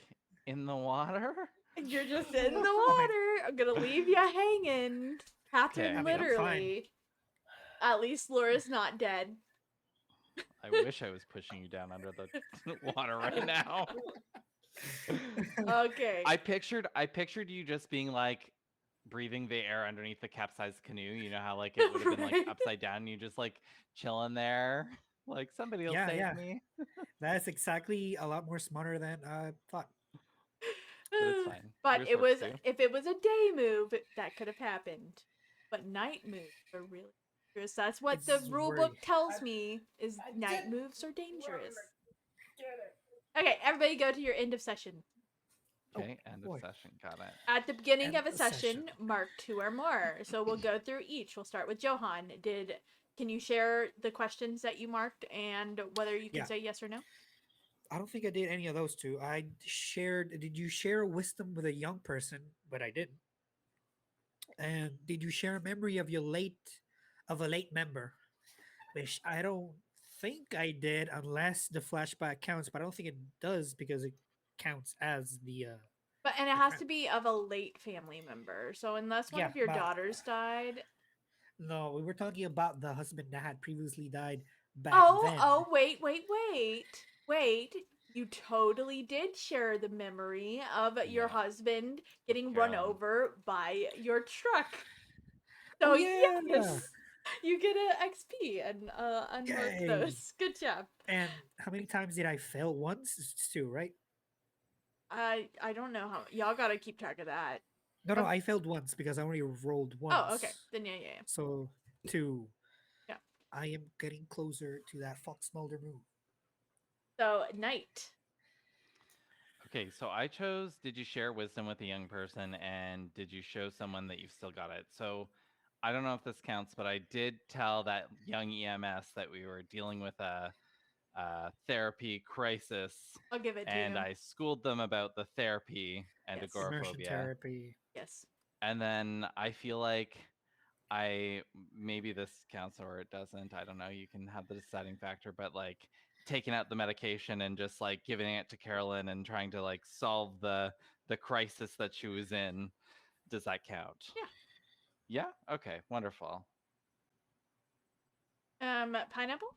in the water? You're just in the water. I'm gonna leave you hanging. Catherine, Okay. I mean, I'm literally. At least Laura's not dead. I wish I was pushing you down under the water right now. Okay. I pictured you just being like breathing the air underneath the capsized canoe. You know how like it would have been like Right. upside down and you just like chilling there. Like somebody will save Yeah. me. That's exactly a lot more smarter than I thought. But it's fine. But Yours it works was too. if it was a day move, that could have happened. But night moves are really dangerous. That's what the It's rule worry. book tells me is I night did moves are dangerous. Get it. Okay, everybody go to your end of session. Okay, end of boy. session. Got it. At the beginning End of a of session, session. mark 2 or more. So we'll go through each. We'll start with Johan. Can you share the questions that you marked and whether you can Yeah. say yes or no? I don't think I did any of those two. I shared. Did you share wisdom with a young person? But I didn't. And did you share a memory of a late member? Which I don't think I did, unless the flashback counts. But I don't think it does because it counts as And it the has crown. to be of a late family member. So unless one Yeah, of your but daughters died. no, we were talking about the husband that had previously died back then. Wait. You totally did share the memory of your Yeah. husband getting run Carolyn. over by your truck. Oh So yeah. yes, You get a XP and on both Yay. those. Good job. And how many times did I fail? Once? It's two, right? I don't know how y'all gotta keep track of that. No, Um, I failed once because I only rolled once. Oh, okay. Then yeah. So two. Yeah. I am getting closer to that Fox Mulder move. So Knight. Okay, so I chose did you share wisdom with a young person and did you show someone that you've still got it? So I don't know if this counts, but I did tell that young EMS that we were dealing with a therapy crisis, I'll give it to and you. I schooled them about the therapy and Yes. Immersion agoraphobia. therapy. Yes. And then I feel like maybe this counts or it doesn't. I don't know. You can have the deciding factor, but like taking out the medication and just like giving it to Carolyn and trying to like solve the crisis that she was in. Does that count? Yeah. Yeah? Okay, wonderful. Pineapple?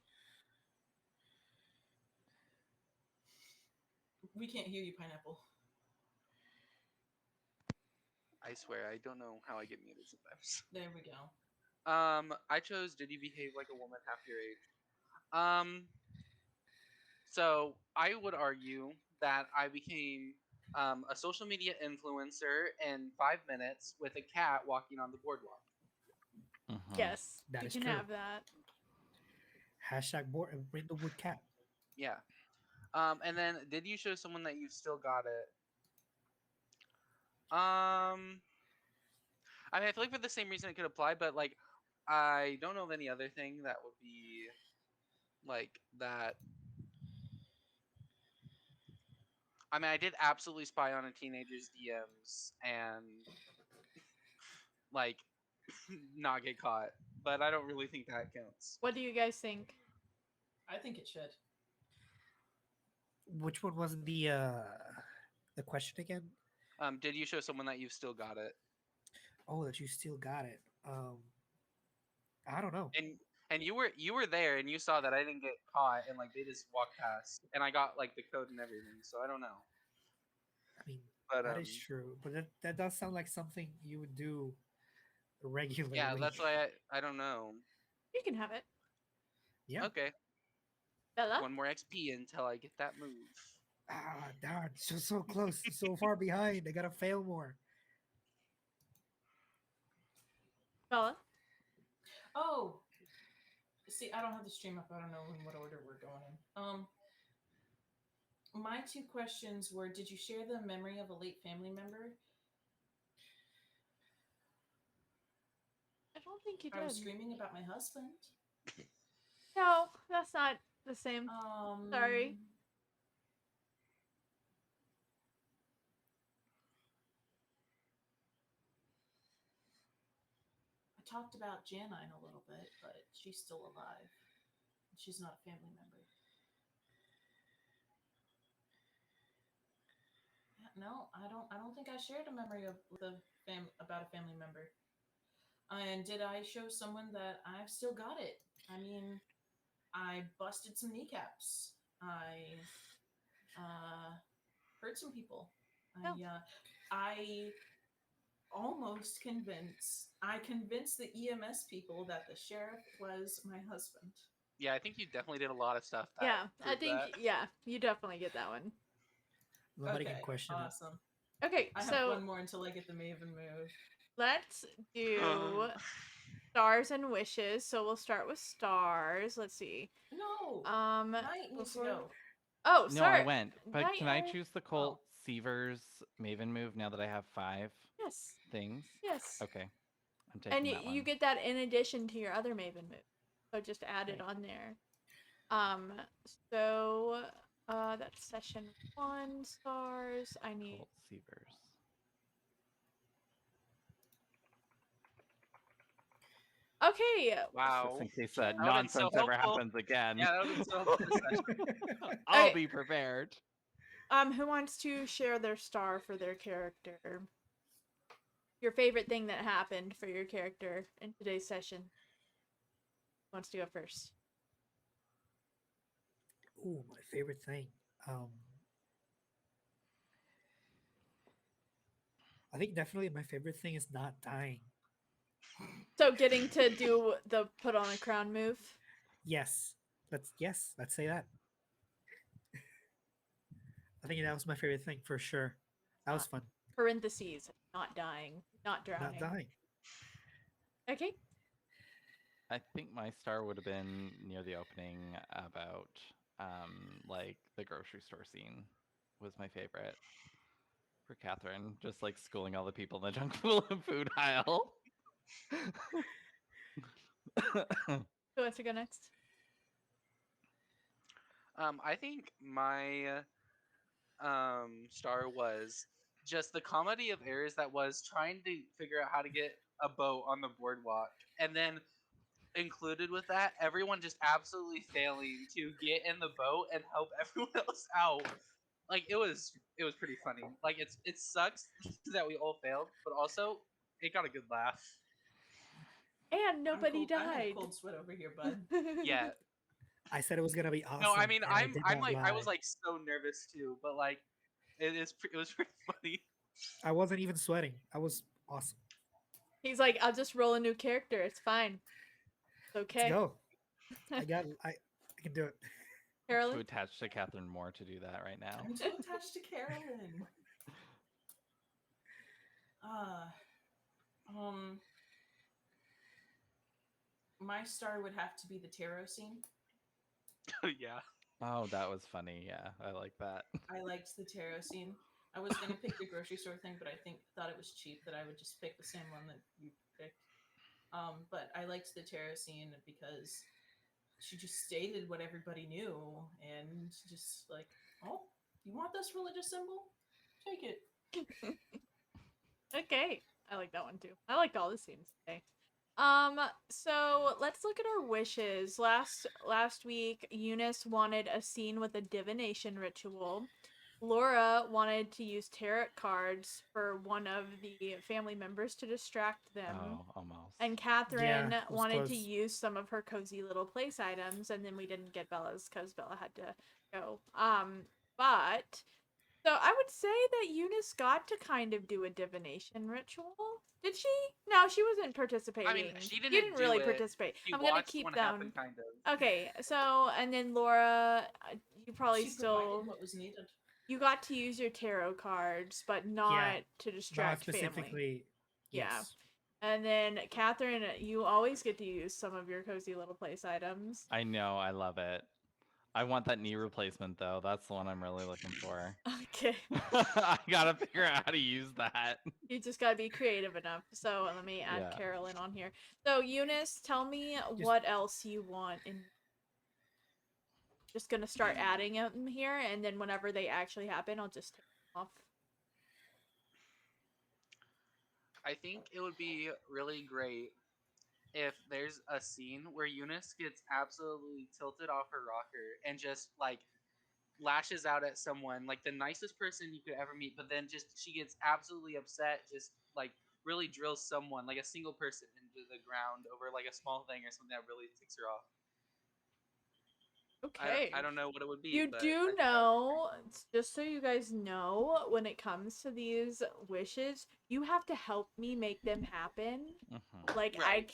We can't hear you, Pineapple. I swear, I don't know how I get muted sometimes. There we go. I chose did you behave like a woman half your age? So I would argue that I became a social media influencer in 5 minutes with a cat walking on the boardwalk. Mhm. Yes. That you is can true. have that. Hashtag Brindlewood Cat. Yeah. And then did you show someone that you've still got it? I mean, I feel like for the same reason it could apply, but like, I don't know of any other thing that would be like that. I mean, I did absolutely spy on a teenager's DMs and like not get caught, but I don't really think that counts. What do you guys think? I think it should. Which one was the question again? Did you show someone that you've still got it? Oh, that you still got it. I don't know. And you were there and you saw that I didn't get caught and like they just walked past and I got like the code and everything, so I don't know. I mean, But that is true, but that does sound like something you would do regularly. yeah, that's why I don't know. You can have it. Yeah. Okay, Bella? one more XP until I get that move. Ah, darn, so close, so far behind. I gotta fail more. Bella? Oh, see, I don't have the stream up. I don't know in what order we're going in. My two questions were: did you share the memory of a late family member? I don't think you I was did. screaming about my husband. No, that's not the same. Sorry. I talked about Janine a little bit, but she's still alive. She's not a family member. Yeah, no, I don't think I shared a memory of about a family member. And did I show someone that I've still got it? I mean, I busted some kneecaps. I hurt some people. Oh. I almost convinced the EMS people that the sheriff was my husband. Yeah, I think you definitely did a lot of stuff. That Yeah, I proved think that. yeah, you definitely get that one. Nobody Okay, can question it. awesome. Okay, I have so one more until I get the Maven move. let's do stars and wishes. So we'll start with stars. Let's see. No, Um, Knight needs to before- go. Oh, No, sorry. I went. But Knight, can I oh. choose the Colt Seavers Maven move now that I have 5 Yes. things? Yes. Okay. I'm taking And that one. you get that in addition to your other Maven move. So just add it Okay. on there. So that's session 1 stars. I need Colt Seavers. Okay. Wow. Just in case That would've been so nonsense ever helpful. happens again. Yeah, that would have been so helpful this session. I'll Okay. be prepared. Who wants to share their star for their character? Your favorite thing that happened for your character in today's session. Who wants to go first? Ooh, my favorite thing. I think definitely my favorite thing is not dying. So getting to do the put on a crown move. Yes. Let's say that. I think that was my favorite thing for sure. That was fun. Parentheses, not dying, not drowning. Not dying. Okay. I think my star would have been near the opening about like the grocery store scene was my favorite for Catherine, just like schooling all the people in the junk food aisle. Who wants to go next? I think my star was just the comedy of errors that was trying to figure out how to get a boat on the boardwalk, and then included with that, everyone just absolutely failing to get in the boat and help everyone else out. Like it was pretty funny. Like it sucks that we all failed, but also it got a good laugh. And nobody I had a died. cold sweat over here, bud. Yeah. I said it was gonna be awesome. No, I mean and I I'm did I'm not like I was lie. like so nervous too, but like it was pretty funny. I wasn't even sweating. I was awesome. He's like, I'll just roll a new character. It's fine. It's okay. Let's go. I can do it. Too Carolyn? attached to Catherine Moore to do that right now. I'm too attached to Carolyn. My star would have to be the tarot scene. Yeah. Oh, that was funny. Yeah, I like that. I liked the tarot scene. I was gonna pick the grocery store thing, but I thought it was cheap that I would just pick the same one that you picked. But I liked the tarot scene because she just stated what everybody knew and just like, oh, you want this religious symbol? Take it. Okay. I like that one too. I liked all the scenes today. So let's look at our wishes. Last week, Eunice wanted a scene with a divination ritual. Laura wanted to use tarot cards for one of the family members to distract them. Oh, almost. And Catherine Yeah, it was wanted to close. use some of her cozy little place items, and then we didn't get Bella's because Bella had to go. But so I would say that Eunice got to kind of do a divination ritual. Did she? No, she wasn't participating. I mean, she You didn't really do it. participate. She I'm gonna watched keep one them. happen, kind of. Okay, so and then Laura, you probably She still provided what was needed. you got to use your tarot cards, but not to Not distract family. specifically. Yeah. Yes. And then Catherine, you always get to use some of your cozy little place items. I know, I love it. I want that knee replacement though. That's the one I'm really looking for. Okay. I gotta figure out how to use that. You just gotta be creative enough. So let me add Yeah. Carolyn on here. So Eunice, tell me what else you want in. Just gonna start adding them here, and then whenever they actually happen, I'll just take them off. I think it would be really great if there's a scene where Eunice gets absolutely tilted off her rocker and just like lashes out at someone, like the nicest person you could ever meet, but then just she gets absolutely upset, just like really drills someone, like a single person, into the ground over like a small thing or something that really ticks her off. Okay. I don't know what it would be. You but do know, just so you guys know, when it comes to these wishes, you have to help me make them happen. Mhm. Like Right.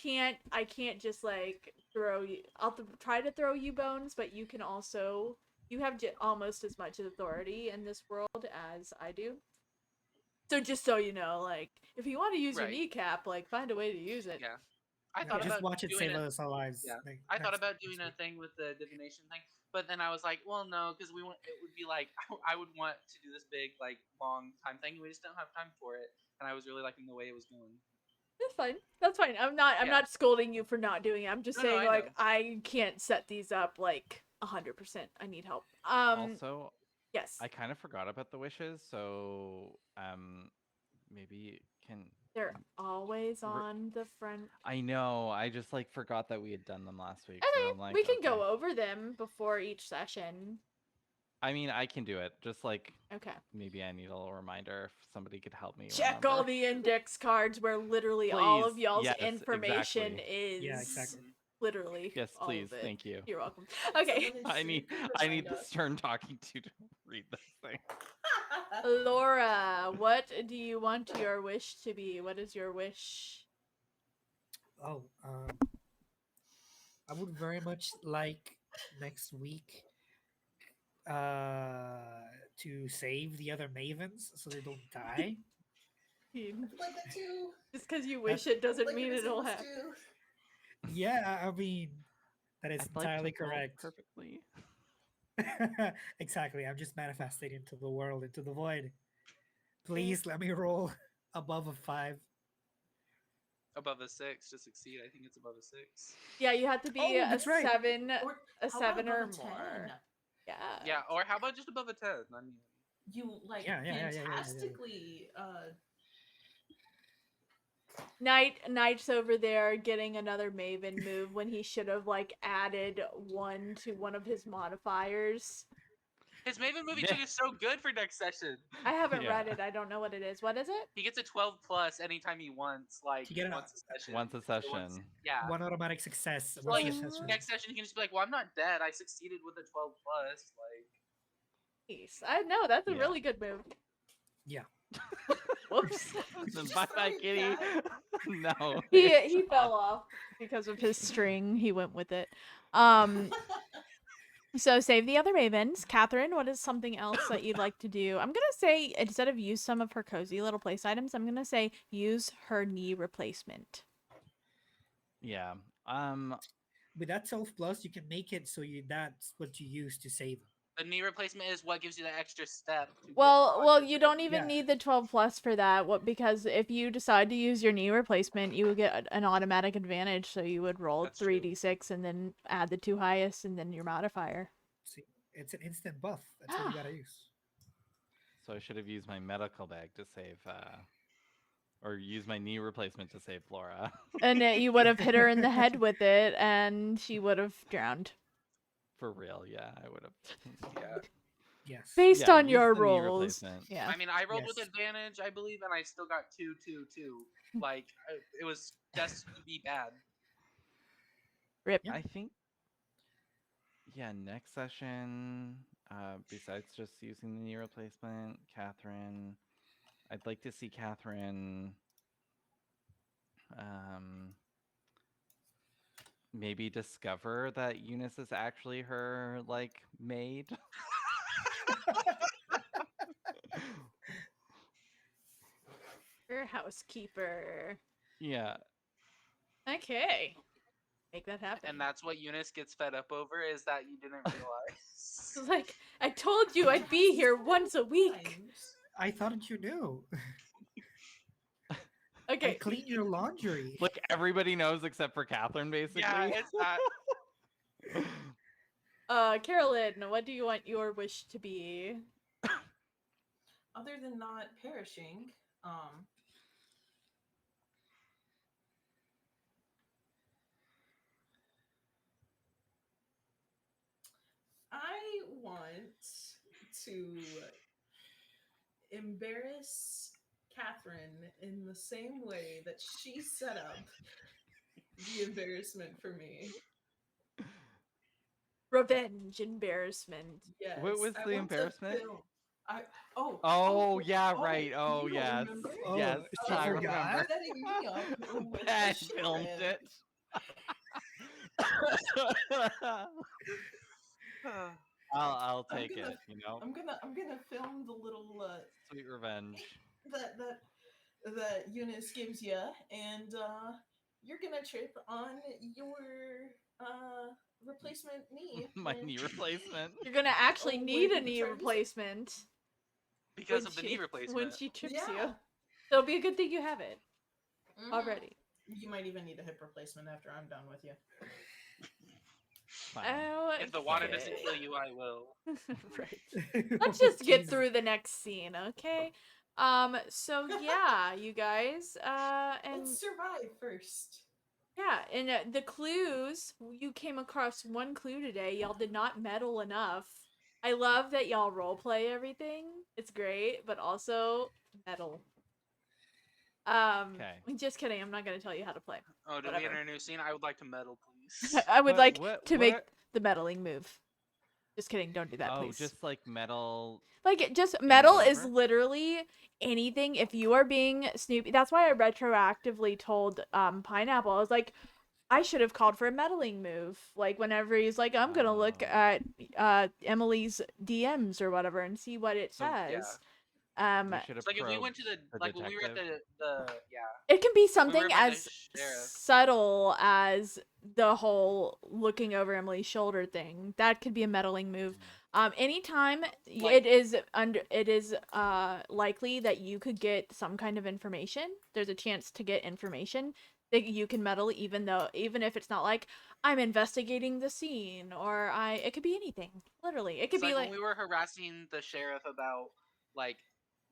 I can't just like throw you. I'll try to throw you bones, but you can also you have almost as much authority in this world as I do. So just so you know, like if you want to use your Right. kneecap, like find a way to use it. Yeah. I Yeah, thought just about watch it doing save it. us our lives. Yeah, Like, I thought next- about next doing a week. thing with the divination thing, but then I was like, well, no, because we want it would be like I would want to do this big, like, long time thing. We just don't have time for it, and I was really liking the way it was going. That's fine. That's fine. I'm Yeah. not scolding you for not doing it. I'm just No, saying I like know. I can't set these up like 100%. I need help. Also, Yes. I kind of forgot about the wishes, so maybe can They're always Re- on the front. I know, I just like forgot that we had done them last week. Okay, So I'm like, we can okay. go over them before each session. I mean, I can do it. Just like Okay. maybe I need a little reminder if somebody could help me. Check all remember. the index cards where literally all of Please. y'all's Yes, information exactly. is. Yeah, exactly. Literally. Yes, all please. of it. Thank you. You're welcome. Okay. Someone I is need super I need remind the us. stern talking to read this thing. Laura, what do you want your wish to be? What is your wish? Oh, I would very much like next week to save the other mavens so they don't die. I'd like that too. Just because you That's- wish it I'd doesn't like mean her to it'll save us happen. too. Yeah, I mean that is I'd like to entirely roll correct. perfectly. Exactly. I'm just manifesting into the world, into the void. Please let me roll above a 5. Above a 6 to succeed. I think it's above a 6. Yeah, you have to be Oh, a that's right. 7, Or a how about 7 above or a 10? more. Yeah. Yeah, or how about just above a 10? I mean, You like Yeah. fantastically Knight's over there getting another Maven move when he should have like added 1 to one of his modifiers. his Maven movie trick is so good for next session. I haven't Yeah. read it. I don't know what it is. What is it? He gets a 12 plus anytime he wants, like You get once a session. Once a session. Yeah. One automatic success. So, Once like, a session. next session, he can just be like, "Well, I'm not dead. I succeeded with a 12 plus." Like, Nice. I know that's a Yeah. really good move. Yeah. Whoops. Just Bye throw bye, your Kitty. cat. No. he it's fell off. off because of his string. He went with it. So save the other ravens. Catherine, what is something else that you'd like to do? I'm gonna say instead of use some of her cozy little place items, I'm gonna say use her knee replacement. Yeah. With that 12 plus, you can make it so that's what you use to save them. the knee replacement is what gives you that extra step. To get Well, onto you the- don't even Yeah. need the 12 plus for that. Because if you decide to use your knee replacement, you would get an automatic advantage. So you would roll That's true. 3d6 and then add the 2 highest and then your modifier. See, it's an instant buff. That's what you gotta use. So I should have used my medical bag to save, or use my knee replacement to save Flora. And you would have hit her in the head with it, and she would have drowned. For real, yeah, I would have. Yeah. Yes. Based Yeah, on use your the knee rolls. replacement. Yeah. I mean, I rolled with Yes. advantage, I believe, and I still got 2, 2, 2. Like, it was destined to be bad. Rip. Yeah. I think. Yeah, next session. Besides just using the knee replacement, Catherine. I'd like to see Catherine. Maybe discover that Eunice is actually her like maid. Your housekeeper. Yeah. Okay. Make that happen. And that's what Eunice gets fed up over, is that you didn't realize. It's like, I told you I'd be here once a week. times. I thought you knew. I Okay. clean your laundry. Like everybody knows except for Catherine, basically. Yeah, it's that. Carolyn, what do you want your wish to be? Other than not perishing, I want to embarrass Catherine in the same way that she set up the embarrassment for me. Revenge, embarrassment. Yes. What was I the want to embarrassment? film- Oh, yeah, right. Oh, you don't yes. remember? Oh, Yes, she I forgot? remember. Setting me up with Ben the filmed sheriff. it. I'll I'm take gonna- it, you know? I'm gonna film the little Sweet revenge. that Eunice gives you, and you're gonna trip on your replacement knee. My when- knee replacement. You're gonna actually Oh, need a when knee turns- replacement. Because when of the she- knee replacement. When she trips Yeah. you. So it'll be a good thing you have it Mhm. already. You might even need a hip replacement after I'm done with you. Fine. Oh, If the water doesn't okay. kill you, I will. Right. Oh, Let's just get Jesus. through the next scene, okay? So yeah, you guys, and Let's survive first. yeah, and the clues, you came across one clue today. Y'all did not meddle enough. I love that y'all roleplay everything. It's great, but also meddle. Okay. Just kidding. I'm not gonna tell you how to play. Oh, do we Whatever. enter a new scene? I would like to medal, please. I would like What- to make what- the meddling move. Just kidding. Don't do that, Oh, please. just like metal. Like, just and metal is whatever? literally anything. If you are being Snoopy, that's why I retroactively told Pineapple. I was like, I should have called for a meddling move. Like, whenever he's like, I'm gonna look Oh. at Emily's DMs or whatever and see what it So, yeah. says. Um, We should have So, like if we probed went to the the like when we were at detective. the yeah. it can be We something were by the as sheriff. subtle as the whole looking over Emily's shoulder thing. That could be a meddling move. Anytime Like- it is likely that you could get some kind of information. There's a chance to get information that you can meddle, even if it's not like I'm investigating the scene or it could be anything. Literally, it could So, be when we were harassing the sheriff about like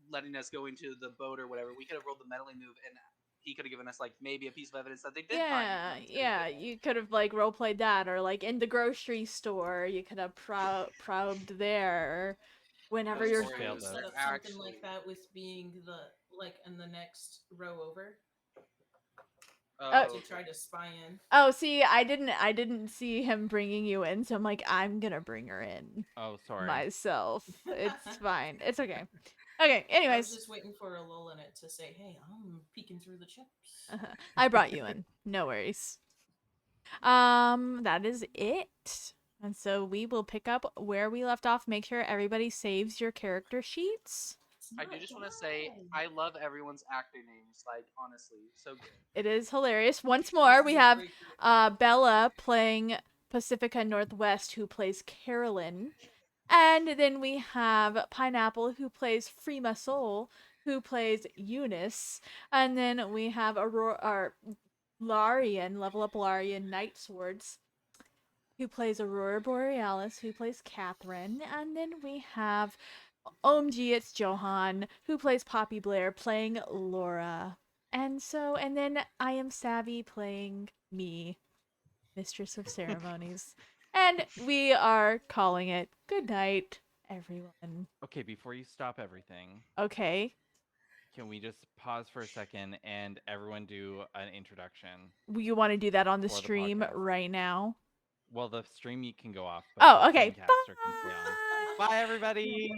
letting us go into the boat or whatever, we could have rolled the meddling move, and he could have given us like maybe a piece of evidence that they did find. yeah, you could have like role played that, or like in the grocery store, you could have probed there. Whenever Those you're stories Failed Set us. up are something like that with being the in the next row over Oh, to try to spy in. oh, see, I didn't see him bringing you in, so I'm like, I'm gonna bring her in Oh, sorry. myself. It's fine. It's okay. Okay. I was Anyways, just waiting for a lull in it to say, "Hey, I'm peeking through the chips." I brought you in. No worries. That is it. And so we will pick up where we left off. Make sure everybody saves your character sheets. It's I not do just want to say done. I love everyone's actor names. Like honestly, so good. It is hilarious. Once more, This we is a have great group. Bella playing Pacifica Northwest, who plays Carolyn. And then we have Pineapple, who plays Freema Soul, who plays Eunice. And then we have Larian, Level Up Larian Night Swords, who plays Aurora Borealis, who plays Catherine. And then we have OMG, it's Johan, who plays Poppy Blair, playing Laura. And then I am Savvy playing me, Mistress of Ceremonies. And we are calling it good night, everyone. Okay, before you stop everything, Okay. can we just pause for a second and everyone do an introduction? You want to do that on the For the stream podcast. right now? Well, the stream can go off. Oh, the okay. Screencaster can stay on. Bye, everybody.